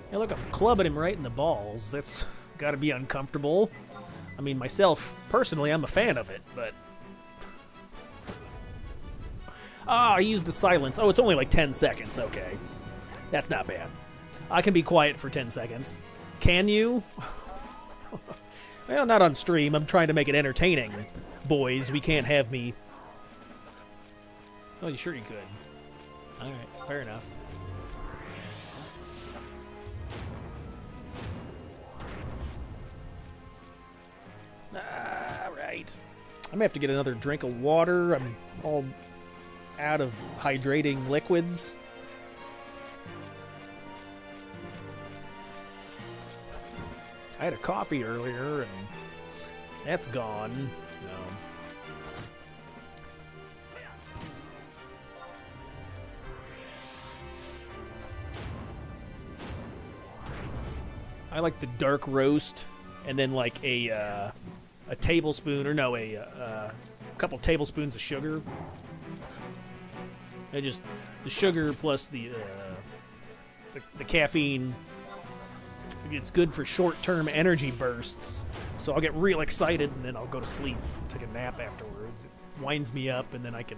A: Hey, look, I'm clubbing him right in the balls. That's gotta be uncomfortable. I mean, myself, personally, I'm a fan of it, but... Ah, I used the silence. Oh, it's only like 10 seconds. Okay. That's not bad. I can be quiet for 10 seconds. Can you? Well, not on stream. I'm trying to make it entertaining. Boys, we can't have me... Oh, you sure you could. Alright, fair enough. Alright. I'm gonna have to get another drink of water. I'm all out of hydrating liquids. I had a coffee earlier, and that's gone. No. I like the dark roast, and then like a tablespoon, or no, a couple tablespoons of sugar. And just the sugar plus the caffeine. It's good for short-term energy bursts, so I'll get real excited and then I'll go to sleep, take a nap afterwards. It winds me up, and then I can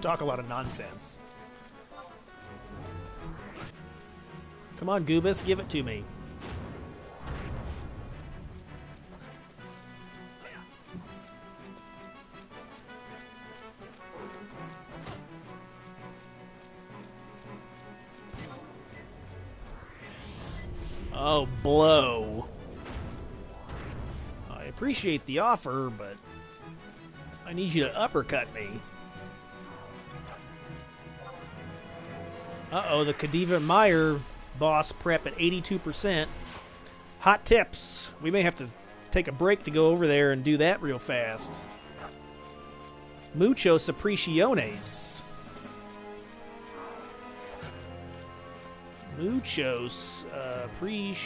A: talk a lot of nonsense. Come on, Goobus, give it to me. Oh, blow. I appreciate the offer, but I need you to uppercut me. Uh-oh, the Kadiva Meyer boss prep at 82%. Hot tips. We may have to take a break to go over there and do that real fast. Muchos appreciaciones. Muchos appreciaciones.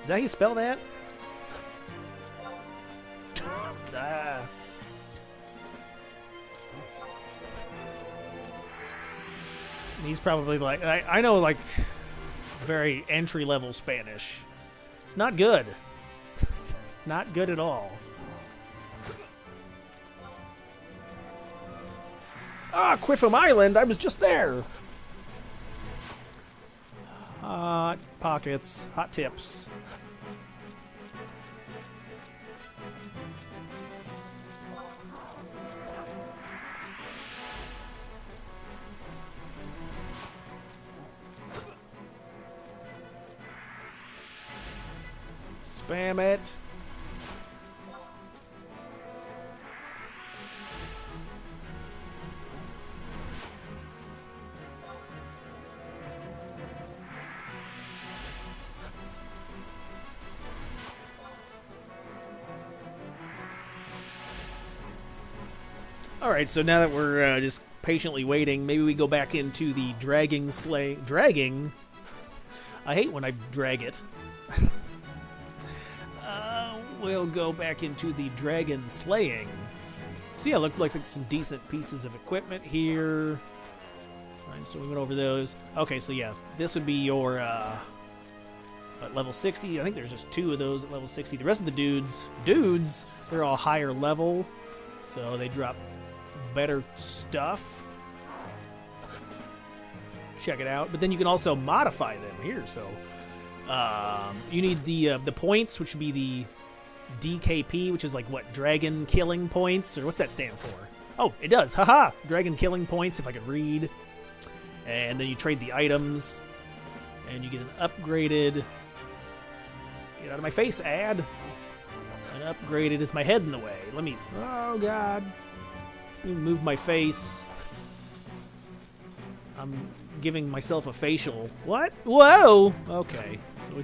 A: Is that how you spell that? Ah. He's probably like, I know, like, very entry-level Spanish. It's not good. Not good at all. Ah, Quiffum Island, I was just there. Hot pockets, hot tips. Spam it. Alright, so now that we're just patiently waiting, maybe we go back into the dragging sleigh. Dragging? I hate when I drag it. we'll go back into the dragon slaying. So yeah, looks like some decent pieces of equipment here. Right, so we went over those. Okay, so yeah, this would be your at level 60. I think there's just 2 of those at level 60. The rest of the dudes, they're all higher level, so they drop better stuff. Check it out. But then you can also modify them here. So you need the points, which would be the DKP, which is like what, dragon killing points, or what's that stand for? Oh, it does. Haha, dragon killing points. If I could read. And then you trade the items, and you get an upgraded. Get out of my face, ad. An upgraded is my head in the way. Let me. Oh God. Let me move my face. I'm giving myself a facial. What? Whoa! Okay. So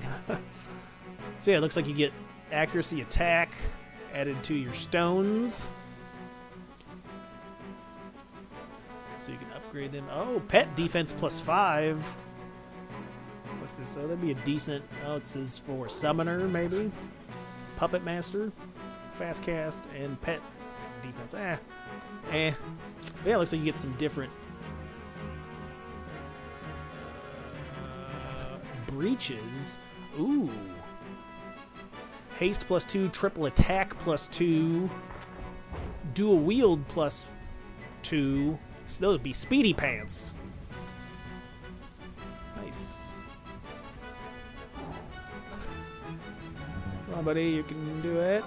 A: yeah, it looks like you get accuracy attack added to your stones. So you can upgrade them. Oh, pet defense +5. What's this? Oh, that'd be a decent. Oh, it says for summoner, maybe. Puppet master, fast cast, and pet defense. But yeah, it looks like you get some different breaches. Ooh. Haste +2, triple attack +2, dual wield +2. So those would be speedy pants. Nice. Come on, buddy, you can do it.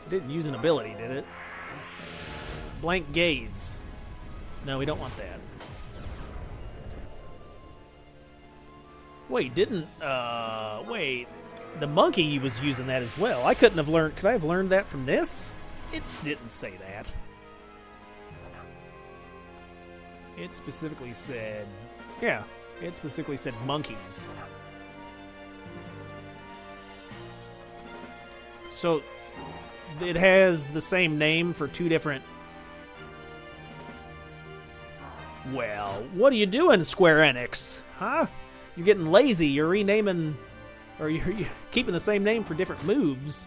A: It didn't use an ability, did it? Blank gaze. No, we don't want that. Wait, wait. The monkey was using that as well. I couldn't have learned. Could I have learned that from this? It didn't say that. It specifically said, yeah, it specifically said monkeys. So it has the same name for 2 different. Well, what are you doing, Square Enix? Huh? You're getting lazy. You're renaming, or you're keeping the same name for different moves.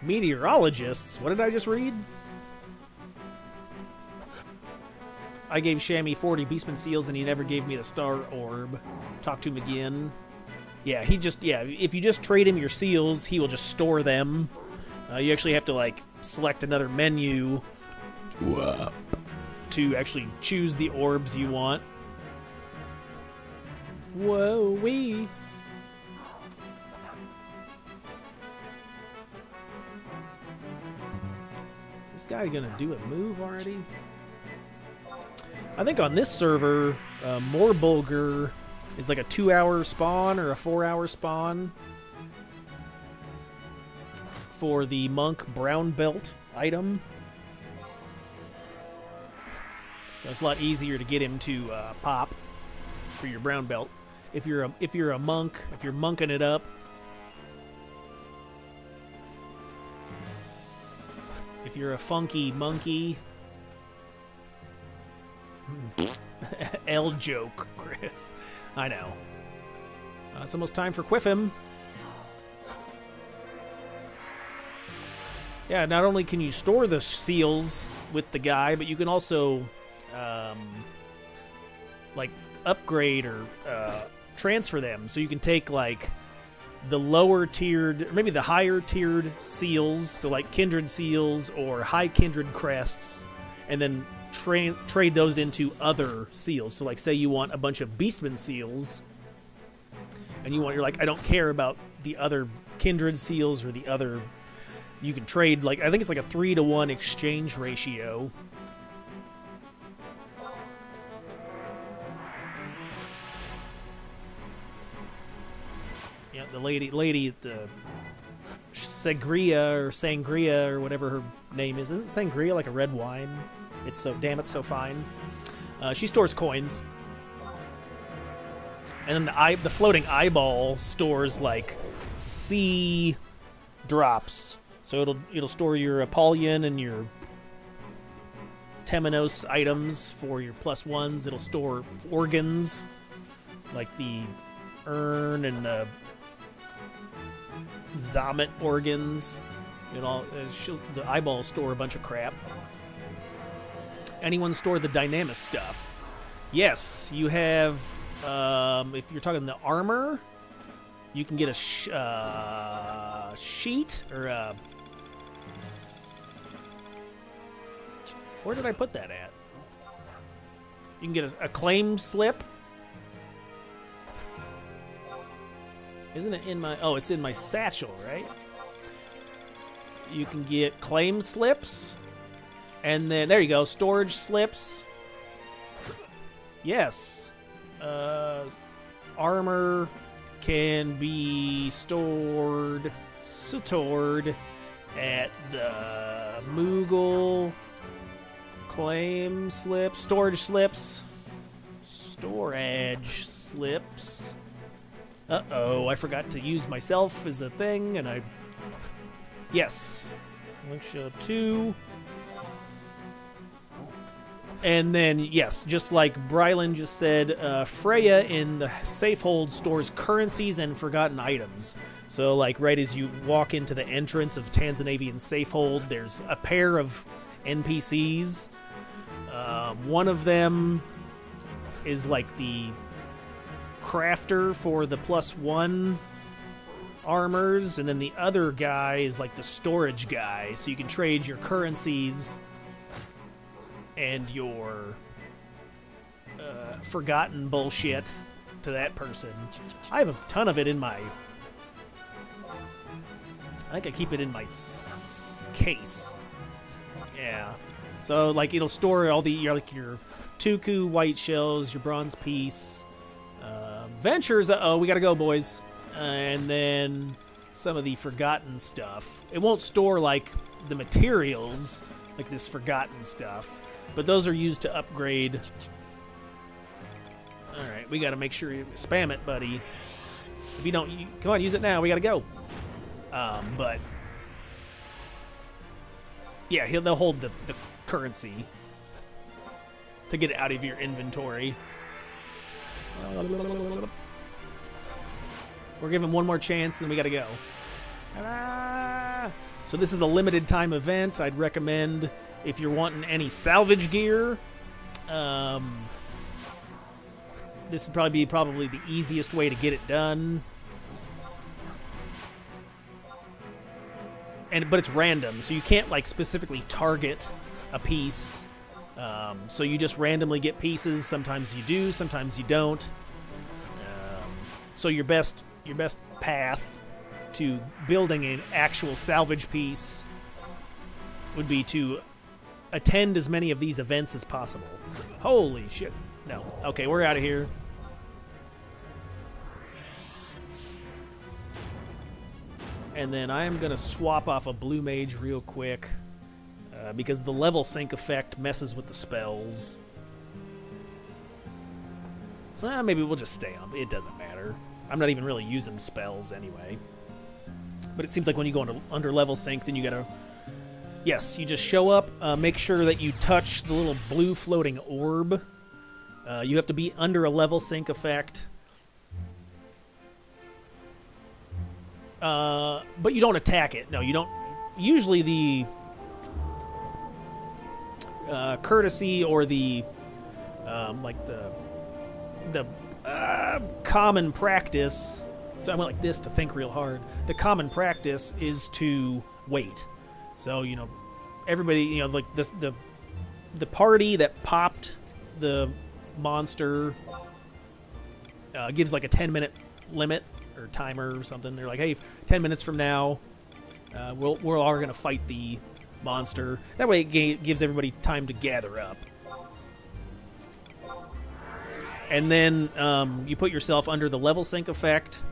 A: Meteorologists? What did I just read? I gave Shammy 40 Beastman Seals and he never gave me the Star Orb. Talk to him again. Yeah, if you just trade him your seals, he will just store them. You actually have to, like, select another menu to actually choose the orbs you want. Whoa-wee. This guy gonna do a move already? I think on this server, Morbulger is like a 2-hour spawn or a 4-hour spawn for the monk brown belt item. So it's a lot easier to get him to pop for your brown belt. If you're a monk, if you're monking it up. If you're a funky monkey. L joke, Chris. I know. It's almost time for Quiffim. Yeah, not only can you store the seals with the guy, but you can also like upgrade or transfer them. So you can take like the lower tiered, maybe the higher tiered seals, so like kindred seals or high kindred crests, and then trade those into other seals. So like say you want a bunch of Beastman seals and you're like, I don't care about the other kindred seals or the other, you can trade, like, I think it's like a 3-to-1 exchange ratio. Yeah, the lady at the Sangria or whatever her name is. Isn't Sangria like a red wine? It's so, damn, it's so fine. She stores coins. And then the floating eyeball stores, like, sea drops. So it'll store your Apollyon and your Temenos items for your +1s. It'll store organs like the urn and the Zomet organs. The eyeballs store a bunch of crap. Anyone store the dynamis stuff? Yes, you have. If you're talking the armor, you can get a sheet or a. Where did I put that at? You can get a claim slip. Isn't it in my... Oh, it's in my satchel, right? You can get claim slips. And then, there you go, storage slips. Yes. Armor can be stored at the Moogle claim slips, storage slips. Uh-oh, I forgot to use myself as a thing, and I... Yes. Link show 2. And then, yes, just like Brylan just said, Freya in the Safehold stores currencies and forgotten items. So, like, right as you walk into the entrance of Tanzanavian Safehold, there's a pair of NPCs. One of them is like the crafter for the +1 armors, and then the other guy is like the storage guy, so you can trade your currencies and your forgotten bullshit to that person. I have a ton of it in my... I think I keep it in my case. Yeah. So, like, it'll store all the, your Tuku white shells, your bronze piece, ventures. Uh-oh, we gotta go, boys. And then some of the forgotten stuff. It won't store, like, the materials, like this forgotten stuff, but those are used to upgrade. Alright, we gotta make sure you spam it, buddy. If you don't, come on, use it now, we gotta go. But yeah, they'll hold the currency to get it out of your inventory. We're giving one more chance, then we gotta go. So this is a limited time event. I'd recommend, if you're wanting any salvage gear, this would probably be the easiest way to get it done. But it's random, so you can't, like, specifically target a piece. So you just randomly get pieces. Sometimes you do, sometimes you don't. So your best path to building an actual salvage piece would be to attend as many of these events as possible. Holy shit. No. Okay, we're out of here. And then I am going to swap off a Blue Mage real quick, because the level sync effect messes with the spells. Well, maybe we'll just stay on. It doesn't matter. I'm not even really using spells anyway. But it seems like when you go under level sync, then you gotta... Yes, you just show up, make sure that you touch the little blue floating orb. You have to be under a level sync effect. But you don't attack it. No, you don't. Usually the courtesy or the like the common practice. So I went like this to think real hard. The common practice is to wait. So, you know, everybody, you know, like the party that popped the monster gives like a 10-minute limit or timer or something. They're like, hey, 10 minutes from now, we're all going to fight the monster. That way it gives everybody time to gather up. And then you put yourself under the level sync effect,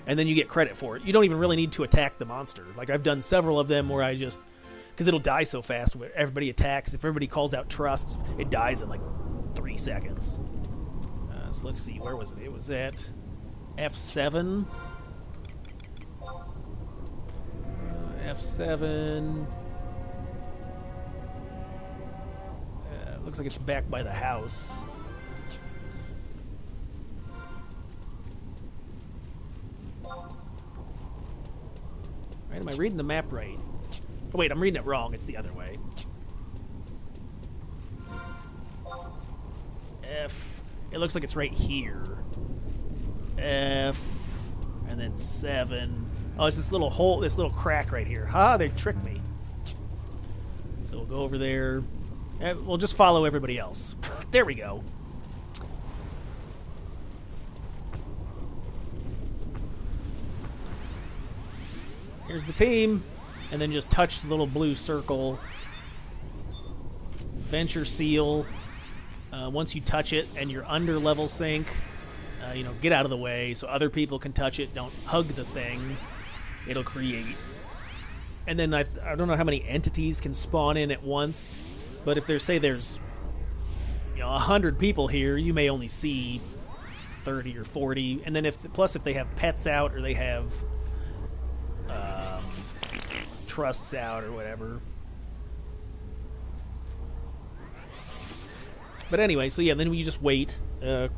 A: and then you get credit for it. You don't even really need to attack the monster. Like, I've done several of them where I just... Because it'll die so fast where everybody attacks. If everybody calls out trust, it dies in like 3 seconds. So let's see, where was it? It was at F7. F7. Looks like it's back by the house. Right, am I reading the map right? Oh, wait, I'm reading it wrong. It's the other way. F. It looks like it's right here. F. And then 7. Oh, it's this little hole, this little crack right here. Ha, they tricked me. So we'll go over there. We'll just follow everybody else. There we go. Here's the team. And then just touch the little blue circle. Venture seal. Once you touch it and you're under level sync, you know, get out of the way so other people can touch it. Don't hug the thing. It'll create. And then I don't know how many entities can spawn in at once, but if there's, say there's, you know, 100 people here, you may only see 30 or 40. And then if they have pets out or they have trusts out or whatever. But anyway, so yeah, then you just wait. Like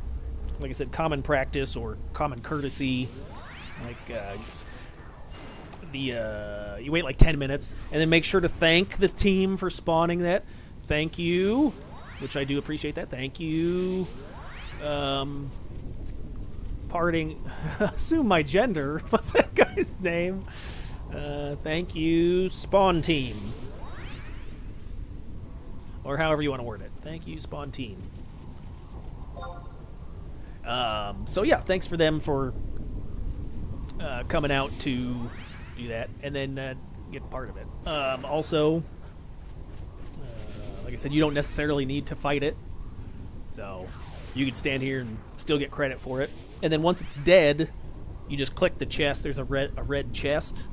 A: I said, common practice or common courtesy. Like you wait like 10 minutes, and then make sure to thank the team for spawning that. Thank you, which I do appreciate that. Thank you. Parting. Assume my gender. What's that guy's name? Thank you, spawn team. Or however you want to word it. Thank you, spawn team. So yeah, thanks for them for coming out to do that, and then get part of it. Also, like I said, you don't necessarily need to fight it, so you can stand here and still get credit for it. And then once it's dead, you just click the chest. There's a red chest,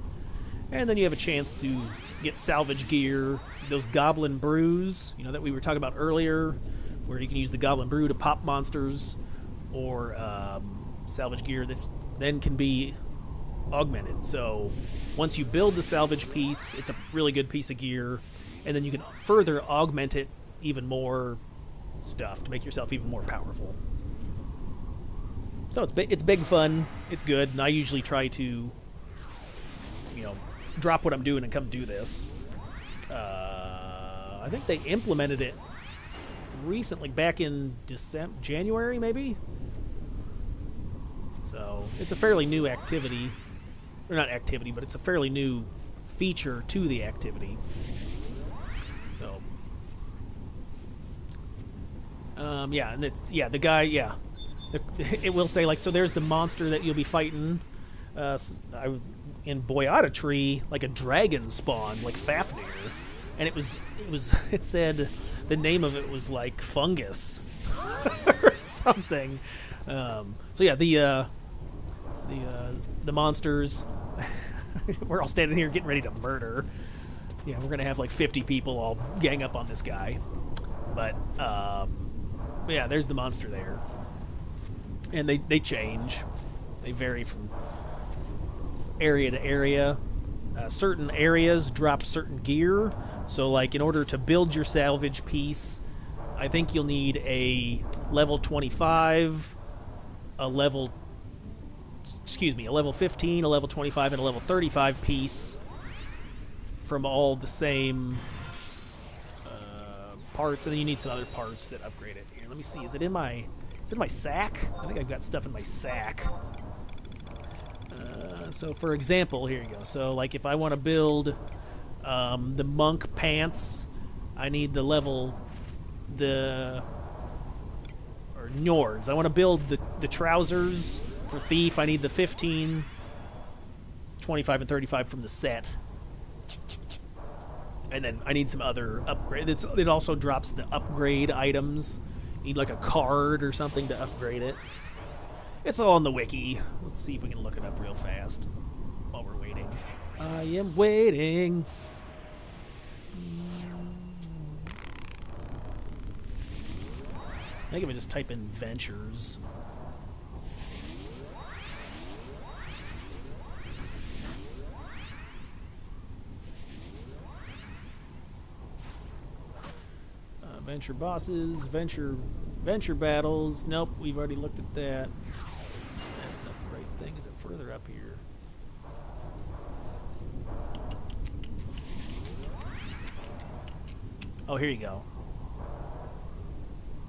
A: and then you have a chance to get salvage gear. Those goblin brews, you know, that we were talking about earlier, where you can use the goblin brew to pop monsters, or salvage gear that then can be augmented. So once you build the salvage piece, it's a really good piece of gear, and then you can further augment it even more stuff to make yourself even more powerful. So it's big fun. It's good, and I usually try to, you know, drop what I'm doing and come do this. I think they implemented it recently, back in January maybe. So it's a fairly new activity, or not activity, but it's a fairly new feature to the activity. So, yeah, and it's the guy, yeah. It will say, like, so there's the monster that you'll be fighting. In Boyata Tree, like a dragon spawned, like Fafnir, and it said the name of it was like fungus or something. So yeah, the monsters. We're all standing here getting ready to murder. Yeah, we're gonna have like 50 people all gang up on this guy. But yeah, there's the monster there, and they change. They vary from area to area. Certain areas drop certain gear. So, like, in order to build your salvage piece, I think you'll need a level 25, a level 15, a level 25, and a level 35 piece from all the same parts, and then you need some other parts that upgrade it. Here, let me see. Is it in my sack? I think I've got stuff in my sack. So, for example, here you go. So, like, if I want to build the monk pants, I need the Nyords. I want to build the trousers for thief. I need the 15, 25, and 35 from the set. And then I need some other upgrade. It also drops the upgrade items. You need like a card or something to upgrade it. It's all on the wiki. Let's see if we can look it up real fast while we're waiting. I am waiting. I think if I just type in ventures. Venture bosses, venture battles. Nope, we've already looked at that. That's not the right thing. Is it further up here? Oh, here you go.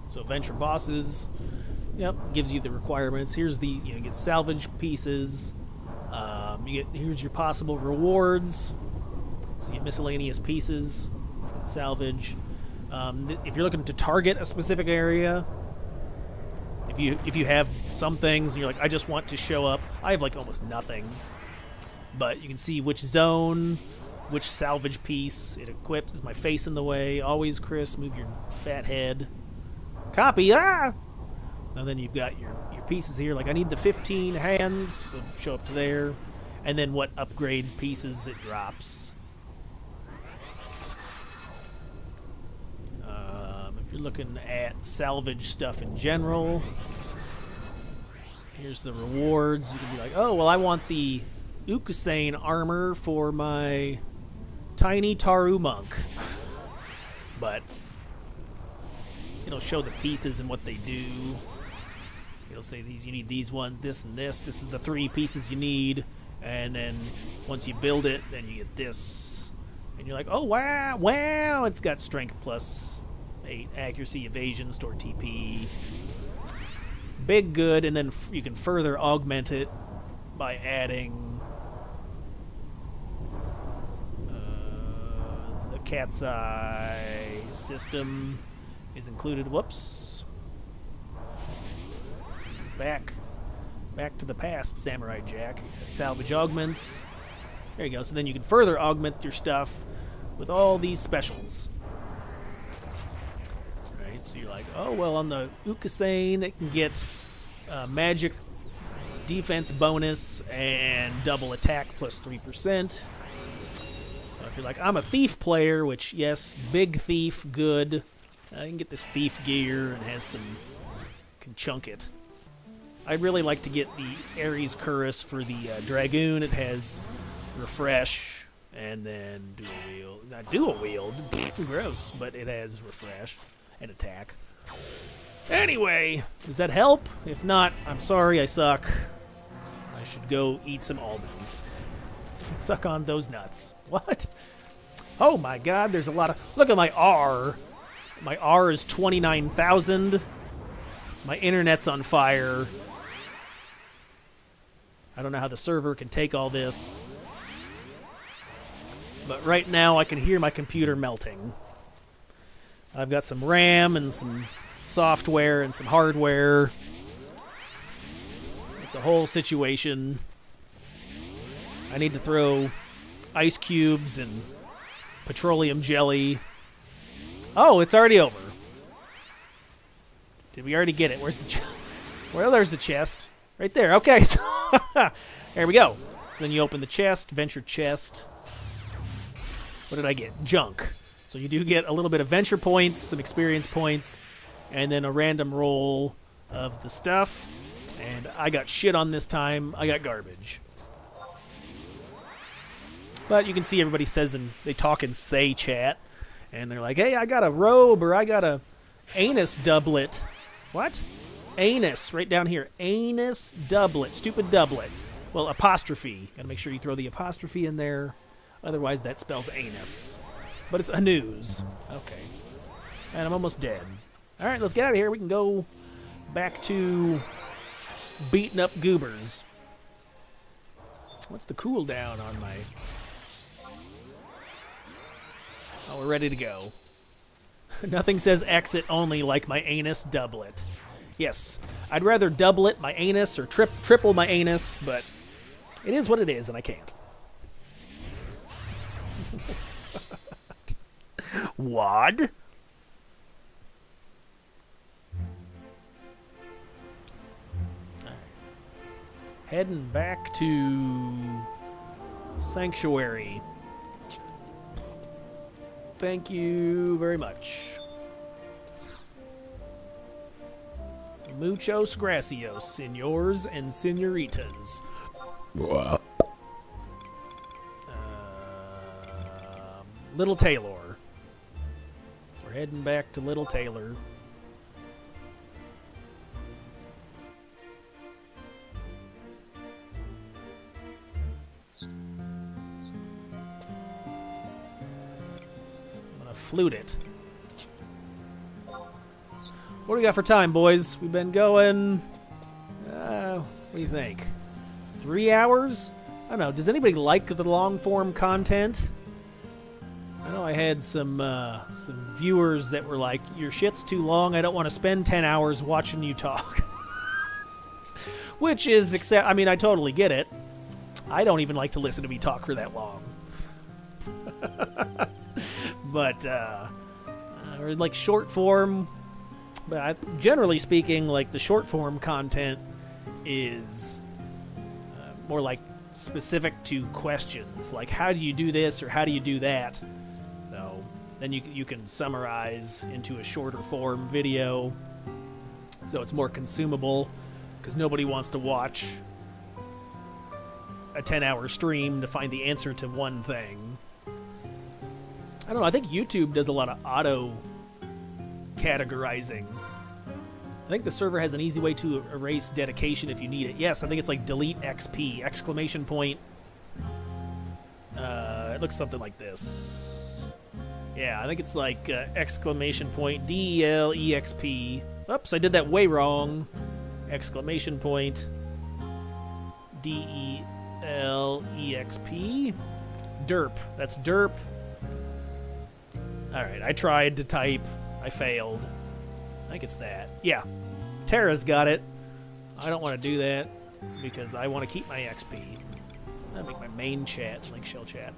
A: So venture bosses, yep, gives you the requirements. Here's the, you get salvage pieces. Here's your possible rewards. So you get miscellaneous pieces for salvage. If you're looking to target a specific area, if you have some things and you're like, I just want to show up. I have like almost nothing, but you can see which zone, which salvage piece it equips. Is my face in the way? Always, Chris, move your fat head. Copy, ah! And then you've got your pieces here. Like, I need the 15 hands, so show up to there. And then what upgrade pieces it drops. If you're looking at salvage stuff in general, here's the rewards. You can be like, oh, well, I want the Ukusane armor for my tiny Taru monk. But it'll show the pieces and what they do. It'll say these, you need these one, this and this. This is the 3 pieces you need. And then once you build it, then you get this. And you're like, oh, wow, it's got strength plus 8, accuracy, evasion, store TP. Big good, and then you can further augment it by adding the Cat's Eye system is included. Whoops. Back to the past, Samurai Jack. Salvage augments. There you go. So then you can further augment your stuff with all these specials. Right, so you're like, oh, well, on the Ukusane, it can get magic defense bonus and double attack plus 3%. So if you're like, I'm a thief player, which, yes, big thief, good. I can get this thief gear and can chunk it. I really like to get the Ares Cuirass for the Dragoon. It has refresh and then dual wield. Not dual wield, gross, but it has refresh and attack. Anyway, does that help? If not, I'm sorry, I suck. I should go eat some almonds. Suck on those nuts. What? Oh my god, there's a lot of... Look at my R. My R is 29,000. My internet's on fire. I don't know how the server can take all this. But right now I can hear my computer melting. I've got some RAM and some software and some hardware. It's a whole situation. I need to throw ice cubes and petroleum jelly. Oh, it's already over. Did we already get it? Where's the chest? Well, there's the chest. Right there. Okay, so there we go. So then you open the chest, venture chest. What did I get? Junk. So you do get a little bit of venture points, some experience points, and then a random roll of the stuff. And I got shit on this time. I got garbage. But you can see everybody says, and they talk and say chat. And they're like, hey, I got a robe, or I got a anus doublet. What? Anus, right down here. Anus doublet. Stupid doublet. Well, apostrophe. Gotta make sure you throw the apostrophe in there. Otherwise, that spells anus. But it's a news. Okay. And I'm almost dead. Alright, let's get out of here. We can go back to beating up goobers. What's the cooldown on my... Oh, we're ready to go. Nothing says exit only like my anus doublet. Yes, I'd rather doublet my anus or triple my anus, but it is what it is, and I can't. Wad? Right. Heading back to Sanctuary. Thank you very much. Muchos gracias, senors and senoritas. Little Taylor. We're heading back to Little Taylor. I'm gonna flute it. What do we got for time, boys? We've been going... what do you think? 3 hours? I don't know. Does anybody like the long-form content? I know I had some viewers that were like, your shit's too long. I don't want to spend 10 hours watching you talk. Which is, I mean, I totally get it. I don't even like to listen to me talk for that long. But, or like short form. But generally speaking, like the short form content is more like specific to questions, like how do you do this or how do you do that. So then you can summarize into a shorter form video, so it's more consumable, because nobody wants to watch a 10-hour stream to find the answer to one thing. I don't know, I think YouTube does a lot of auto categorizing. I think the server has an easy way to erase dedication if you need it. Yes, I think it's like delete XP, exclamation point. It looks something like this. Yeah, I think it's like exclamation point, DELEXP. Oops, I did that way wrong. Exclamation point, DELEXP. Derp, that's derp. Alright, I tried to type, I failed. I think it's that. Yeah. Tara's got it. I don't want to do that because I want to keep my XP. I'll make my main chat link shell chat.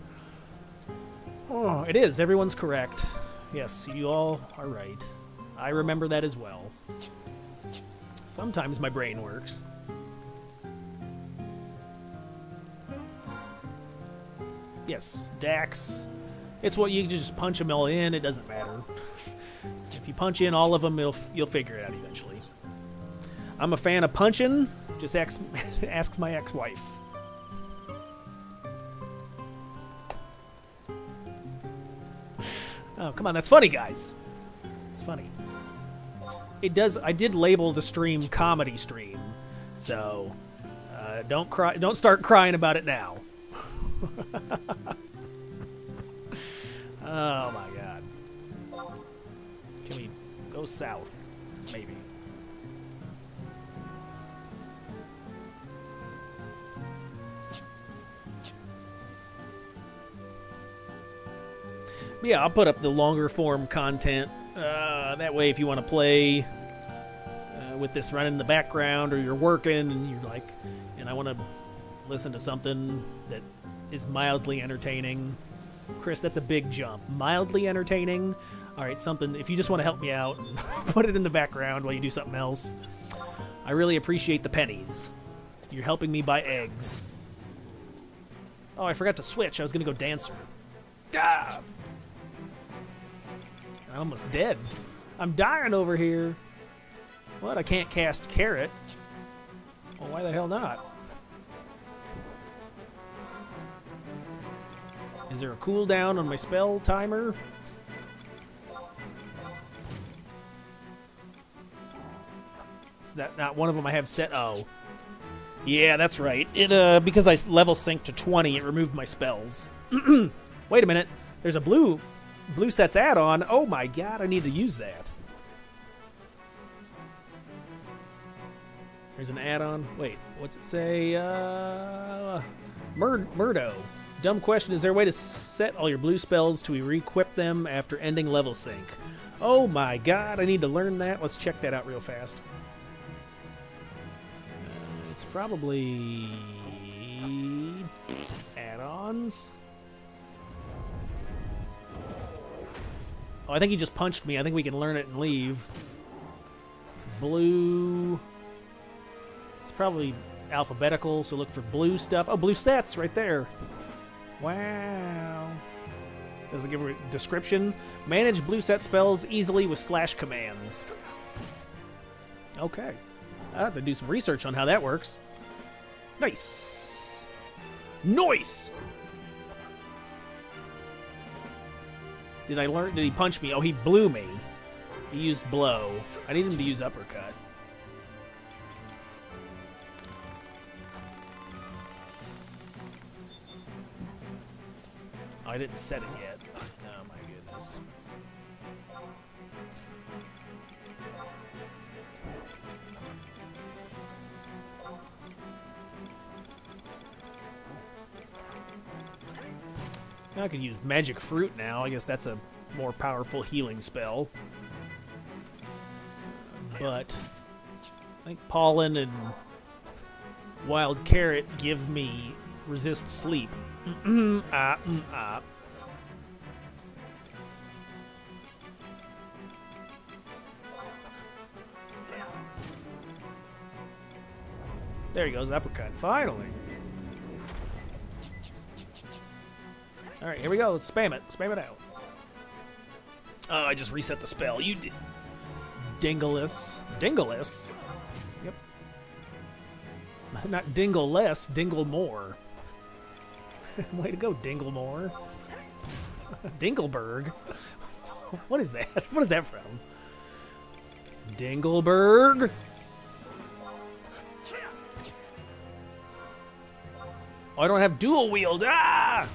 A: Oh, it is. Everyone's correct. Yes, you all are right. I remember that as well. Sometimes my brain works. Yes, Dax. It's what you just punch them all in. It doesn't matter. If you punch in all of them, you'll figure it out eventually. I'm a fan of punching. Just ask my ex-wife. Oh, come on, that's funny, guys. It's funny. It does. I did label the stream comedy stream, so don't cry. Don't start crying about it now. Oh my God. Can we go south? Maybe. Yeah, I'll put up the longer form content. That way, if you want to play with this running in the background, or you're working and you're like, and I want to listen to something that is mildly entertaining. Chris, that's a big jump. Mildly entertaining. All right, something. If you just want to help me out, put it in the background while you do something else. I really appreciate the pennies. You're helping me buy eggs. Oh, I forgot to switch. I was gonna go dancer. Ah! I'm almost dead. I'm dying over here. What? I can't cast carrot. Well, why the hell not? Is there a cooldown on my spell timer? Is that not one of them I have set? Oh. Yeah, that's right. It because I level synced to 20, it removed my spells. Wait a minute. There's a blue sets add-on. Oh my God, I need to use that. There's an add-on. Wait, what's it say? Murdo. Dumb question. Is there a way to set all your blue spells to re-equip them after ending level sync? Oh my God, I need to learn that. Let's check that out real fast. It's probably add-ons. Oh, I think he just punched me. I think we can learn it and leave. Blue. It's probably alphabetical, so look for blue stuff. Oh, blue sets right there. Wow. Does it give a description? Manage blue set spells easily with / commands. Okay. I'll have to do some research on how that works. Nice. Nice! Did I learn? Did he punch me? Oh, he blew me. He used blow. I need him to use uppercut. Oh, I didn't set it yet. Oh my goodness. I could use magic fruit now. I guess that's a more powerful healing spell. But I think pollen and wild carrot give me resist sleep. There he goes, uppercut. Finally. All right, here we go. Let's spam it. Spam it out. Oh, I just reset the spell. You did. Dingleless. Dingleless? Yep. Not dingle less, dingle more. Way to go, Dinglemore. Dingleberg. What is that? What is that from? Dingleberg? Oh, I don't have dual wield. Ah!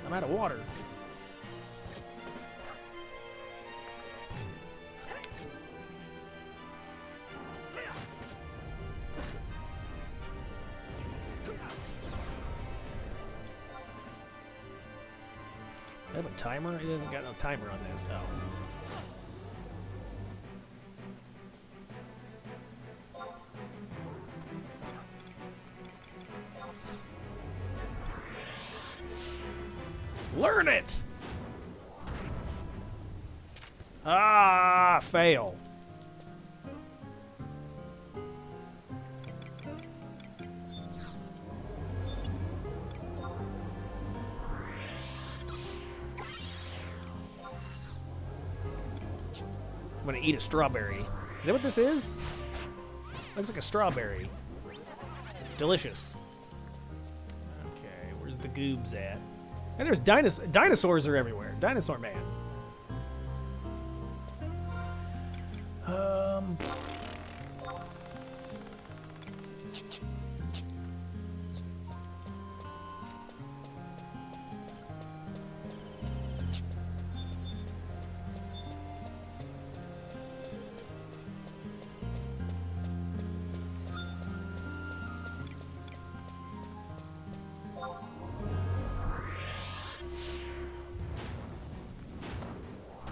A: I'm out of water. Does it have a timer? It hasn't got no timer on this. Oh. Learn it! Ah, fail. I'm gonna eat a strawberry. Is that what this is? Looks like a strawberry. Delicious. Okay, where's the goobs at? And there's dinosaurs are everywhere. Dinosaur man.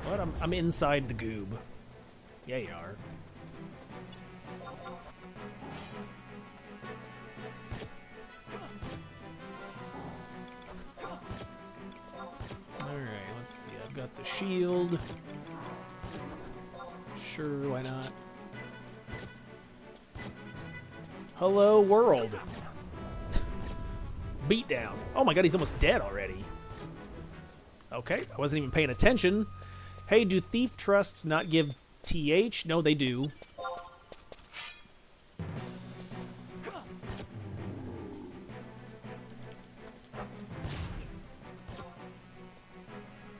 A: What? I'm inside the goob. Yeah, you are. Alright, let's see. I've got the shield. Sure, why not? Hello, world. Beatdown. Oh my god, he's almost dead already. Okay, I wasn't even paying attention. Hey, do thief trusts not give TH? No, they do.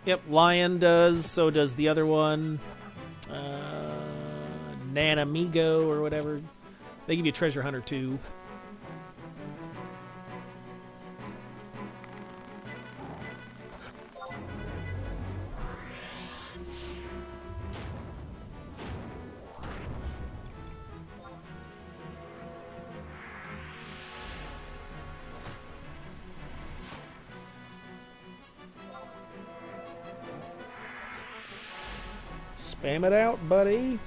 A: Yep, lion does, so does the other one. Nanamigo or whatever. They give you treasure hunter too. Spam it out, buddy.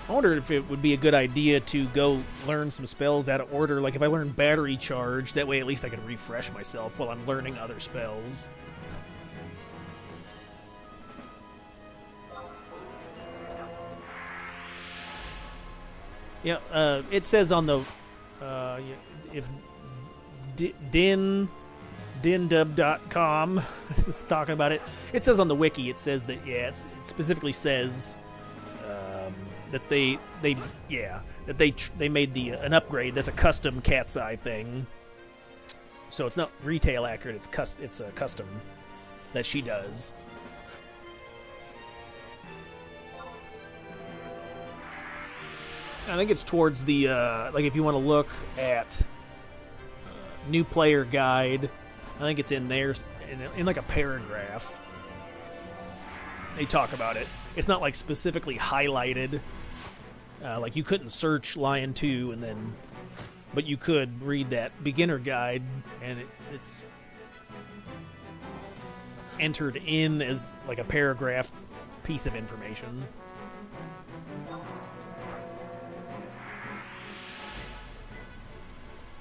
A: I wonder if it would be a good idea to go learn some spells out of order. Like if I learn battery charge, that way at least I can refresh myself while I'm learning other spells. Yeah, it says on the if dindub.com is talking about it. It says on the wiki, it says that, yeah, it specifically says that they made an upgrade that's a custom Cat's Eye thing. So it's not retail accurate, it's a custom that she does. I think it's towards the, like if you want to look at new player guide, I think it's in there, in like a paragraph. They talk about it. It's not like specifically highlighted. Like you couldn't search Lion 2 and then, but you could read that beginner guide and it's entered in as like a paragraph piece of information.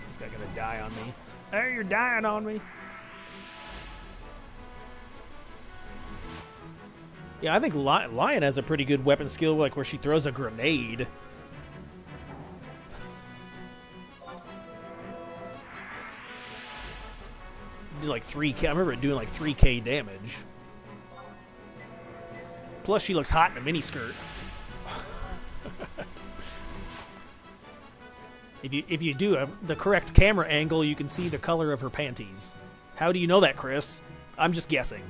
A: This guy gonna die on me. Hey, you're dying on me. Yeah, I think Lion has a pretty good weapon skill, like where she throws a grenade. Do like 3K. I remember it doing like 3K damage. Plus, she looks hot in a miniskirt. If you do the correct camera angle, you can see the color of her panties. How do you know that, Chris? I'm just guessing.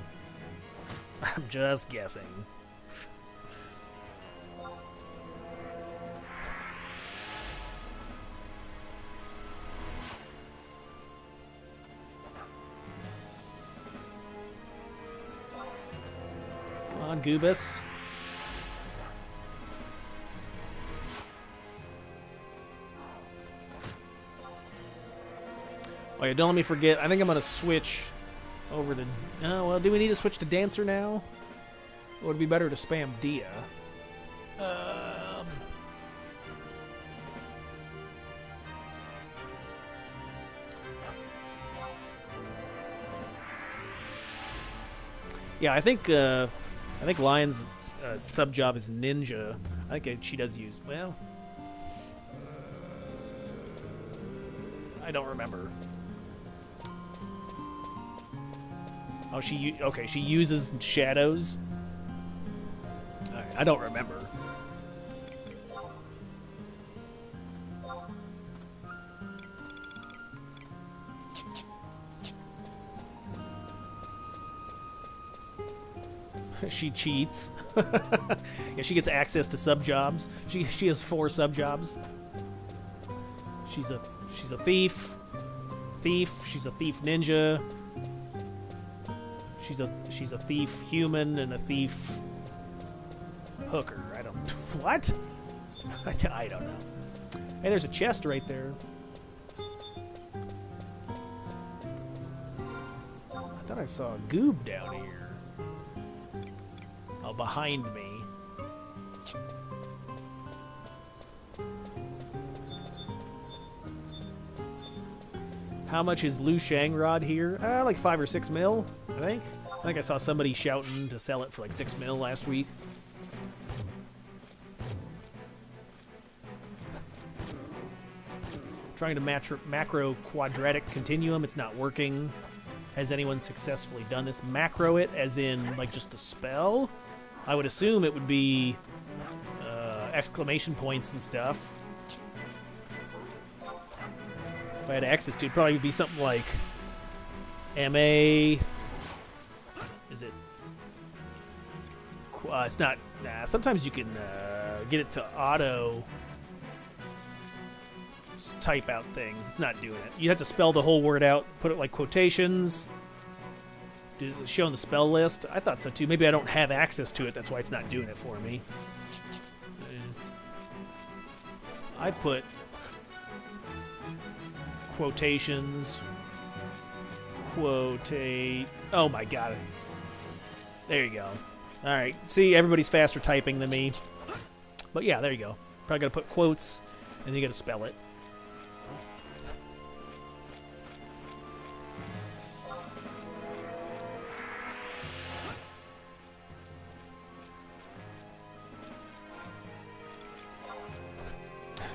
A: I'm just guessing. Come on, Goobus. Oh yeah, don't let me forget. I think I'm going to switch over to... Oh, well, do we need to switch to Dancer now? Or would it be better to spam Dia? Yeah, I think Lion's sub job is Ninja. I think she does use... Well... I don't remember. Oh, okay, she uses shadows. Alright, I don't remember. She cheats. Yeah, she gets access to sub jobs. She has 4 sub jobs. She's a thief. She's a thief ninja. She's a thief human and a thief hooker. I don't... What? I don't know. Hey, there's a chest right there. I thought I saw a goob down here. Oh, behind me. How much is Lu Shang Rod here? Like 5 or 6 mil, I think. I think I saw somebody shouting to sell it for like 6 mil last week. Trying to macro quadratic continuum. It's not working. Has anyone successfully done this? Macro it, as in like just the spell? I would assume it would be exclamation points and stuff. If I had access to it, it'd probably be something like MA. Is it? It's not. Nah, sometimes you can get it to auto type out things. It's not doing it. You have to spell the whole word out, put it like quotations, showing the spell list. I thought so too. Maybe I don't have access to it. That's why it's not doing it for me. I put quotations, quotate. Oh my god. There you go. Alright. See, everybody's faster typing than me. But yeah, there you go. Probably gotta put quotes, and then you gotta spell it.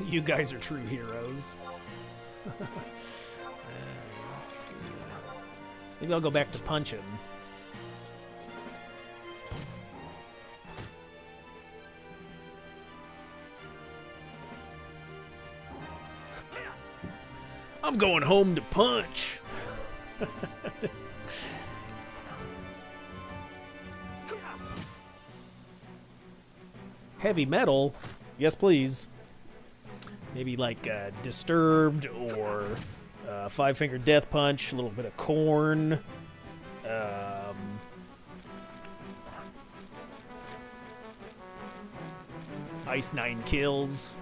A: You guys are true heroes. Maybe I'll go back to punching. I'm going home to punch. Heavy metal? Yes, please. Maybe like Disturbed or Five Finger Death Punch, a little bit of Corn. Ice 9 Kills.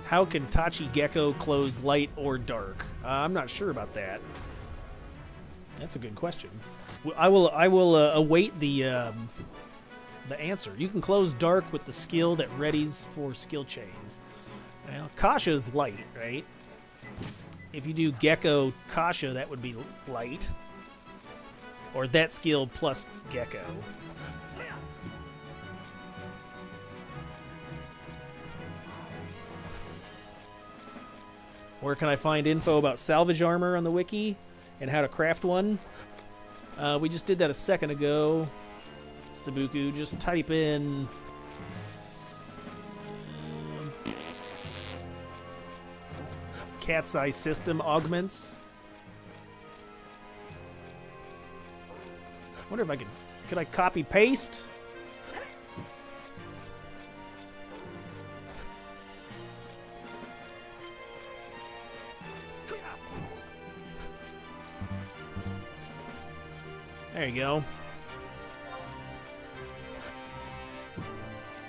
A: How can Tachi Gecko close light or dark? I'm not sure about that. That's a good question. I will await the answer. You can close dark with the skill that readies for skill chains. Well, Kasha's light, right? If you do Gecko Kasha, that would be light. Or that skill plus Gecko. Where can I find info about salvage armor on the wiki and how to craft one? We just did that a second ago. Sabuku, just type in CatsEyeXI system augments. Wonder if I could I copy paste? There you go.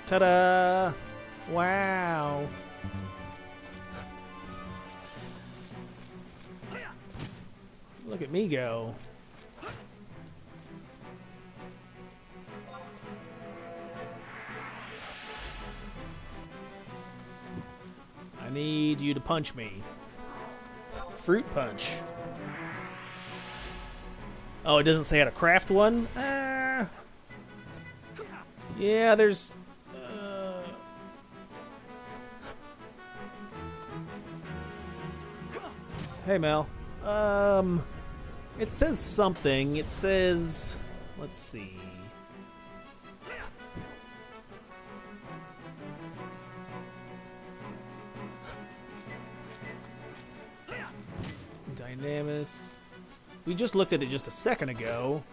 A: Ta-da! Wow. Look at me go. I need you to punch me. Fruit punch. Oh, it doesn't say how to craft one? Yeah, there's... Hey, Mel. It says something. It says... Let's see. Dynamis. We just looked at it just a second ago.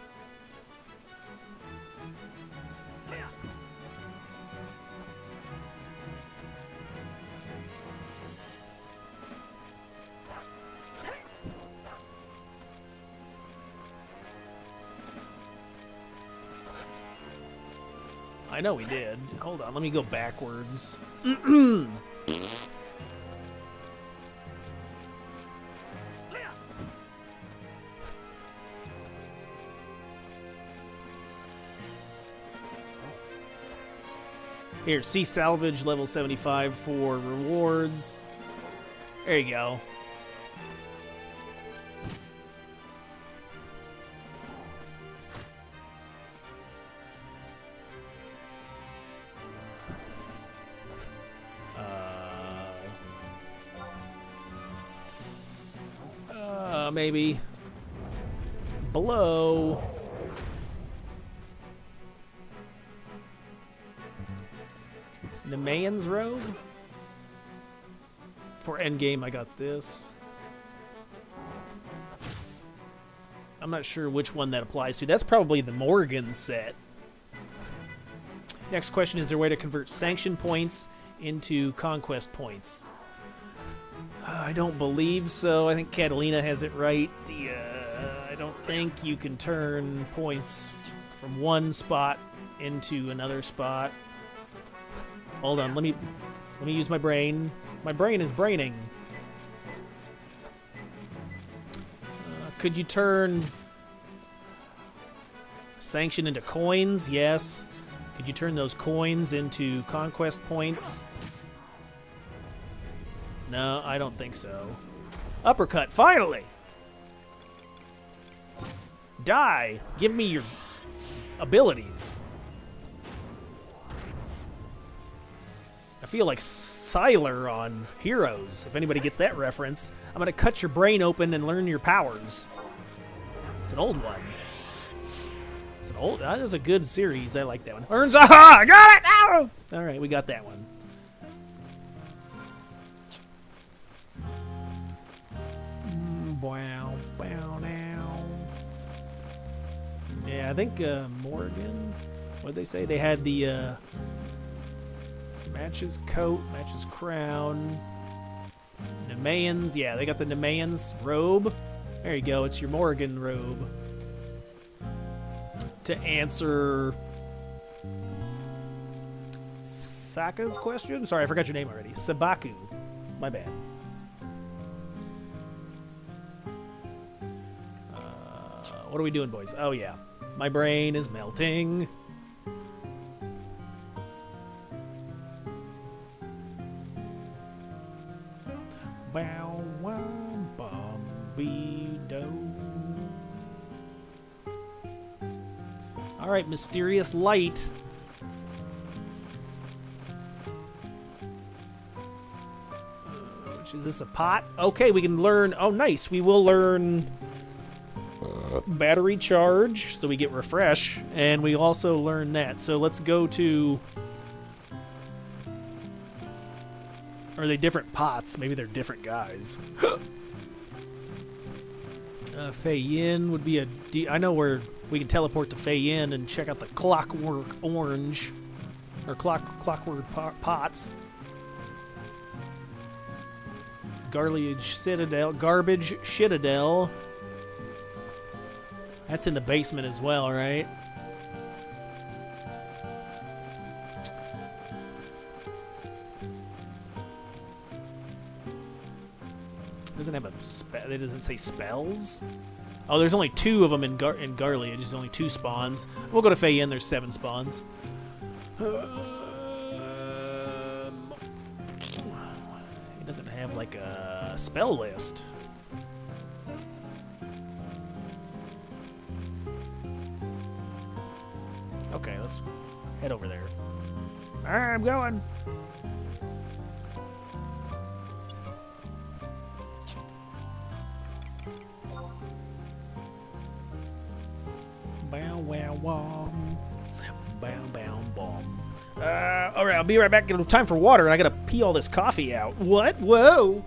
A: I know we did. Hold on, let me go backwards. Here, see salvage level 75 for rewards. There you go. Maybe below. Nemaean's robe? For endgame, I got this. I'm not sure which one that applies to. That's probably the Morgan set. Next question, is there a way to convert sanction points into conquest points? I don't believe so. I think Catalina has it right. I don't think you can turn points from one spot into another spot. Hold on, let me use my brain. My brain is braining. Could you turn sanction into coins? Yes. Could you turn those coins into conquest points? No, I don't think so. Uppercut, finally! Die! Give me your abilities. I feel like Sylar on Heroes. If anybody gets that reference, I'm going to cut your brain open and learn your powers. It's an old one. It's an old. That was a good series. I like that one. Learns. Aha! I got it! Ow! All right, we got that one. Wow, wow, now. Yeah, I think Morgan. What did they say? They had the matches coat, matches crown. Nemeans. Yeah, they got the Nemeans robe. There you go. It's your Morgan robe. To answer Saka's question? Sorry, I forgot your name already. Sabaku. My bad. What are we doing, boys? Oh, yeah. My brain is melting. Bow, wow, bum-be-do. All right, mysterious light. Which is this, a pot? Okay, we can learn. Oh, nice. We will learn battery charge, so we get refresh, and we also learn that. So let's go to. Are they different pots? Maybe they're different guys. Fei Yin would be a. I know where we can teleport to Fei Yin and check out the Clockwork Orange, or Clockwork pots. Garbage Citadel. That's in the basement as well, right? Doesn't have a it doesn't say spells. Oh, there's only 2 of them in Garliage. There's only 2 spawns. We'll go to Fei Yin. There's 7 spawns. He doesn't have like a spell list. Okay, let's head over there. All right, I'm going. Bow, wow, wow. Bow, bow, bomb. All right, I'll be right back. It's time for water, and I gotta pee all this coffee out. What? Whoa.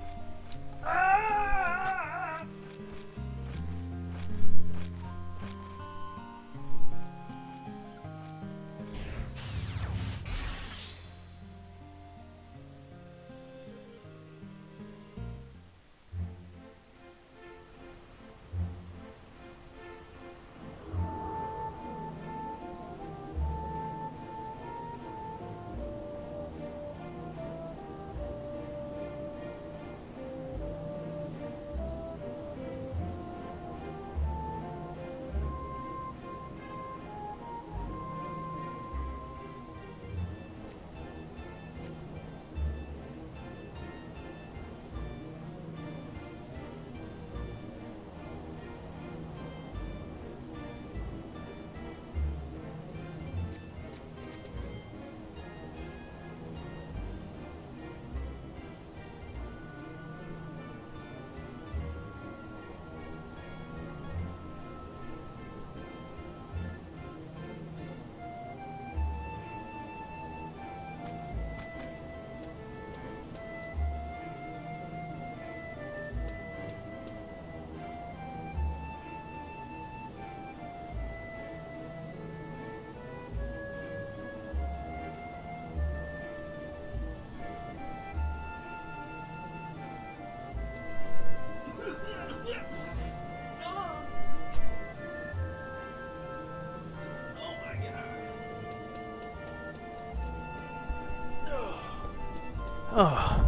A: Oh.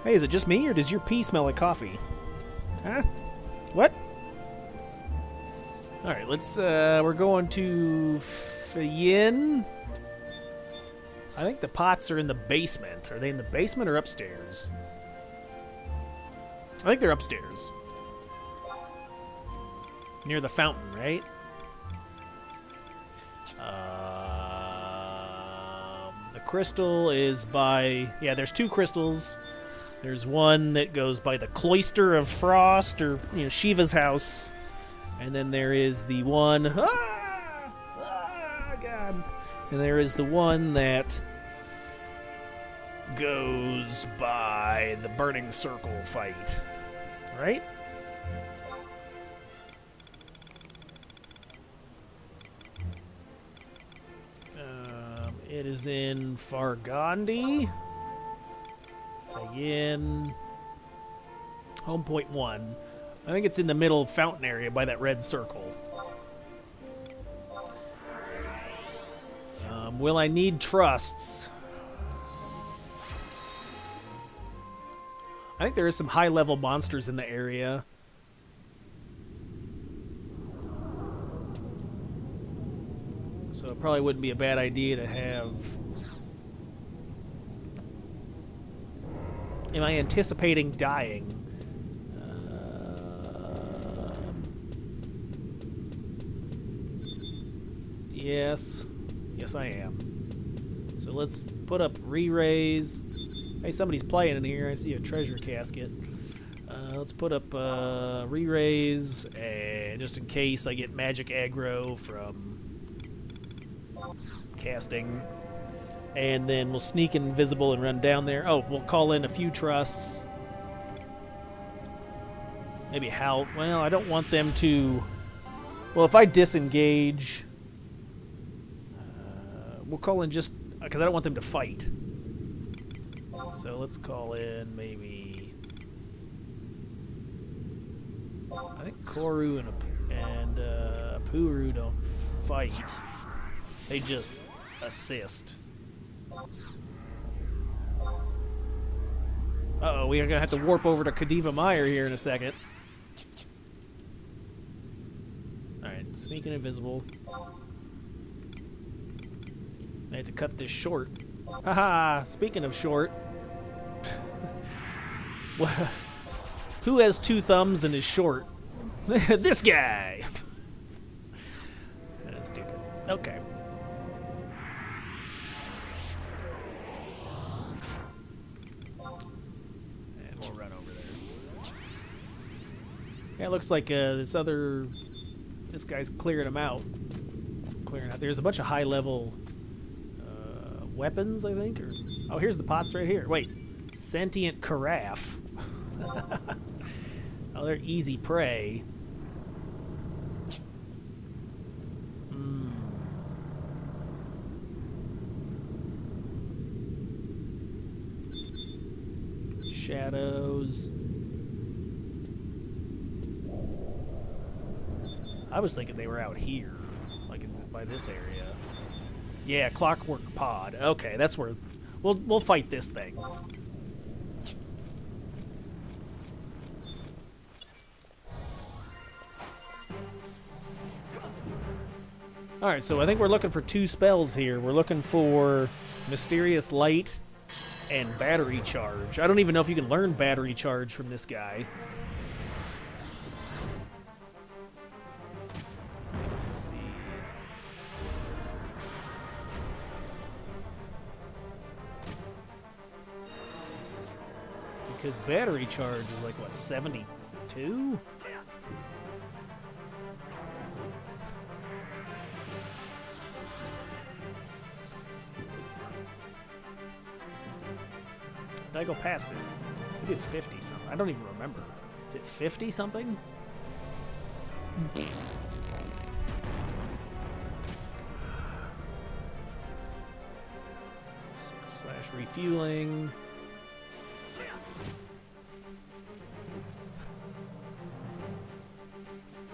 A: Hey, is it just me, or does your pee smell like coffee? Huh? What? Alright, let's, we're going to Fei Yin. I think the pots are in the basement. Are they in the basement or upstairs? I think they're upstairs. Near the fountain, right? The the crystal is by... Yeah, there's 2 crystals. There's one that goes by the Cloister of Frost, or, you know, Shiva's house. And then there is the one... God. And there is the one that goes by the Burning Circle fight. Right? It is in Fargandi. Fayin. Home point 1. I think it's in the middle fountain area by that red circle. Will I need trusts? I think there is some high-level monsters in the area. So it probably wouldn't be a bad idea to have... Am I anticipating dying? Yes. Yes, I am. So let's put up re-raise. Hey, somebody's playing in here. I see a treasure casket. Let's put up re-raise, and just in case I get magic aggro from casting. And then we'll sneak invisible and run down there. Oh, we'll call in a few trusts. Maybe how... Well, I don't want them to... Well, if I disengage... we'll call in just... Because I don't want them to fight. So let's call in maybe... I think Koru and Apuru don't fight. They just assist. Uh-oh, we are going to have to warp over to Kadiva Meyer here in a second. Alright, sneaking invisible. I have to cut this short. Haha, speaking of short. Who has 2 thumbs and is short? This guy! That's stupid. Okay. And we'll run over there. Yeah, it looks like this guy's clearing them out. There's a bunch of high-level weapons, I think. Oh, here's the pots right here. Wait. Sentient carafe. Oh, they're easy prey. Shadows. I was thinking they were out here, like by this area. Yeah, Clockwork Pod. Okay, that's where we'll fight this thing. Alright, so I think we're looking for 2 spells here. We're looking for Mysterious Light and Battery Charge. I don't even know if you can learn Battery Charge from this guy. Let's see. Because Battery Charge is like, what, 72? Did I go past it? I think it's 50 something. I don't even remember. Is it 50 something? / refueling.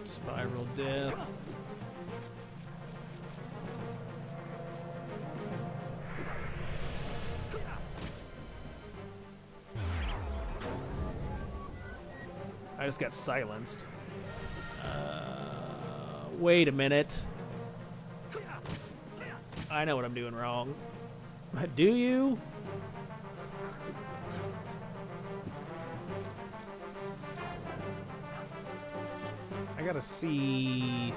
A: Spiral death. I just got silenced. Wait a minute. I know what I'm doing wrong. Do you? I gotta see...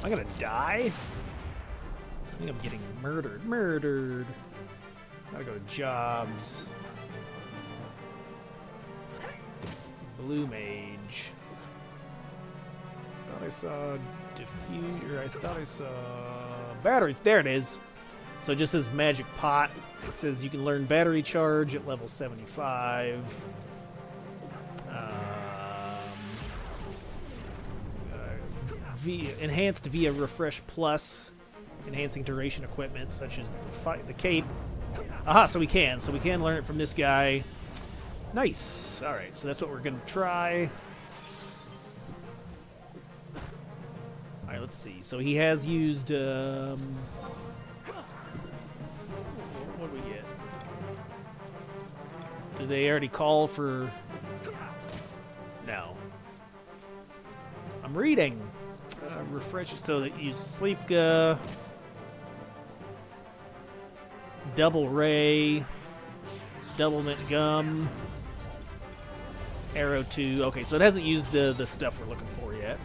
A: Am I gonna die? I think I'm getting murdered. Murdered. Gotta go to jobs. Blue Mage. Thought I saw diffuser. I thought I saw battery. There it is. So it just says magic pot. It says you can learn battery charge at level 75. Enhanced via refresh plus, enhancing duration equipment such as the cape. Aha, so we can learn it from this guy. Nice. All right, so that's what we're gonna try. All right, let's see. So he has used. What do we get? Did they already call for? No. I'm reading. Refresh so that you sleep double ray, double mint gum, arrow 2. Okay, so it hasn't used the stuff we're looking for yet.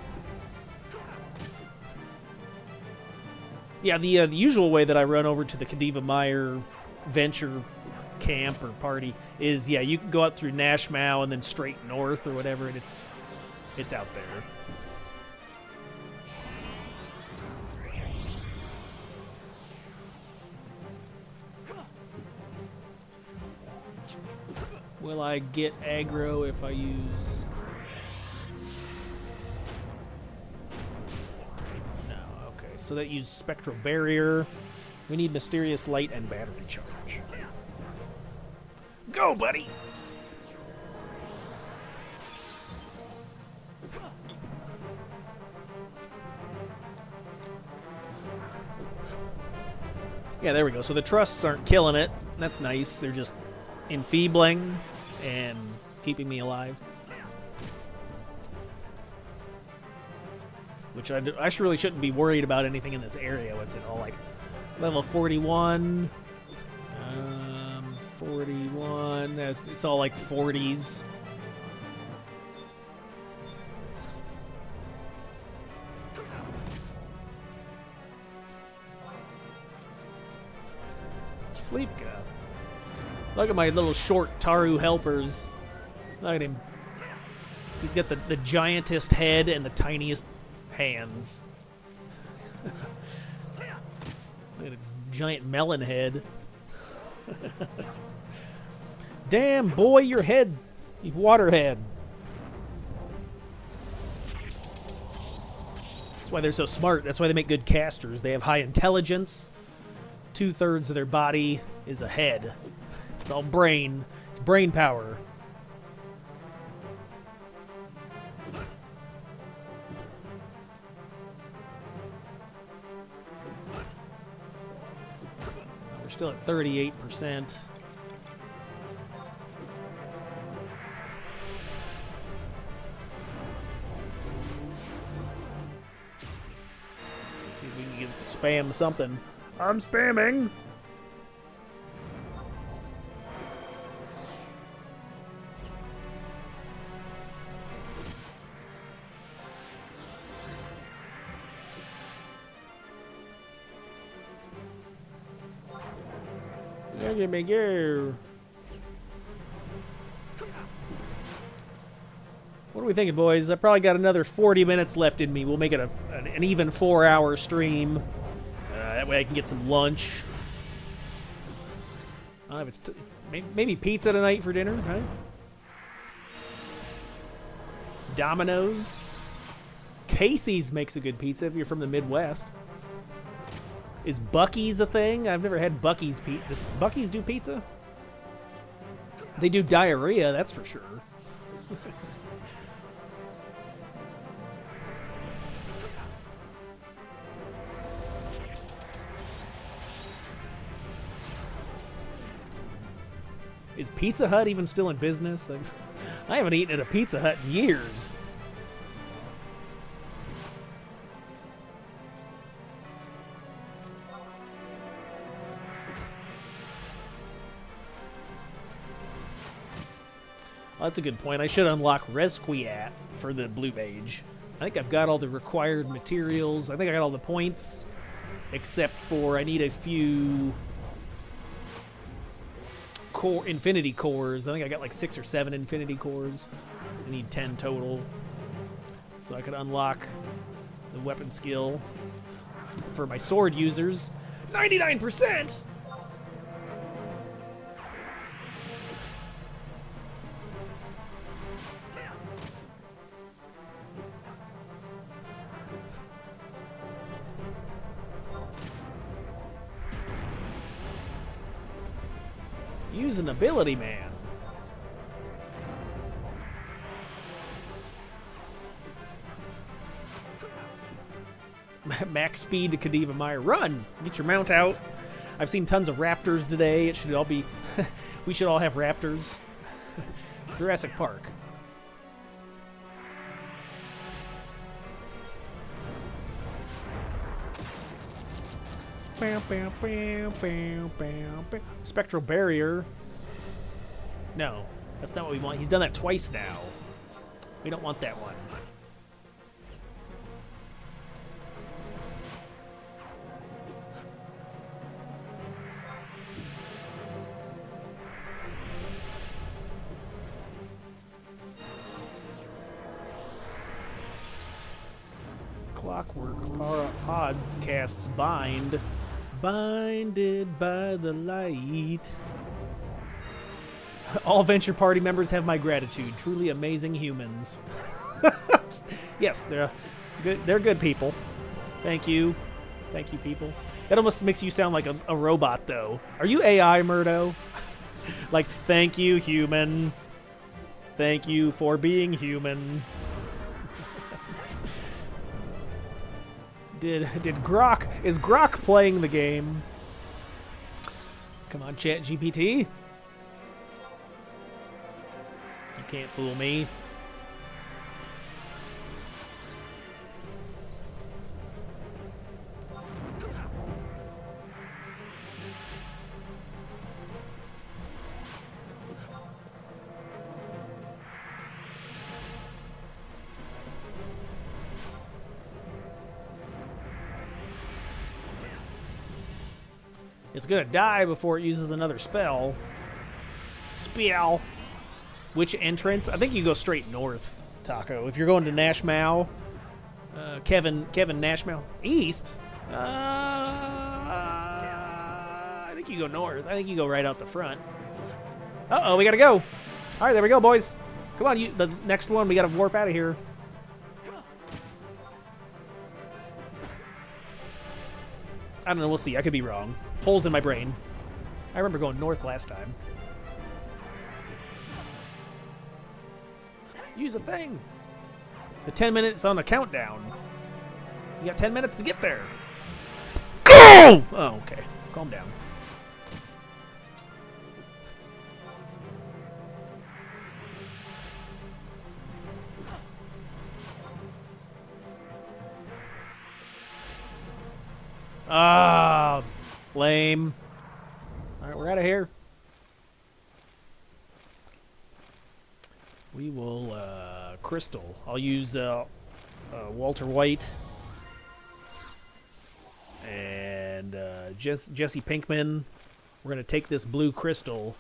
A: Yeah, the usual way that I run over to the Kadiva Meyer venture camp or party is, yeah, you can go out through Nashmau and then straight north or whatever, and it's out there. Will I get aggro if I use... No, okay. So that uses Spectral Barrier. We need Mysterious Light and Battery Charge. Go, buddy! Yeah, there we go. So the trusts aren't killing it. That's nice. They're just enfeebling and keeping me alive. Which I really shouldn't be worried about anything in this area. What's it all like? Level 41. 41. It's all like 40s. Sleep go. Look at my little short Taru helpers. Look at him. He's got the giantest head and the tiniest hands. Look at a giant melon head. Damn, boy, your head. You waterhead. That's why they're so smart. That's why they make good casters. They have high intelligence. 2/3 of their body is a head. It's all brain. It's brain power. We're still at 38%. See if we can get it to spam something. I'm spamming. Look at me go. What are we thinking, boys? I probably got another 40 minutes left in me. We'll make it an even 4-hour stream. That way I can get some lunch. I don't know if it's maybe pizza tonight for dinner, right? Domino's. Casey's makes a good pizza if you're from the Midwest. Is Buc-ee's a thing? I've never had Buc-ee's pizza. Does Buc-ee's do pizza? They do diarrhea, that's for sure. Is Pizza Hut even still in business? I haven't eaten at a Pizza Hut in years. Well, that's a good point. I should unlock Resquiat for the Blue Mage. I think I've got all the required materials. I think I got all the points, except for I need a few core infinity cores. I think I got like 6 or 7 infinity cores. I need 10 total. So I could unlock the weapon skill for my sword users. 99%! Use an ability, man. Max speed to Khadiva Maya. Run! Get your mount out. I've seen tons of raptors today. It should all be... we should all have raptors. Jurassic Park. Spectral barrier. No, that's not what we want. He's done that twice now. We don't want that one. Clockwork podcasts bind. Binded by the light. All Venture Party members have my gratitude. Truly amazing humans. Yes, they're good. They're good people. Thank you. Thank you, people. That almost makes you sound like a robot, though. Are you AI, Murdo? Like, thank you, human. Thank you for being human. Is Grok playing the game? Come on, ChatGPT. You can't fool me. It's gonna die before it uses another spell. Spell. Which entrance? I think you go straight north, Taco. If you're going to Nashmau, Kevin Nashmau. East? I think you go north. I think you go right out the front. Uh-oh, we gotta go. All right, there we go, boys. Come on, the next one, we gotta warp out of here. I don't know, we'll see. I could be wrong. Holes in my brain. I remember going north last time. Use a thing. The 10 minutes on the countdown. You got 10 minutes to get there. Go! Oh, okay. Calm down. Ah, lame. All right, we're out of here. We will, Crystal. I'll use, Walter White. And, Jesse Pinkman. We're going to take this blue crystal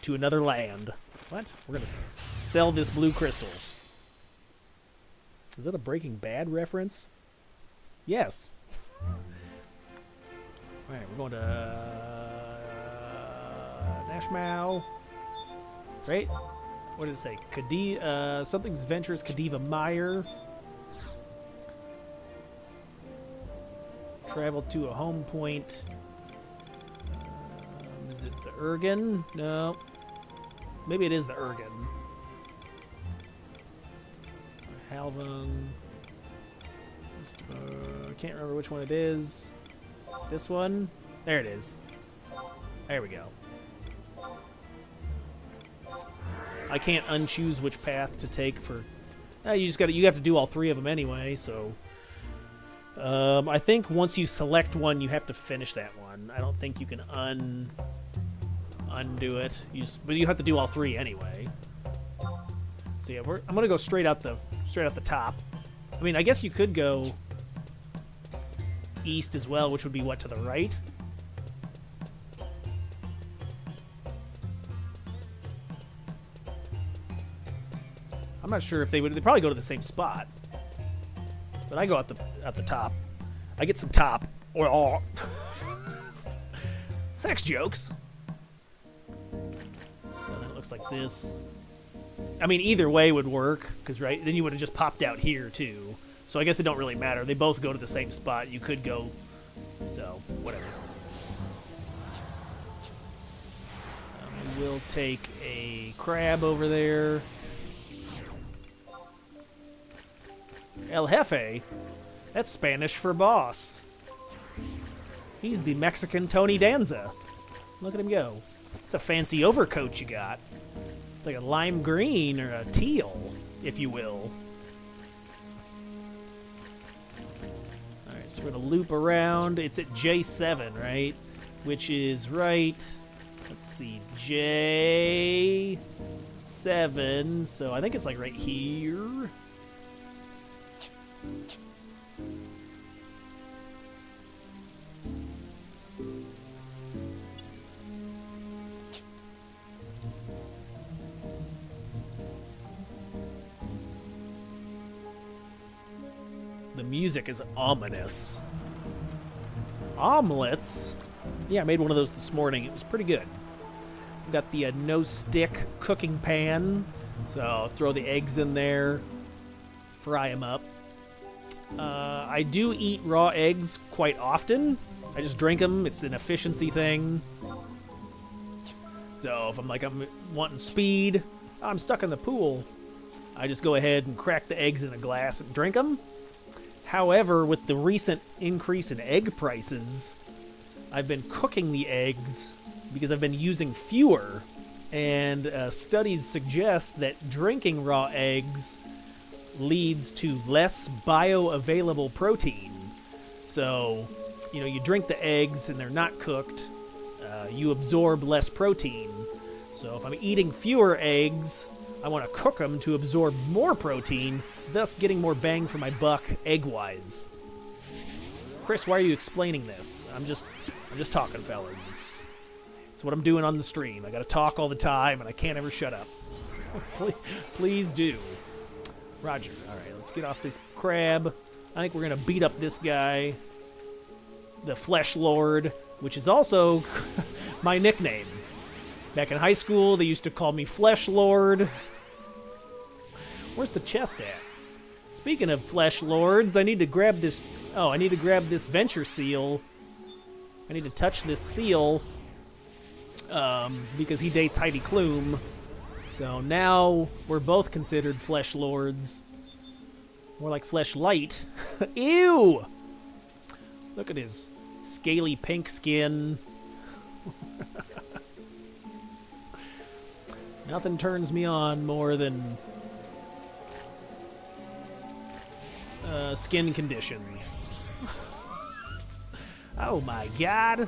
A: to another land. What? We're going to sell this blue crystal. Is that a Breaking Bad reference? Yes. Alright, we're going to Nashmau. Right? What did it say? Something's Ventures, Khadiva Meyer. Travel to a home point. Is it the Urgan? No. Maybe it is the Urgan. Halvung. I can't remember which one it is. This one? There it is. There we go. I can't unchoose which path to take for... you have to do all 3 of them anyway, so... I think once you select one, you have to finish that one. I don't think you can undo it. But you have to do all 3 anyway. So So yeah, I'm gonna go straight out the top. I mean, I guess you could go east as well, which would be what, to the right? I'm not sure if they would. They'd probably go to the same spot. But I go at the top. I get some top or all. Sex jokes. So then it looks like this. I mean, either way would work, because right then you would have just popped out here too. So I guess it don't really matter. They both go to the same spot. You could go. So whatever. We'll take a crab over there. El Jefe? That's Spanish for boss. He's the Mexican Tony Danza. Look at him go. It's a fancy overcoat you got. It's like a lime green or a teal, if you will. Alright, so we're going to loop around. It's at J7, right? Which is right... Let's see, J7. So I think it's like right here. The music is ominous. Omelets? Yeah, I made one of those this morning. It was pretty good. I've got the no-stick cooking pan, so I'll throw the eggs in there, fry them up. I do eat raw eggs quite often. I just drink them. It's an efficiency thing. So if I'm wanting speed, I'm stuck in the pool, I just go ahead and crack the eggs in a glass and drink them. However, with the recent increase in egg prices, I've been cooking the eggs because I've been using fewer, and studies suggest that drinking raw eggs leads to less bioavailable protein. So, you drink the eggs and they're not cooked, you absorb less protein. So if I'm eating fewer eggs, I want to cook them to absorb more protein, thus getting more bang for my buck egg-wise. Chris, why are you explaining this? I'm just talking, fellas. It's what I'm doing on the stream. I gotta talk all the time, and I can't ever shut up. Please do. Roger. All right, let's get off this crab. I think we're gonna beat up this guy, the Flesh Lord, which is also my nickname. Back in high school, they used to call me Flesh Lord. Where's the chest at? Speaking of Flesh Lords, I need to grab this... Oh, I need to grab this Venture Seal. I need to touch this seal because he dates Heidi Klum. So now we're both considered Flesh Lords. More like Flesh Light. Ew! Look at his scaly pink skin. Nothing turns me on more than skin conditions. Oh my god.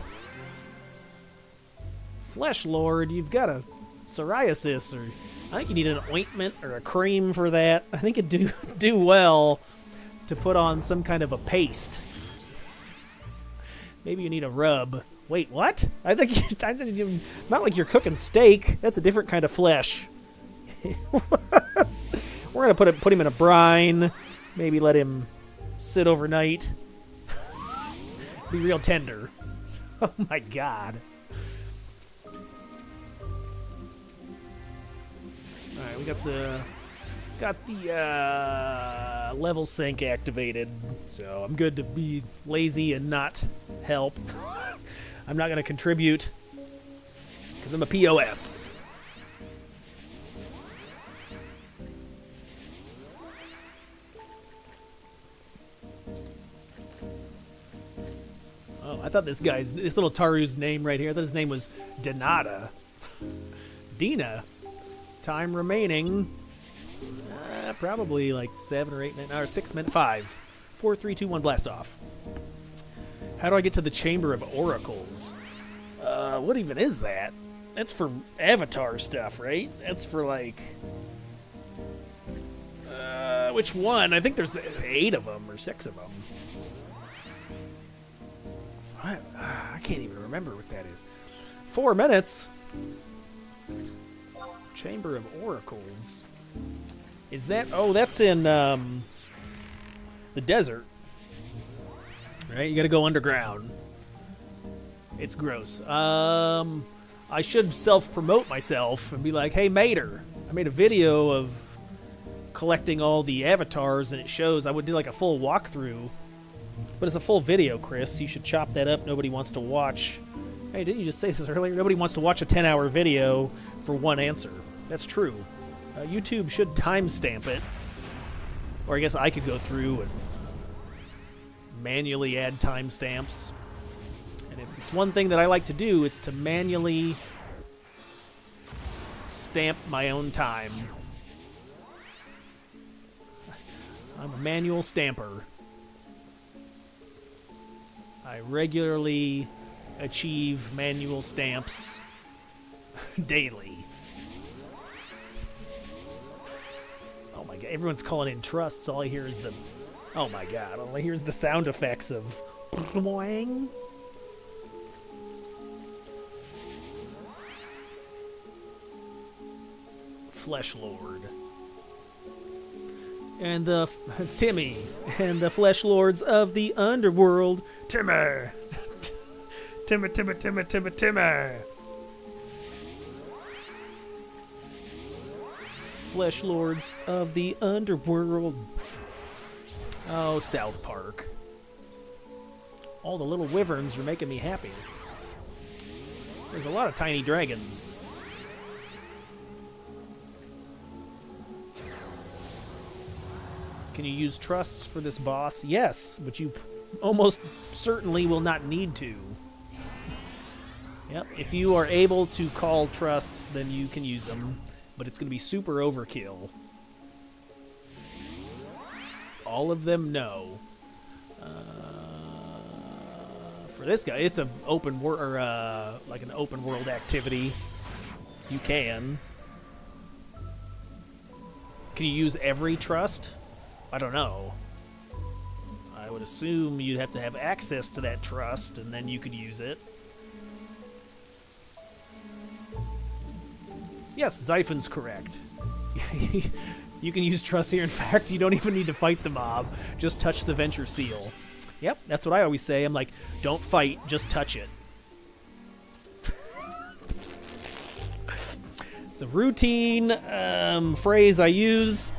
A: Flesh Lord, you've got a psoriasis, or I think you need an ointment or a cream for that. I think it'd do well to put on some kind of a paste. Maybe you need a rub. Wait, what? I think not like you're cooking steak. That's a different kind of flesh. We're gonna put him in a brine. Maybe let him sit overnight. Be real tender. Oh my god. All right, we got the level sync activated, so I'm good to be lazy and not help. I'm not going to contribute because I'm a POS. Oh, I thought this little Taru's name right here, I thought his name was Denata. Dina. Time remaining. Probably like 7 or 8 minutes, or 6 minutes, 5. 4, 3, 2, 1, blast off. How do I get to the Chamber of Oracles? What even is that? That's for Avatar stuff, right? That's for, like... Which one? I think there's 8 of them or 6 of them. I can't even remember what that is. 4 minutes. Chamber of Oracles. Is that... Oh, that's in the desert. Right? You gotta go underground. It's gross. I should self-promote myself and be like, hey, Mater, I made a video of collecting all the avatars, and it shows. I would do like a full walkthrough. But it's a full video, Chris. You should chop that up. Nobody wants to watch. Hey, didn't you just say this earlier? Nobody wants to watch a 10-hour video for one answer. That's true. YouTube should timestamp it. Or I guess I could go through and manually add timestamps. And if it's one thing that I like to do, it's to manually stamp my own time. I'm a manual stamper. I regularly achieve manual stamps daily. Oh my god, everyone's calling in trusts. All I hear is the... Oh my god, all I hear is the sound effects of... Boing. Flesh Lord. And the... Timmy. And the Flesh Lords of the Underworld. Timmer. Timmer. Flesh Lords of the Underworld. Oh, South Park. All the little wyverns are making me happy. There's a lot of tiny dragons. Can you use trusts for this boss? Yes, but you almost certainly will not need to. Yep, if you are able to call trusts, then you can use them, but it's going to be super overkill. All of them, no. For this guy, it's an open world, like an open world activity. You can. Can you use every trust? I don't know. I would assume you'd have to have access to that trust, and then you could use it. Yes, Zyphon's correct. You can use trust here. In fact, you don't even need to fight the mob. Just touch the venture seal. Yep, that's what I always say. I'm like, don't fight, just touch it. It's a routine phrase I use,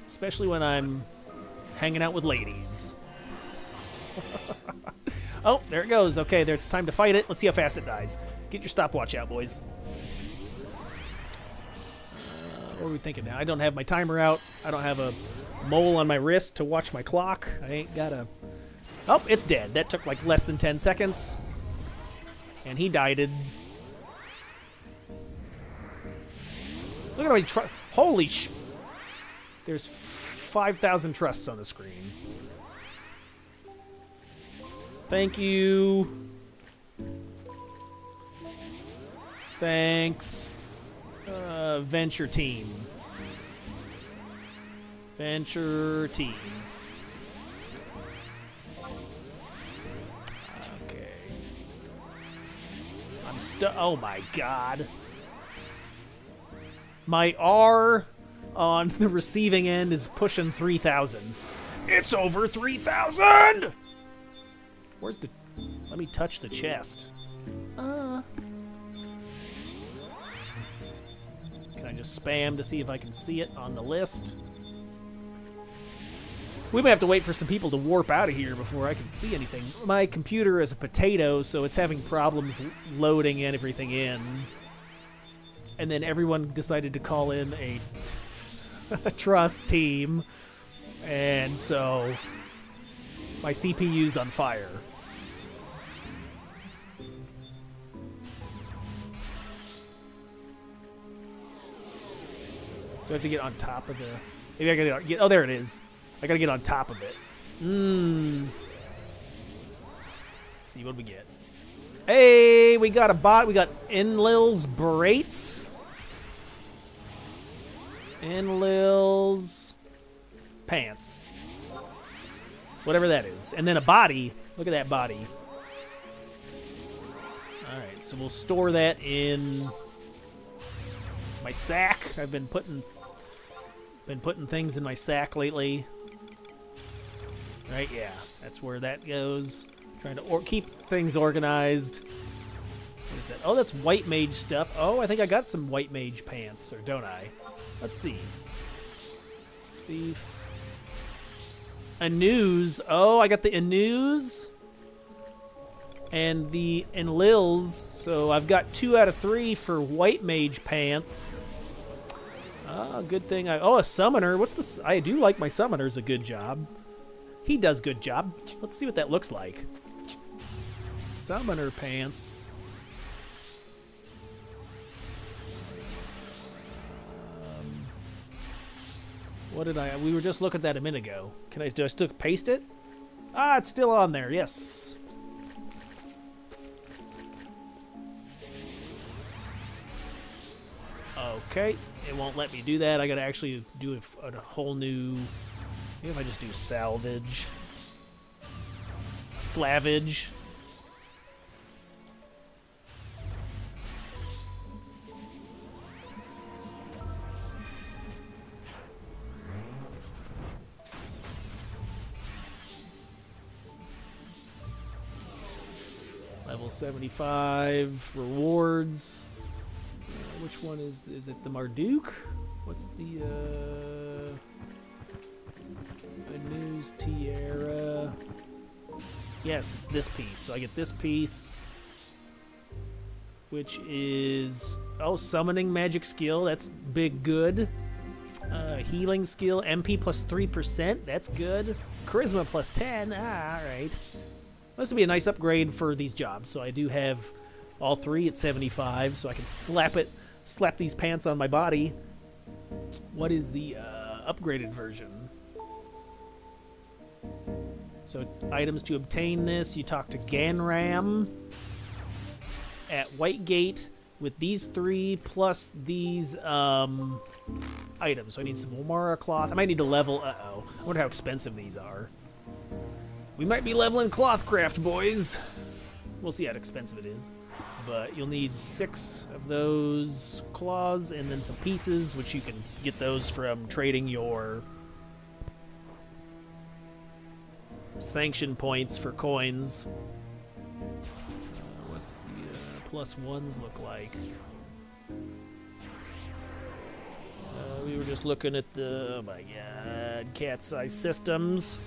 A: especially when I'm hanging out with ladies. Oh, there it goes. Okay, it's time to fight it. Let's see how fast it dies. Get your stopwatch out, boys. What are we thinking now? I don't have my timer out. I don't have a mole on my wrist to watch my clock. I ain't got a... Oh, it's dead. That took like less than 10 seconds. And he died. Look at how many holy sh... There's 5,000 trusts on the screen. Thank you. Thanks. Venture team. Venture team. Okay. I'm oh my god. My R on the receiving end is pushing 3,000. It's over 3,000! Where's the... Let me touch the chest. Can I just spam to see if I can see it on the list? We may have to wait for some people to warp out of here before I can see anything. My computer is a potato, so it's having problems loading everything in. And then everyone decided to call in a trust team. And so my CPU's on fire. Do I have to get on top of the... Maybe I gotta get... Oh, there it is. I gotta get on top of it. Let's see what we get. Hey, we got a bot. We got Enlil's Berates. Enlil's pants. Whatever that is. And then a body. Look at that body. Alright, so we'll store that in my sack. I've been putting things in my sack lately. Right, yeah. That's where that goes. Trying to keep things organized. What is that? Oh, that's White Mage stuff. Oh, I think I got some White Mage pants, or don't I? Let's see. Thief. Anus. Oh, I got the Anus and the Enlils. So I've got 2 out of 3 for White Mage pants. Ah, good thing a summoner. What's this? I do like my summoners a good job. He does good job. Let's see what that looks like. Summoner pants. What did we were just looking at that a minute ago. Do I still paste it? Ah, it's still on there. Yes. Okay. It won't let me do that. I gotta actually do a whole new... Maybe if I just do salvage. Slavage. Level 75 rewards. Which one is it? The Marduk? What's the Anu's Tiara? Yes, it's this piece. So I get this piece, which is summoning magic skill. That's big good. Healing skill, MP plus 3%. That's good. Charisma plus 10. Ah, all right. This would be a nice upgrade for these jobs. So I do have all 3 at 75, so I can slap these pants on my body. What is the upgraded version? So items to obtain this, you talk to Ganram at Whitegate with these 3 plus these items. So I need some Omara cloth. I might need to level. Uh-oh. I wonder how expensive these are. We might be leveling Clothcraft, boys. We'll see how expensive it is. But you'll need 6 of those claws and then some pieces, which you can get those from trading your sanction points for coins. What's the plus ones look like? We were just looking at the, oh my god, CatsEyeXI systems.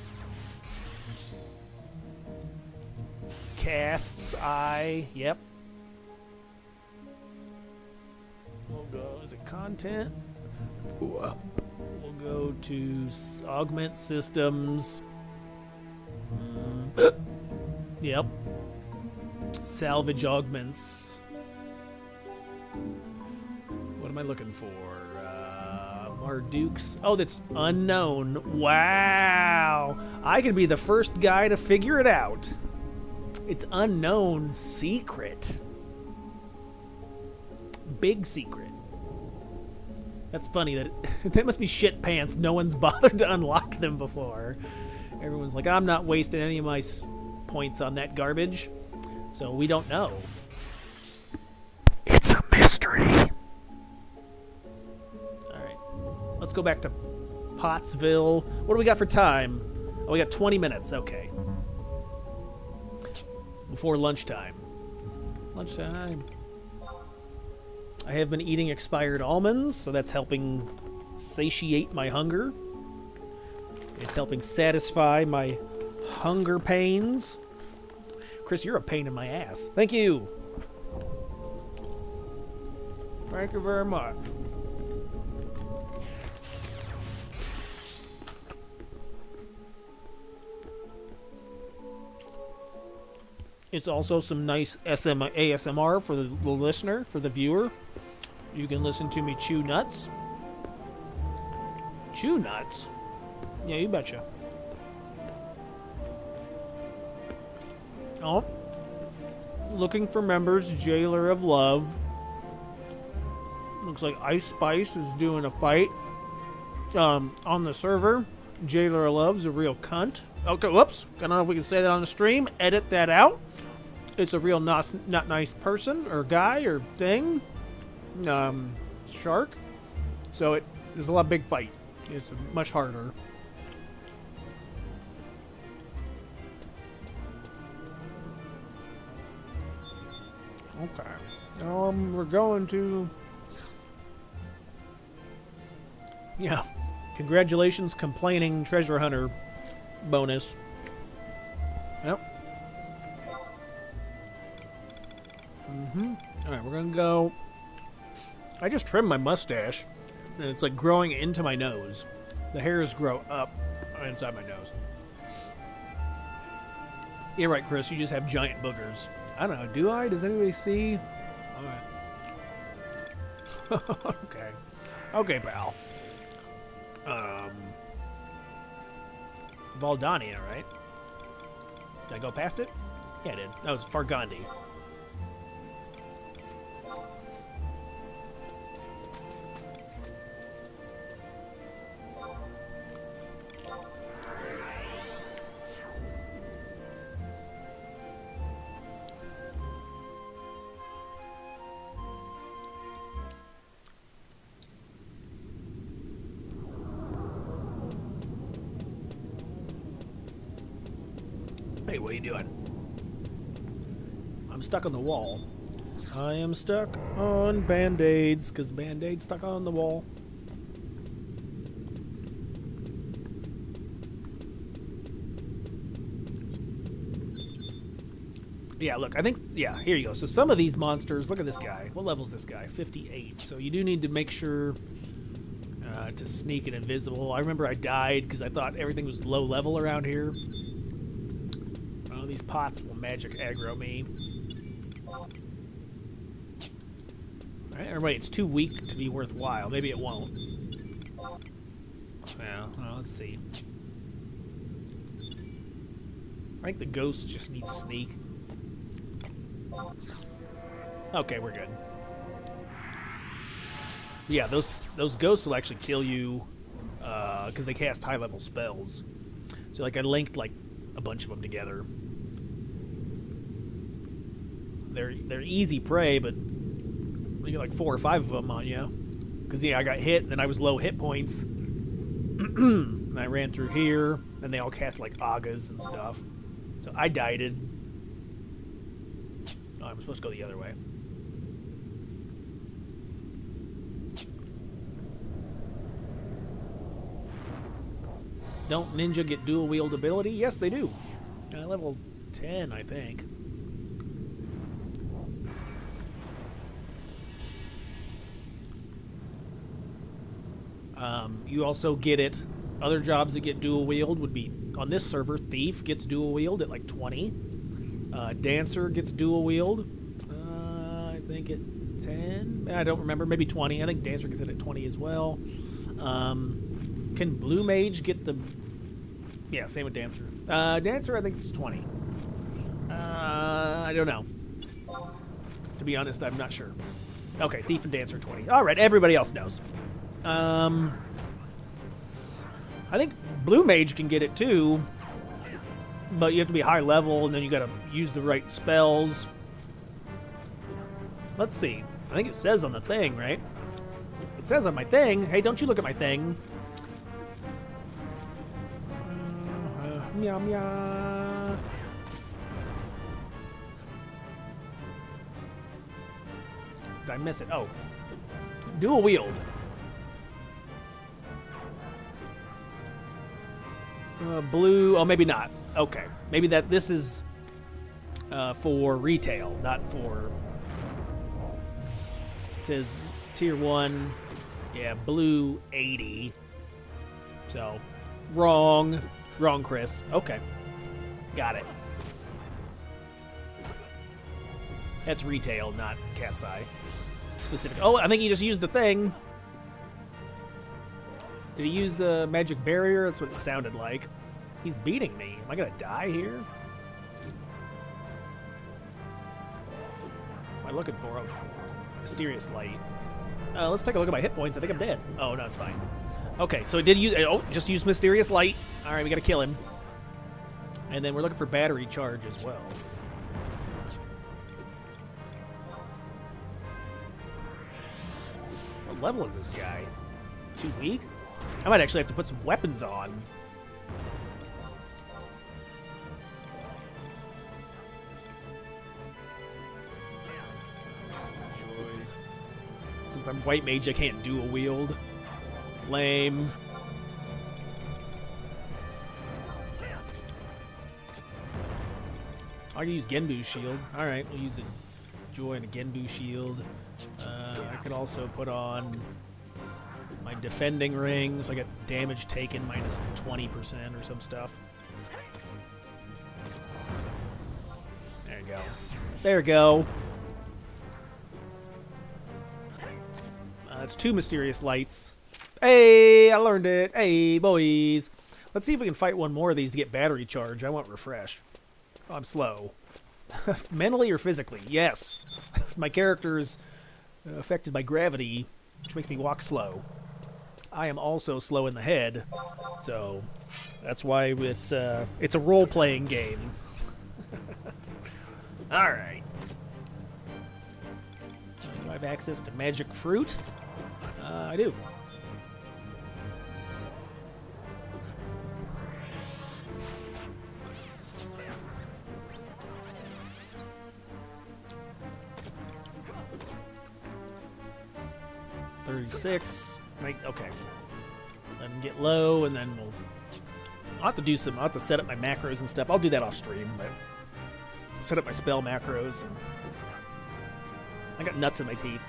A: CatsEyeXI, yep. We'll go, is it content? We'll go to augment systems. Yep. Salvage augments. What am I looking for? Marduke's. Oh, that's unknown. Wow. I could be the first guy to figure it out. It's unknown secret. Big secret. That's funny that that must be shit pants. No one's bothered to unlock them before. Everyone's like, I'm not wasting any of my points on that garbage. So we don't know. It's a mystery. Alright. Let's go back to Pottsville. What do we got for time? Oh, we got 20 minutes. Okay. Before lunchtime. Lunchtime. I have been eating expired almonds, so that's helping satiate my hunger. It's helping satisfy my hunger pains. Chris, you're a pain in my ass. Thank you. Thank you very much. It's also some nice ASMR for the listener, for the viewer. You can listen to me chew nuts. Chew nuts? Yeah, you betcha. Oh. Looking for members, Jailer of Love. Looks like Ice Spice is doing a fight on the server. Jailer Love's a real cunt. Okay, whoops. I don't know if we can say that on the stream. Edit that out. It's a real not nice person or guy or thing. Shark. So there's a lot of big fight. It's much harder. Okay. We're going to... Yeah. Congratulations, complaining treasure hunter bonus. Yep. Alright, we're gonna go... I just trimmed my mustache, and it's like growing into my nose. The hairs grow up inside my nose. You're right, Chris, you just have giant boogers. I don't know, do I? Does anybody see? Alright. Okay. Okay, pal. Valdania, right? Did I go past it? Yeah, I did. That was Fargandi. Hey, what are you doing? I'm stuck on the wall. I am stuck on band-aids, because band-aids stuck on the wall. Yeah, look, I think, yeah, here you go. So some of these monsters, look at this guy. What level is this guy? 58. So you do need to make sure to sneak and invisible. I remember I died because I thought everything was low level around here. These pots will magic aggro me. Alright, everybody, it's too weak to be worthwhile. Maybe it won't. Well, let's see. I think the ghost just needs sneak. Okay, we're good. Yeah, those ghosts will actually kill you because they cast high-level spells. So, like, I linked, like, a bunch of them together. They're easy prey, but you get like 4 or 5 of them on you. Because, yeah, I got hit, and then I was low hit points. And I ran through here, and they all cast, like, Agas and stuff. So I died. Oh, I'm supposed to go the other way. Don't ninja get dual-wield ability? Yes, they do. Level 10, I think. You also get it. Other jobs that get dual wield would be on this server. Thief gets dual wield at like 20. Dancer gets dual wield. I think at 10. I don't remember. Maybe 20. I think Dancer gets it at 20 as well. Can Blue Mage get the? Yeah, same with Dancer. Dancer, I think it's 20. I don't know. To be honest, I'm not sure. Okay, Thief and Dancer 20. All right, everybody else knows. I think Blue Mage can get it too, but you have to be high level, and then you got to use the right spells. Let's see. I think it says on the thing, right? It says on my thing. Hey, don't you look at my thing. Meow, meow. Did I miss it? Oh. Dual wield. Blue. Oh, maybe not. Okay. Maybe this is for retail, not for... It says tier 1. Yeah, blue 80. So, wrong. Wrong, Chris. Okay. Got it. That's retail, not Cat's Eye. Specific. Oh, I think he just used the thing. Did he use a magic barrier? That's what it sounded like. He's beating me. Am I gonna die here? What am I looking for? Oh, mysterious light. Let's take a look at my hit points. I think I'm dead. Oh, no, it's fine. Okay, so it did use... Oh, just use Mysterious Light. Alright, we gotta kill him. And then we're looking for battery charge as well. What level is this guy? Too weak? I might actually have to put some weapons on. Since I'm white mage, I can't dual wield. Lame. I can use Genbu's shield. Alright, we'll use a Joy and a Genbu shield. I could also put on my defending ring, so I get damage taken minus 20% or some stuff. There you go. There you go. That's 2 Mysterious Lights. Hey, I learned it. Hey, boys. Let's see if we can fight one more of these to get battery charge. I want refresh. Oh, I'm slow. Mentally or physically? Yes. My character's affected by gravity, which makes me walk slow. I am also slow in the head, so that's why it's a role-playing game. All right. Do I have access to magic fruit? I do. Right, okay. Let him get low, and then I'll have to do some. I'll have to set up my macros and stuff. I'll do that off stream, but set up my spell macros. And I got nuts in my teeth.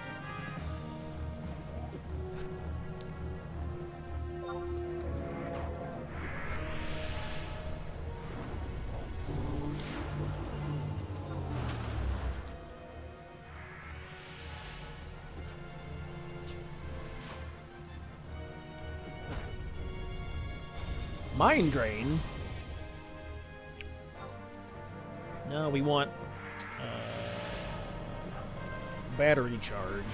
A: Mind Drain? No, we want battery charge.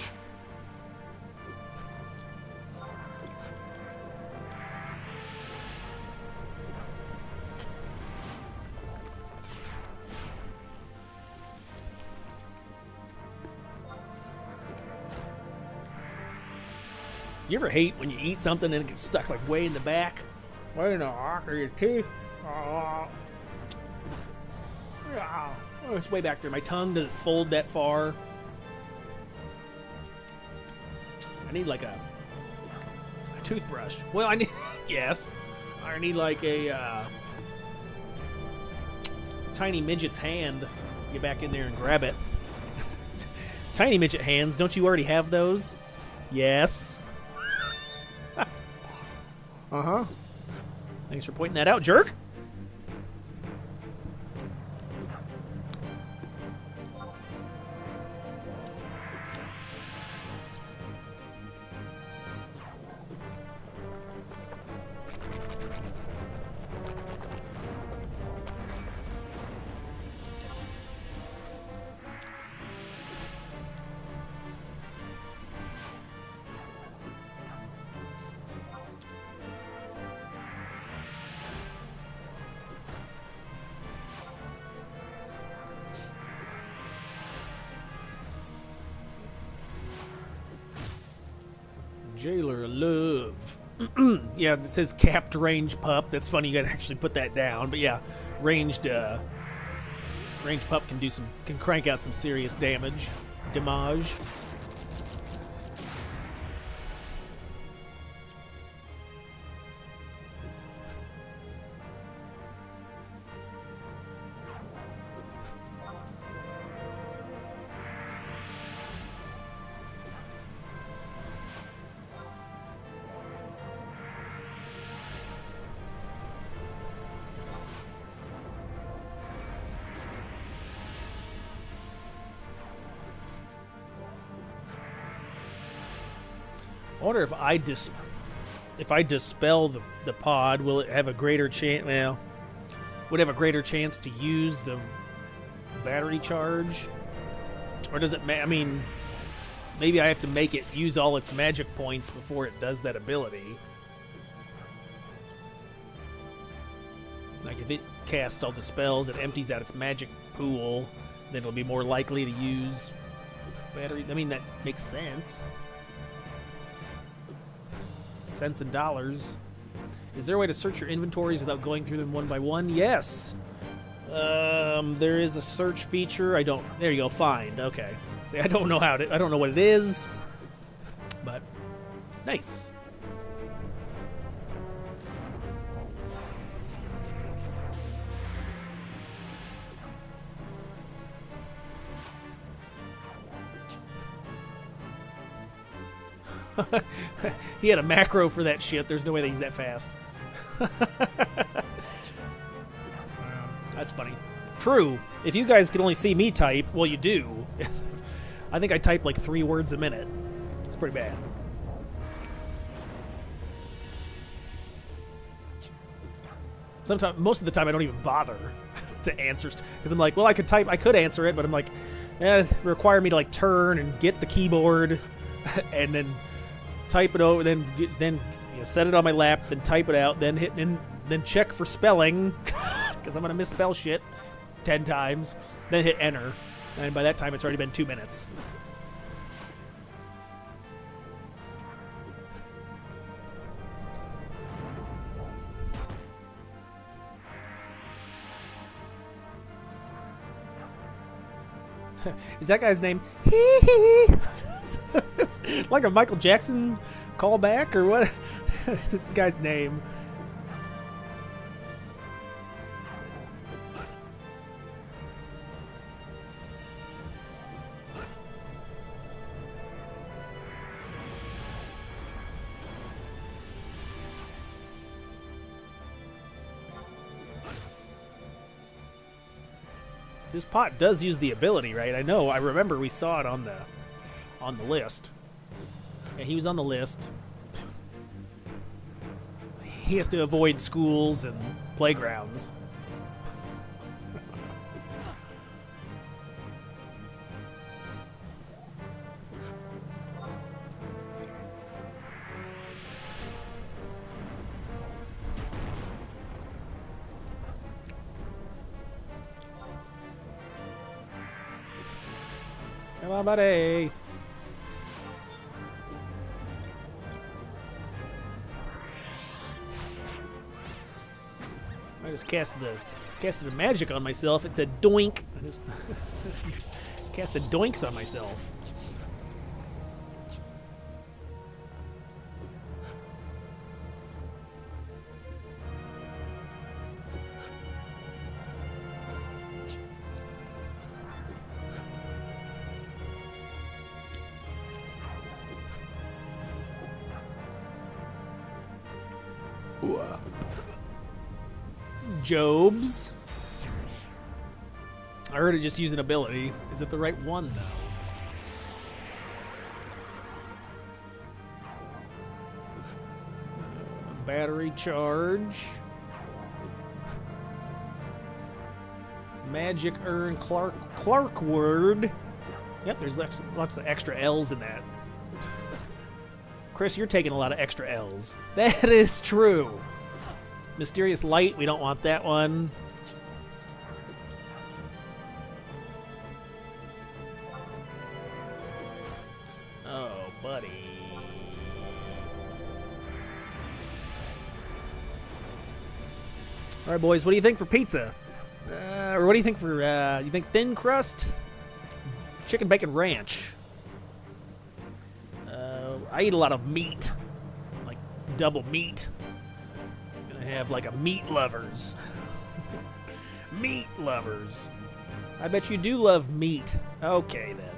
A: You ever hate when you eat something and it gets stuck like way in the back? Way in the arc of your teeth? Oh, it's way back there. My tongue doesn't fold that far. I need like a toothbrush. Well, I need, yes. I need like a tiny midget's hand. Get back in there and grab it. Tiny midget hands. Don't you already have those? Yes. Uh-huh. Thanks for pointing that out, jerk. Jailer Love. Yeah, it says capped range pup. That's funny. You gotta actually put that down. But yeah, ranged pup can crank out some serious damage. Damage. I wonder if I dispel the pod, will it have a greater chance? Well, would it have a greater chance to use the battery charge, or does it? I mean, maybe I have to make it use all its magic points before it does that ability. Like if it casts all the spells, it empties out its magic pool, then it'll be more likely to use battery. I mean, that makes sense. Cents and dollars. Is there a way to search your inventories without going through them one by one? Yes. There is a search feature. I don't. There you go. Find. Okay. See, I don't know how to. I don't know what it is. But nice. He had a macro for that shit. There's no way they use that fast. That's funny. True. If you guys could only see me type, well, you do. I think I type like 3 words a minute. It's pretty bad. Sometimes, most of the time, I don't even bother to answer because I'm like, well, I could answer it, but I'm like, it require me to like turn and get the keyboard and then type it over, then you know, set it on my lap, then type it out, then hit and then check for spelling because I'm gonna misspell shit 10 times, then hit enter, and by that time it's already been 2 minutes. Is that guy's name? Like a Michael Jackson callback or what? This is the guy's name. This pot does use the ability, right? I know. I remember we saw it on the list. Yeah, he was on the list. He has to avoid schools and playgrounds. Come on, buddy. I just casted the magic on myself. It said doink. I just casted doinks on myself. Jobs. I heard it just use an ability. Is it the right one, though? Battery charge. Magic Urn Clark word. Yep, there's lots of extra L's in that. Chris, you're taking a lot of extra L's. That is true. Mysterious Light, we don't want that one. Oh, buddy. All right, boys, what do you think for pizza? Or what do you think for, you think thin crust? Chicken bacon ranch. I eat a lot of meat, like double meat. Have like a meat lovers. Meat lovers. I bet you do love meat. Okay then.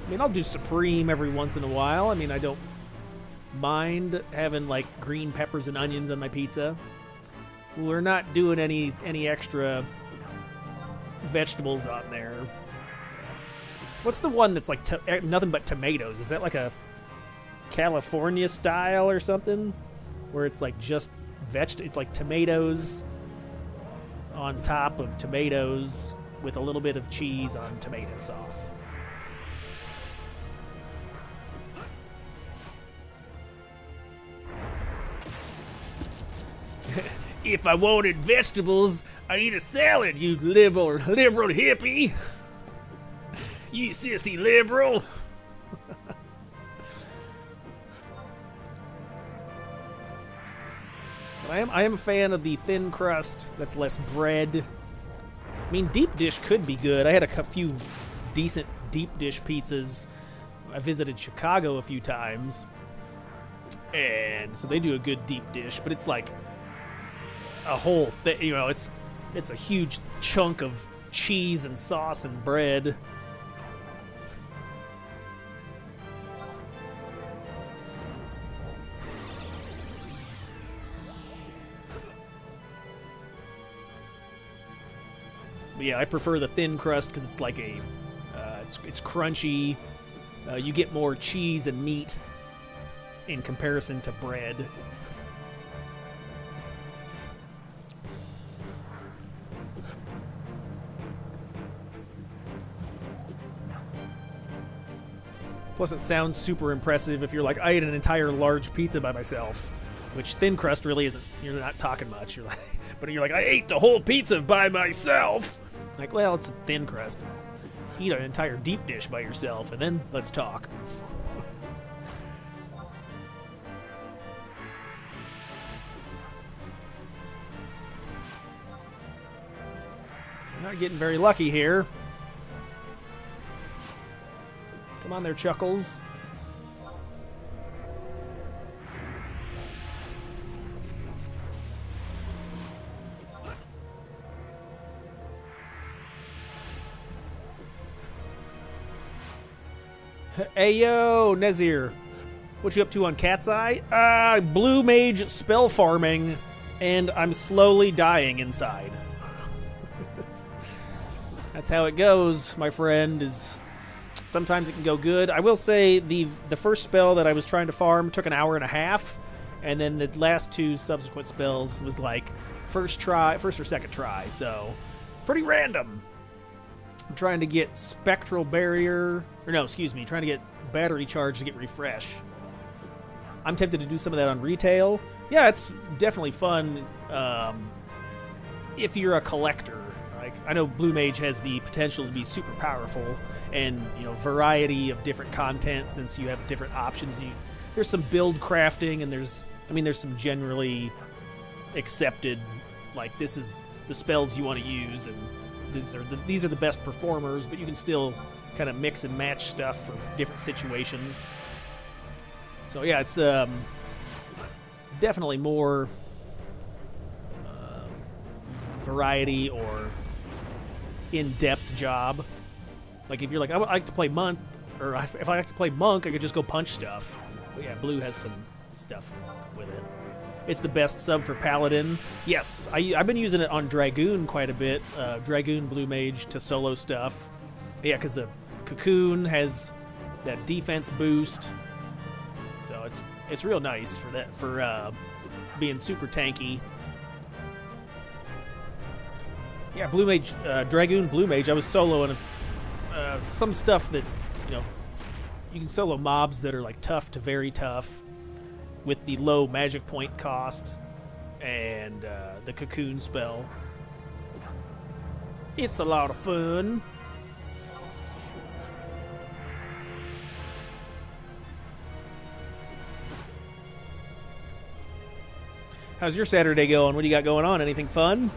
A: I mean, I'll do supreme every once in a while. I mean, I don't mind having like green peppers and onions on my pizza. We're not doing any extra vegetables on there. What's the one that's like nothing but tomatoes? Is that like a California style or something, where it's like just it's like tomatoes on top of tomatoes with a little bit of cheese on tomato sauce? If I wanted vegetables, I'd eat a salad, you liberal hippie. You sissy liberal. But I am a fan of the thin crust that's less bread. I mean, deep dish could be good. I had a few decent deep dish pizzas. I visited Chicago a few times, and so they do a good deep dish, but it's like a whole thing, you know, it's a huge chunk of cheese and sauce and bread. But yeah, I prefer the thin crust because it's like a, it's crunchy. You get more cheese and meat in comparison to bread. Plus, it sounds super impressive if you're like, I ate an entire large pizza by myself, which thin crust really isn't. You're not talking much. You're like, but you're like, I ate the whole pizza by myself. Like, well, it's a thin crust. Eat an entire deep dish by yourself, and then let's talk. Not getting very lucky here. Come on there, Chuckles. Hey yo, Nezir. What you up to on Cat's Eye? Blue Mage spell farming, and I'm slowly dying inside. That's how it goes, my friend. Is sometimes it can go good. I will say the first spell that I was trying to farm took an hour and a half, and then the last two subsequent spells was like first or second try, so pretty random. I'm trying to get Spectral Barrier, or no, excuse me, trying to get Battery Charge to get Refresh. I'm tempted to do some of that on retail. Yeah, it's definitely fun if you're a collector. Like, I know Blue Mage has the potential to be super powerful, and you know, variety of different content since you have different options. There's some build crafting, and there's some generally accepted, like, this is the spells you want to use, and these are the best performers, but you can still kind of mix and match stuff for different situations. So yeah, it's definitely more variety or in-depth job. Like if you're like, I would like to play Monk, or if I like to play Monk, I could just go punch stuff. But yeah, Blue has some stuff with it. It's the best sub for Paladin. Yes, I've been using it on Dragoon quite a bit. Dragoon Blue Mage to solo stuff. Yeah, because the Cocoon has that defense boost, so it's real nice for that, for being super tanky. Yeah, Blue Mage, Dragoon Blue Mage. I was soloing some stuff that, you know, you can solo mobs that are like tough to very tough, with the low magic point cost and the Cocoon spell. It's a lot of fun. How's your Saturday going? What do you got going on? Anything fun?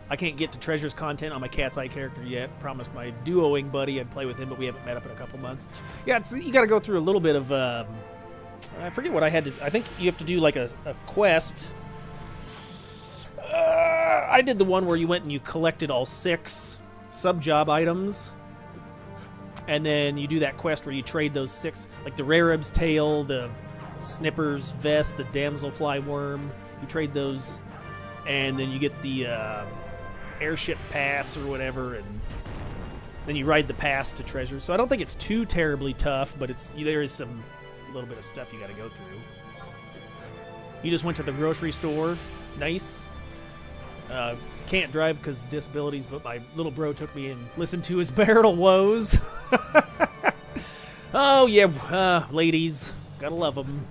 A: I can't get to Treasure's content on my Cat's Eye character yet. Promised my duoing buddy I'd play with him, but we haven't met up in a couple months. Yeah, you got to go through a little bit of... I forget what I had to... I think you have to do like a quest. I did the one where you went and you collected all 6 sub-job items. And then you do that quest where you trade those 6... Like the Rarib's tail, the Snipper's vest, the Damselfly worm. You trade those. And then you get the... airship pass or whatever, and then you ride the pass to Treasure. So I don't think it's too terribly tough, but there is some little bit of stuff you got to go through. You just went to the grocery store. Nice. Can't drive because of disabilities, but my little bro took me and listened to his marital woes. Oh yeah, ladies, gotta love them.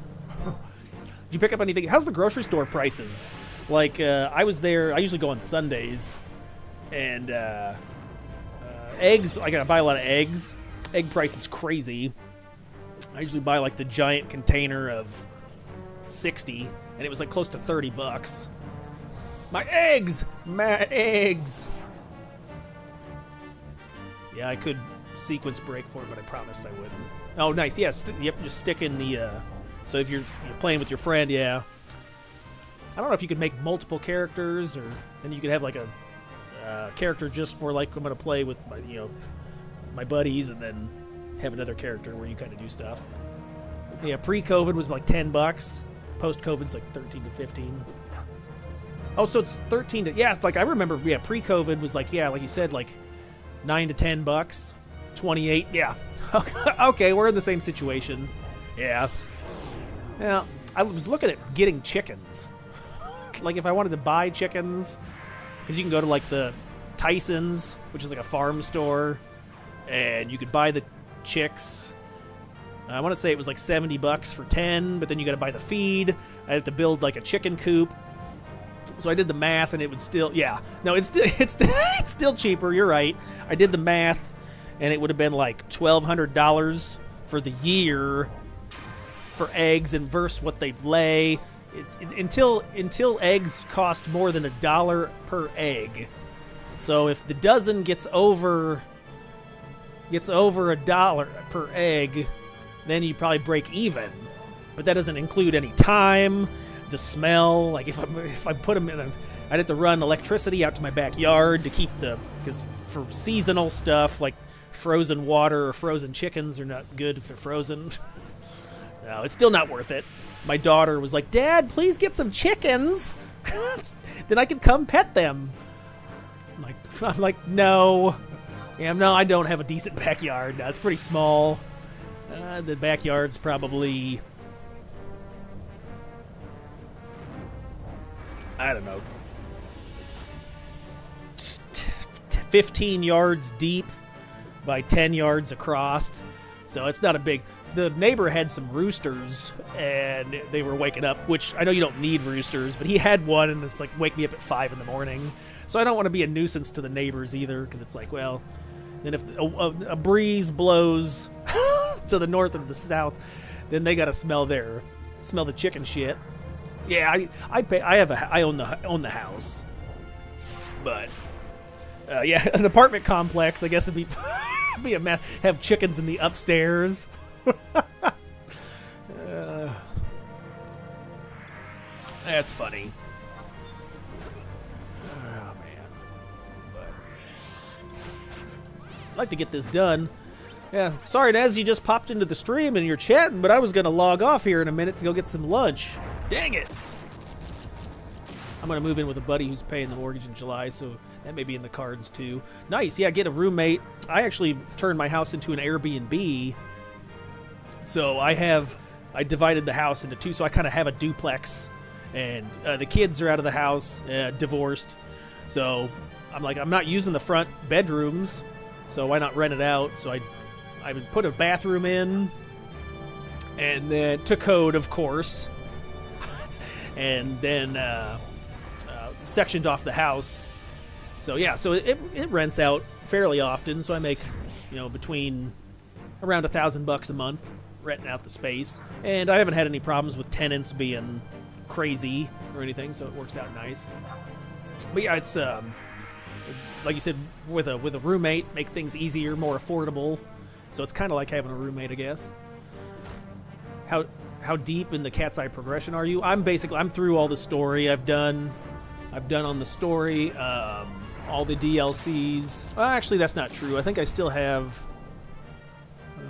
A: Did you pick up anything? How's the grocery store prices? Like, I was there. I usually go on Sundays, and eggs. I gotta buy a lot of eggs. Egg price is crazy. I usually buy like the giant container of 60, and it was like close to $30. My eggs! My eggs! Yeah, I could sequence break for it, but I promised I wouldn't. Oh, nice. Yeah, yep, just stick in the... so if you're playing with your friend, yeah. I don't know if you could make multiple characters, or then you could have like a character just for like I'm going to play with my, my buddies, and then have another character where you kind of do stuff. Yeah, pre-COVID was like $10. Post-COVID's like 13 to 15. Oh, so it's 13 to... Yeah, it's like I remember, yeah, pre-COVID was like, yeah, like you said, like $9 to $10. 28, yeah. Okay, we're in the same situation. Yeah. Yeah, I was looking at getting chickens. Like if I wanted to buy chickens, because you can go to like the Tyson's, which is like a farm store, and you could buy the chicks. I want to say it was like $70 for 10, but then you got to buy the feed. I have to build like a chicken coop. So I did the math, and it would still, yeah. No, it's still cheaper. You're right. I did the math, and it would have been like $1,200 for the year for eggs, and versus what they lay. Until eggs cost more than $1 per egg. So if the dozen gets over $1 per egg, then you probably break even. But that doesn't include any time, the smell. Like if I put them in I'd have to run electricity out to my backyard to keep because for seasonal stuff like frozen water or frozen chickens are not good if they're frozen. No, it's still not worth it. My daughter was like, "Dad, please get some chickens. Then I can come pet them." I'm like, no. Yeah, no, I don't have a decent backyard. No, it's pretty small. The backyard's probably, I don't know, 15 yards deep by 10 yards across. So it's not a big... The neighbor had some roosters, and they were waking up, which I know you don't need roosters, but he had one, and it's like, wake me up at 5 in the morning. So I don't want to be a nuisance to the neighbors either, because it's like, well, then if a breeze blows to the north or the south, then they got to smell the chicken shit. Yeah, I own the house, but yeah, an apartment complex. I guess it'd be a mess. Have chickens in the upstairs. That's funny. Oh man, but I'd like to get this done. Yeah, sorry, Naz, you just popped into the stream and you're chatting, but I was gonna log off here in a minute to go get some lunch. Dang it! I'm gonna move in with a buddy who's paying the mortgage in July, so that may be in the cards too. Nice, yeah, get a roommate. I actually turned my house into an Airbnb. So I divided the house into two, so I kind of have a duplex, and the kids are out of the house, divorced. So I'm like, I'm not using the front bedrooms, so why not rent it out? So I would put a bathroom in, and then to code, of course, and then sectioned off the house. So yeah, so it rents out fairly often. So I make, between around $1,000 a month renting out the space, and I haven't had any problems with tenants being crazy or anything, so it works out nice. But yeah, it's like you said, with a roommate, make things easier, more affordable. So it's kind of like having a roommate, I guess. How deep in the Cat's Eye progression are you? I'm through all the story. I've done on the story, all the DLCs. Well, actually, that's not true. I think I still have.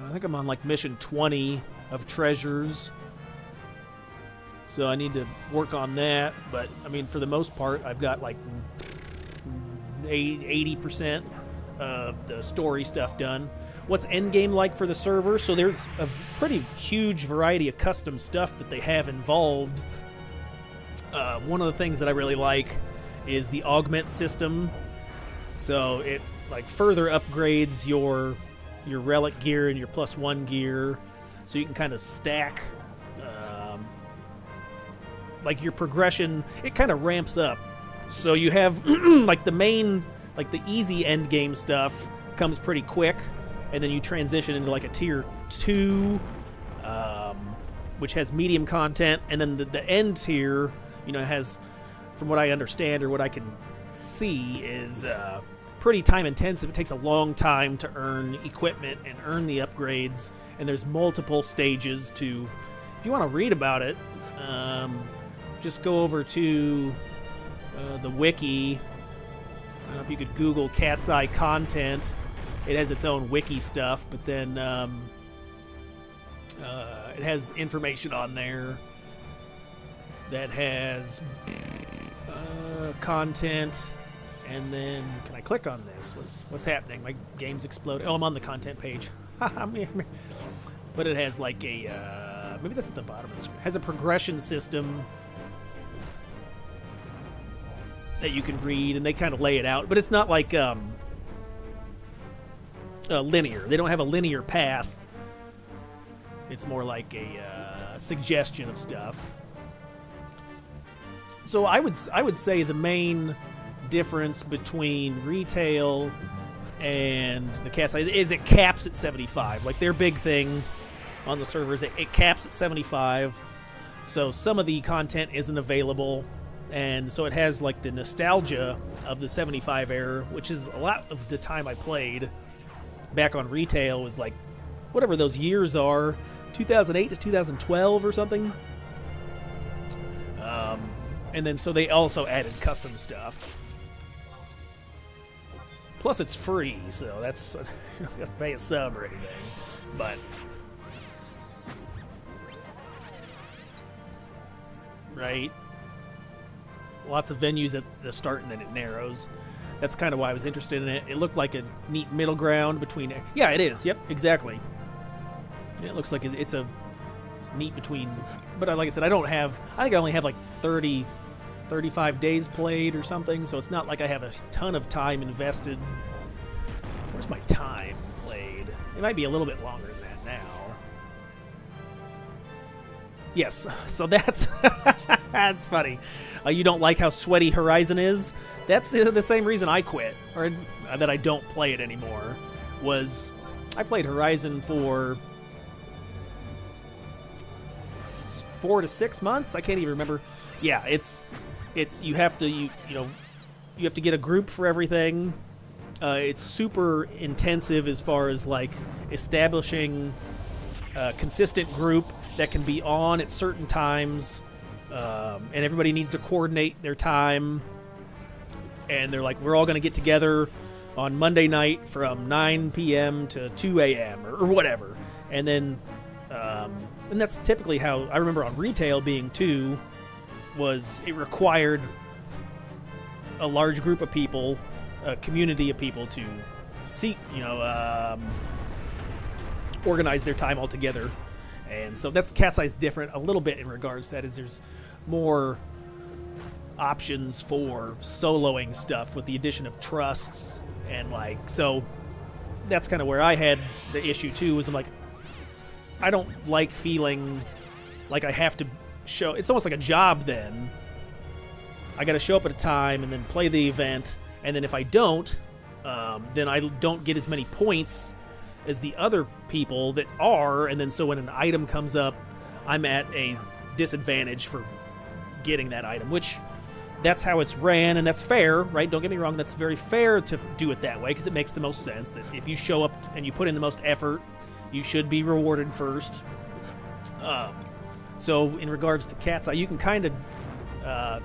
A: I think I'm on like mission 20 of treasures. So I need to work on that. But I mean, for the most part, I've got like 80% of the story stuff done. What's endgame like for the server? So there's a pretty huge variety of custom stuff that they have involved. One of the things that I really like is the augment system. So it like further upgrades your relic gear and your +1 gear, so you can kind of stack like your progression, it kind of ramps up. So you have like the main, like the easy end game stuff comes pretty quick, and then you transition into like a tier 2, which has medium content, and then the end tier, you know, has, from what I understand or what I can see, is pretty time intensive. It takes a long time to earn equipment and earn the upgrades, and there's multiple stages to. If you want to read about it, just go over to the wiki. I don't know if you could Google CatsEye content. It has its own wiki stuff, but then it has information on there that has content. And then, can I click on this? What's happening? My game's exploding. Oh, I'm on the content page. But it has like a, maybe that's at the bottom of the screen. It has a progression system that you can read, and they kind of lay it out. But it's not like linear. They don't have a linear path. It's more like a suggestion of stuff. So I would say the main difference between retail and the CatsEye is it caps at 75. Like their big thing on the servers, it caps at 75. So some of the content isn't available, and so it has like the nostalgia of the 75 era, which is a lot of the time I played back on retail was like whatever those years are, 2008 to 2012 or something. And then so they also added custom stuff. Plus it's free, so that's, you don't have to pay a sub or anything. But right, lots of venues at the start and then it narrows. That's kind of why I was interested in it. It looked like a neat middle ground between. Yeah, it is. Yep, exactly. It looks like it's neat between. But like I said, I think I only have like 30, 35 days played or something. So it's not like I have a ton of time invested. Where's my time played? It might be a little bit longer than that now. Yes. So that's that's funny. You don't like how sweaty Horizon is? That's the same reason I quit, or that I don't play it anymore. Was I played Horizon for 4 to 6 months? I can't even remember. Yeah, it's you have to you have to get a group for everything. It's super intensive as far as like establishing a consistent group that can be on at certain times, and everybody needs to coordinate their time. And they're like, we're all going to get together on Monday night from 9 p.m. to 2 a.m. or whatever. And then, and that's typically how I remember on retail being too, was it required a large group of people, a community of people to organize their time all together. And so that's CatsEye's different a little bit in regards to that, is there's more options for soloing stuff with the addition of trusts, and like, so that's kind of where I had the issue too, is I'm like, I don't like feeling like I have to show. It's almost like a job then. I got to show up at a time and then play the event, and then if I don't, then I don't get as many points as the other people that are, and then so when an item comes up, I'm at a disadvantage for getting that item, which that's how it's ran, and that's fair, right? Don't get me wrong, that's very fair to do it that way, because it makes the most sense that if you show up and you put in the most effort, you should be rewarded first. So in regards to CatsEye, you can kind of, I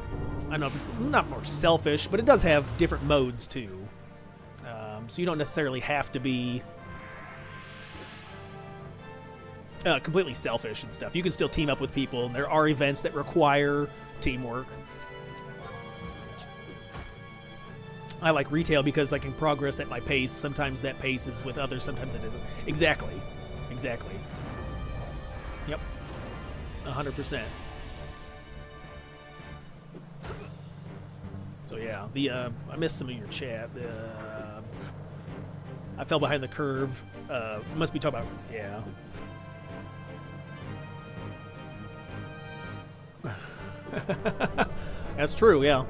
A: don't know if it's not more selfish, but it does have different modes too. So you don't necessarily have to be completely selfish and stuff. You can still team up with people, and there are events that require teamwork. I like retail because I can progress at my pace. Sometimes that pace is with others, sometimes it isn't. Exactly. Yep. 100%. So yeah, I missed some of your chat. I fell behind the curve. Must be talking about, yeah. That's true. Yeah,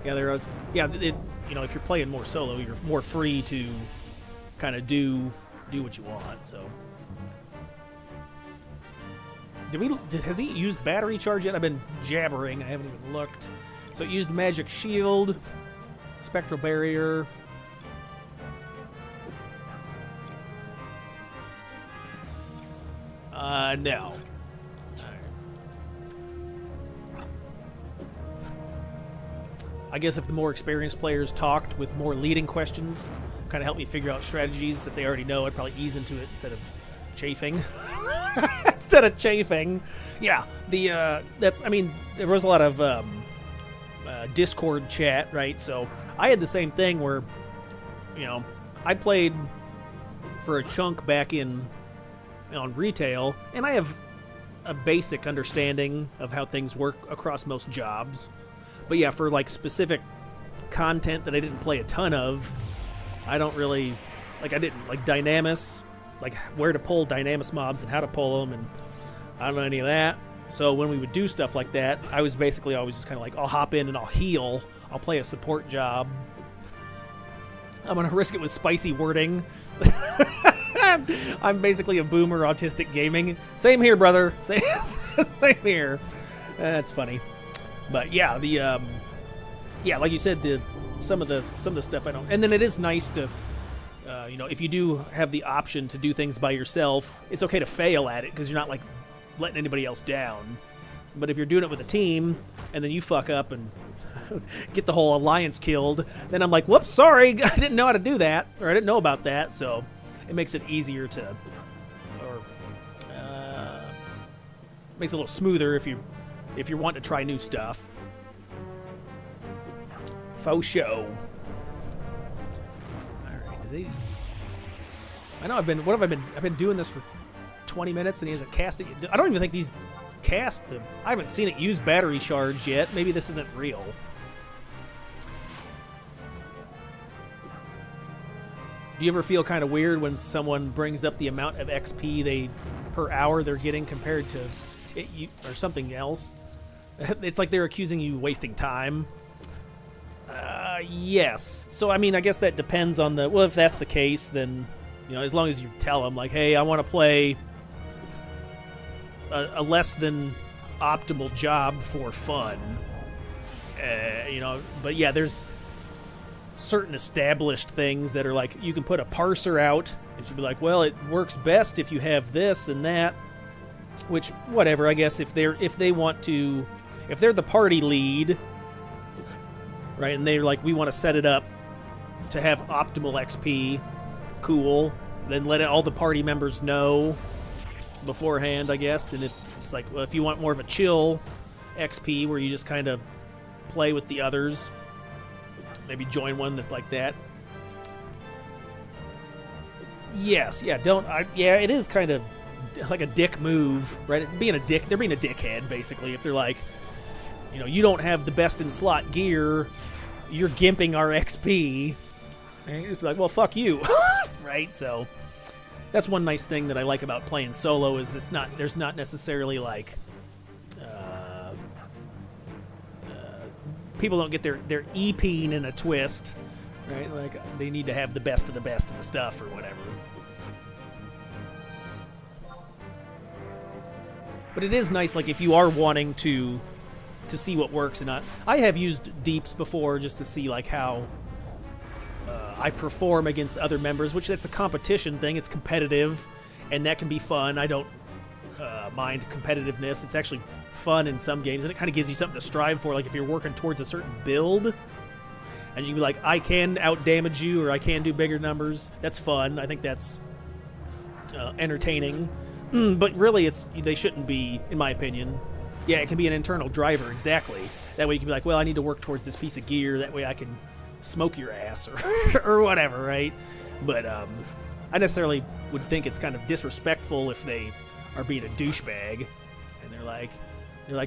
A: yeah. There is. Yeah, you know, if you're playing more solo, you're more free to kind of do what you want. So, has he used battery charge yet? I've been jabbering. I haven't even looked. So it used magic shield, spectral barrier. No. I guess if the more experienced players talked with more leading questions, kind of help me figure out strategies that they already know, I'd probably ease into it instead of chafing. Instead of chafing. Yeah, I mean, there was a lot of Discord chat, right? So I had the same thing where, you know, I played for a chunk back on retail, and I have a basic understanding of how things work across most jobs. But yeah, for like specific content that I didn't play a ton of, I don't really, like I didn't, like Dynamis, like where to pull Dynamis mobs and how to pull them, and I don't know any of that. So when we would do stuff like that, I was basically always just kind of like, I'll hop in and I'll heal, I'll play a support job. I'm going to risk it with spicy wording. I'm basically a boomer autistic gaming. Same here, brother. Same here. That's funny. But yeah, like you said, some of the stuff I don't. And then it is nice to, you know, if you do have the option to do things by yourself, it's okay to fail at it because you're not like letting anybody else down. But if you're doing it with a team and then you fuck up and get the whole alliance killed, then I'm like, whoops, sorry, I didn't know how to do that, or I didn't know about that. So it makes it easier to, or makes it a little smoother if you want to try new stuff. Faux show. Alright, I know I've been doing this for 20 minutes and he hasn't cast it yet. I don't even think these cast them. I haven't seen it use battery charge yet. Maybe this isn't real. Do you ever feel kind of weird when someone brings up the amount of XP per hour they're getting compared to it, or something else? It's like they're accusing you wasting time. Yes. So, I mean, I guess that depends on well, if that's the case, then, you know, as long as you tell them, like, hey, I want to play a less than optimal job for fun. You know, but yeah, there's certain established things that are like, you can put a parser out, and she'd be like, well, it works best if you have this and that, which, whatever, I guess, if they're the party lead, right, and they're like, we want to set it up to have optimal XP, cool, then let all the party members know beforehand, I guess. And if it's like, well, if you want more of a chill XP where you just kind of play with the others, maybe join one that's like that. Yes, yeah, yeah, it is kind of like a dick move, right? They're being a dickhead, basically, if they're like, you know, you don't have the best in slot gear, you're gimping our XP. And you're just like, well, fuck you. Right? So that's one nice thing that I like about playing solo is there's not necessarily like people don't get their E-peen in a twist, right? Like they need to have the best of the stuff or whatever. But it is nice, like if you are wanting to see what works and not. I have used deeps before just to see like how I perform against other members, which that's a competition thing. It's competitive, and that can be fun. I don't mind competitiveness. It's actually fun in some games, and it kind of gives you something to strive for. Like if you're working towards a certain build, and you can be like, I can out damage you, or I can do bigger numbers. That's fun. I think that's entertaining. But really, they shouldn't be, in my opinion. Yeah, it can be an internal driver, exactly. That way you can be like, well, I need to work towards this piece of gear. That way I can smoke your ass or whatever, right? But I necessarily would think it's kind of disrespectful if they are being a douchebag and they're like,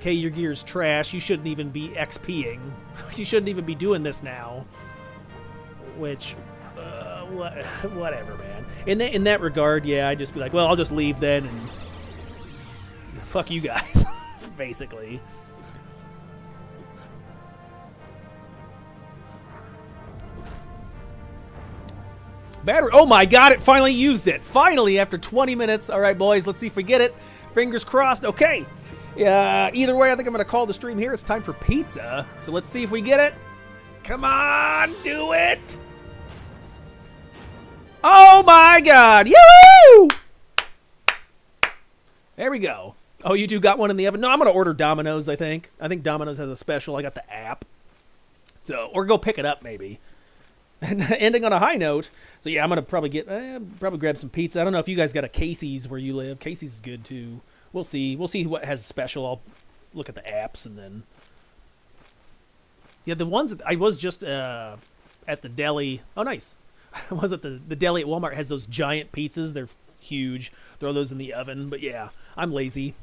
A: hey, your gear's trash. You shouldn't even be XPing. You shouldn't even be doing this now. Which, whatever, man. In that regard, yeah, I'd just be like, well, I'll just leave then and fuck you guys. Basically. Battery. Oh my god, it finally used it. Finally, after 20 minutes. All right, boys, let's see if we get it. Fingers crossed. Okay. Either way, I think I'm going to call the stream here. It's time for pizza. So let's see if we get it. Come on, do it. Oh my god. Yoo-hoo! There we go. Oh, you two got one in the oven? No, I'm going to order Domino's, I think. I think Domino's has a special. I got the app. So, or go pick it up, maybe. And ending on a high note. So, yeah, I'm going to probably grab some pizza. I don't know if you guys got a Casey's where you live. Casey's is good, too. We'll see. We'll see what has special. I'll look at the apps and then... Yeah, the ones that I was just at the deli. Oh, nice. I was at the deli at Walmart. Has those giant pizzas. They're huge. Throw those in the oven. But yeah, I'm lazy.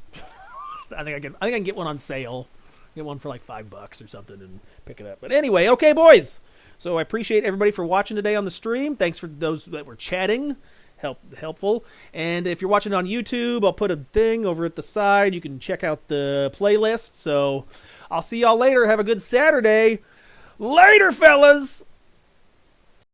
A: I think I can get one on sale. Get one for like $5 or something and pick it up. But anyway, okay, boys. So I appreciate everybody for watching today on the stream. Thanks for those that were chatting. Helpful. And if you're watching on YouTube, I'll put a thing over at the side. You can check out the playlist. So I'll see y'all later. Have a good Saturday. Later, fellas.